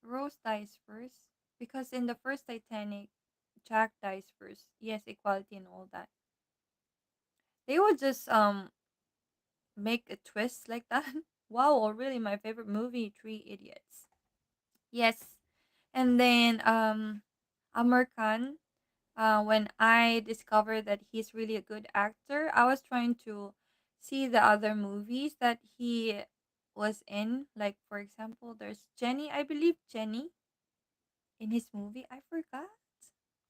Rose dies first. Because in the first Titanic, Jack dies first. Yes, equality and all that. They would just make a twist like that. Wow, or really my favorite movie, Three Idiots. Yes. And then Amar Khan, when I discovered that he's really a good actor, I was trying to see the other movies that he was in. Like for example, there's Jenny, I believe Jenny in his movie. I forgot.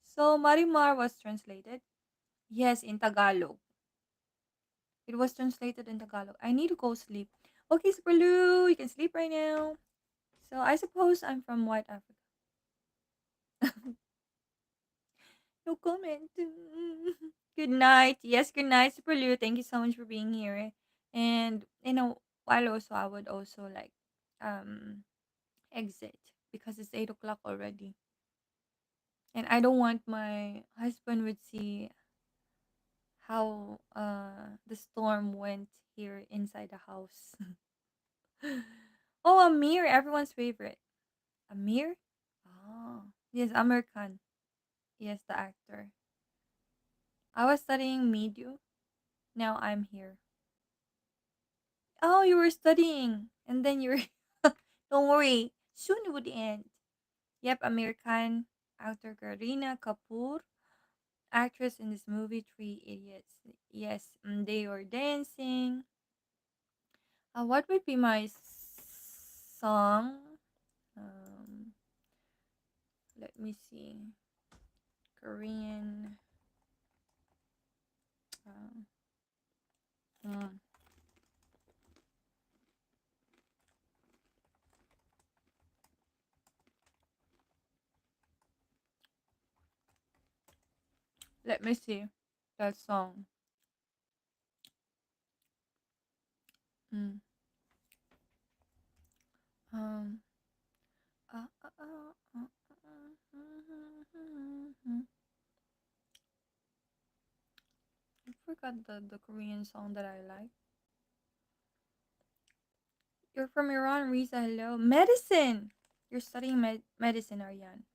So Marimar was translated. Yes, in Tagalog. It was translated in Tagalog. I need to go sleep. Okay, Super Lou, you can sleep right now. So I suppose I'm from White Africa. No comment. Good night. Yes, good night, Super Lou. Thank you so much for being here. And while also I would also like um exit because it's 8 o'clock already. And I don't want my husband would see how the storm went here inside the house. Oh, Amir, everyone's favorite. Amir? Oh, yes, Amir Khan. Yes, the actor. I was studying media. Now I'm here. Oh, you were studying. And then you're. Don't worry. Soon it would end. Yep, Amir Khan, actor Kareena Kapoor, actress in this movie, Three Idiots. Yes, they were dancing. What would be my song? Um, Let me see. Korean. Um, mm, Let me see that song. Mm. Um. Uh, uh, uh, uh, I forgot the Korean song that I like. You're from Iran, Riza. Hello. Medicine. You're studying medicine, Aryan.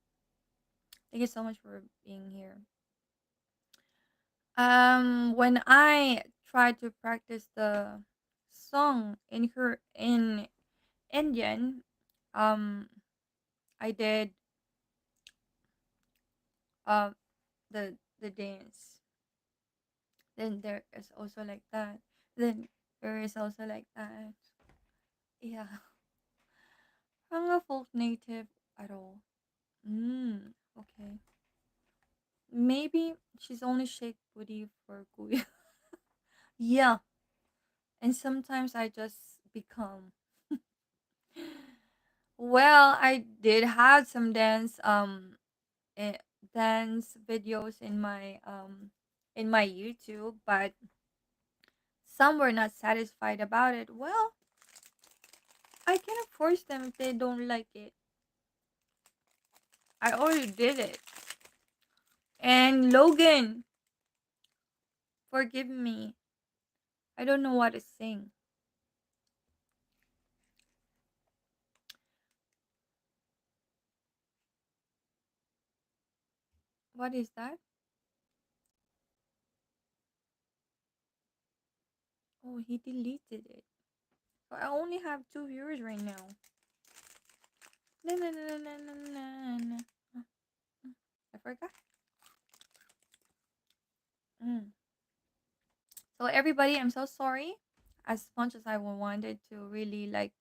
Thank you so much for being here. When I tried to practice the song in Indian, um, I did uh the dance. Then there is also like that. Then there is also like that. Yeah, I'm a folk native at all. Okay. Maybe she's only shake booty for kuya. Yeah, and sometimes I just become. Well, I did have some eh, dance videos in my YouTube, but some were not satisfied about it. Well, I cannot force them if they don't like it. I already did it. And Logan, forgive me. I don't know what to sing. What is that? Oh, he deleted it. So I only have two viewers right now. Na, na, na, na, na, na, na. I forgot. Mm. So everybody, I'm so sorry. As much as I wanted to really like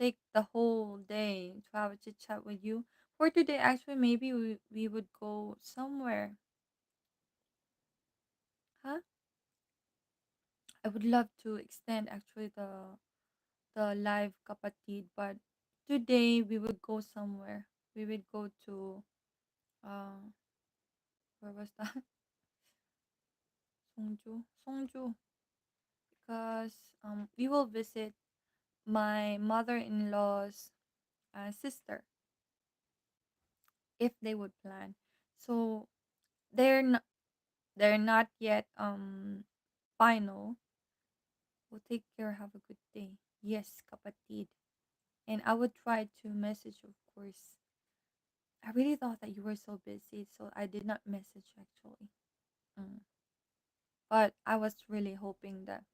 take the whole day to have a chit chat with you. For today, actually, maybe we would go somewhere. Huh? I would love to extend actually the live kapatid, but today we would go somewhere. We would go to uh where was that? Songju, because we will visit my mother-in-law's sister if they would plan. So they're not they're not yet final. Well, take care. Have a good day. Yes, kapatid. And I would try to message, of course. I really thought that you were so busy, so I did not message actually. Mm. But I was really hoping that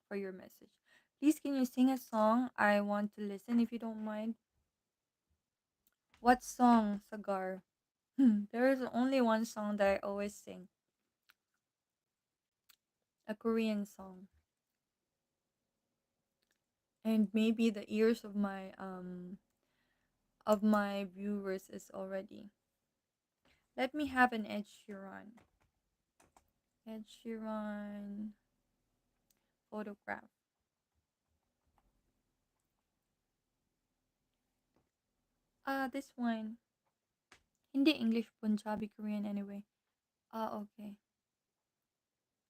for your message. Please, can you sing a song? I want to listen if you don't mind. What song, Sagar? There is only one song that I always sing, a Korean song. And maybe the ears of my viewers is already. Let me have an Ed Sheeran. Ed Sheeran photograph. This one. Hindi, English, Punjabi, Korean anyway. Okay.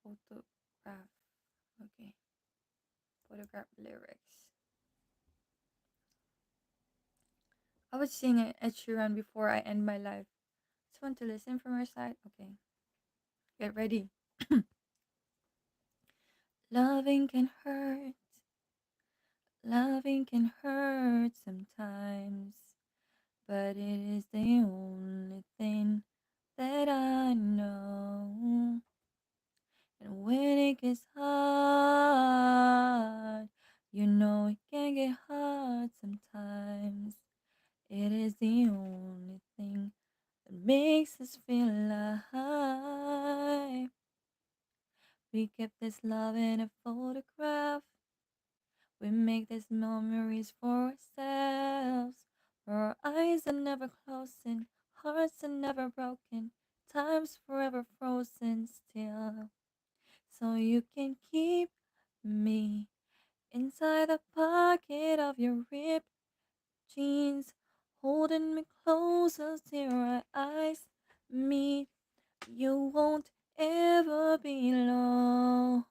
Photograph. Okay. Photograph lyrics. I would sing Ed Sheeran before I end my life. Just want to listen from her side. Okay. Get ready. Loving can hurt. Loving can hurt sometimes. But it is the only thing that I know. And when it gets hard, you know it can get hard sometimes. It is the only thing that makes us feel alive. We kept this love in a photograph. We make these memories for ourselves. Our eyes are never closing, hearts are never broken, time's forever frozen still. So you can keep me inside the pocket of your ripped jeans, holding me closer till our eyes meet. You won't ever be alone.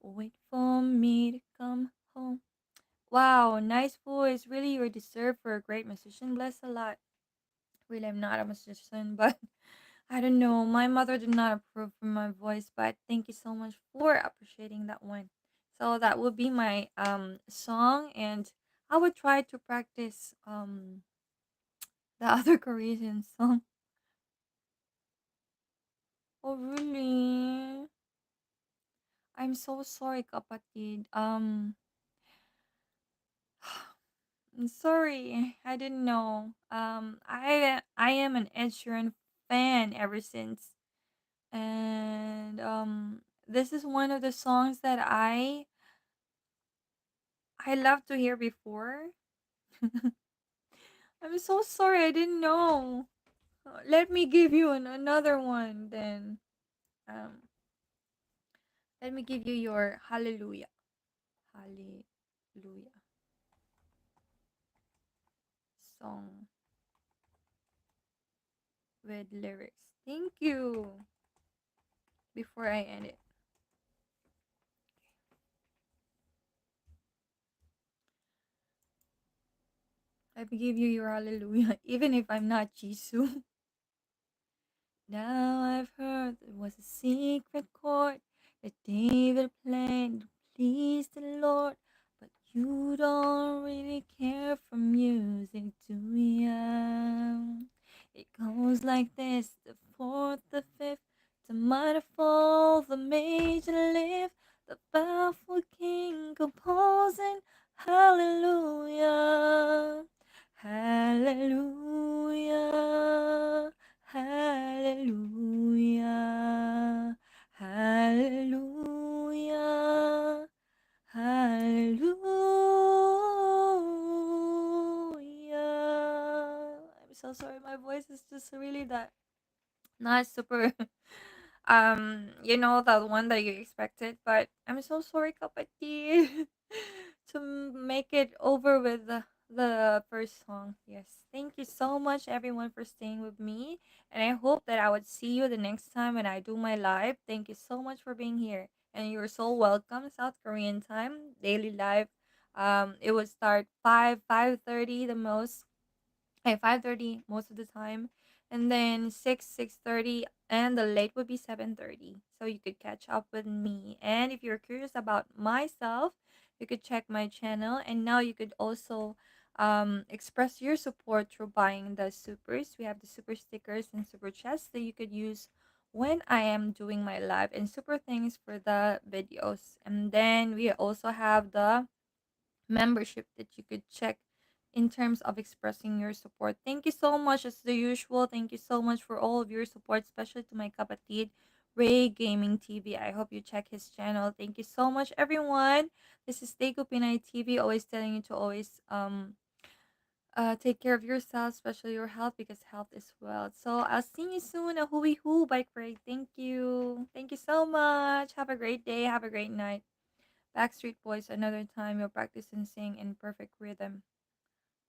Wait for me to come home. Wow, nice voice. Really, you're deserved for a great musician. Bless a lot. Really, I'm not a musician, but I don't know. My mother did not approve of my voice, but thank you so much for appreciating that one. So that would be my song, and I would try to practice the other Korean song. Oh really? I'm so sorry, kapatid. I'm sorry, I didn't know. I am an Ed Sheeran fan ever since, and this is one of the songs that I love to hear before. I'm so sorry, I didn't know. Let me give you another one then. Um, let me give you your Hallelujah, Hallelujah song with lyrics. Thank you. Before I end it, let me give you your Hallelujah, even if I'm not Jisoo. Now I've heard there was a secret chord that David played to please the Lord, but you don't really care for music, do ya? It goes like this: the fourth, the fifth, the minor fall, the major lift, the baffled king composing. Hallelujah, hallelujah, hallelujah, hallelujah, hallelujah. I'm so sorry, my voice is just really that not super the one that you expected, but I'm so sorry, kapatid, to make it over with the first song. Yes, thank you so much everyone for staying with me, and I hope that I would see you the next time when I do my live. Thank you so much for being here, and you're so welcome. South Korean time daily live. It would start 5:30 the most at 5:30 most of the time, and then 6:30, and the late would be 7:30, so you could catch up with me. And if you're curious about myself, you could check my channel, and now you could also express your support through buying the supers. We have the super stickers and super chests that you could use when I am doing my live, and super things for the videos. And then we also have the membership that you could check in terms of expressing your support. Thank you so much as the usual. Thank you so much for all of your support, especially to my kapatid, Ray Gaming TV. I hope you check his channel. Thank you so much, everyone. This is DAEGU Pinay TV, always telling you to always take care of yourself, especially your health, because health is wealth. So I'll see you soon. A hooey hoo, bike break. Thank you. Thank you so much. Have a great day. Have a great night. Backstreet Boys, another time you'll practice and sing in perfect rhythm.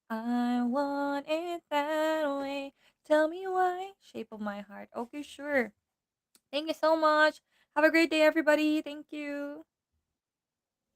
I want it that way. Tell me why. Shape of my heart. Okay, sure. Thank you so much. Have a great day, everybody. Thank you.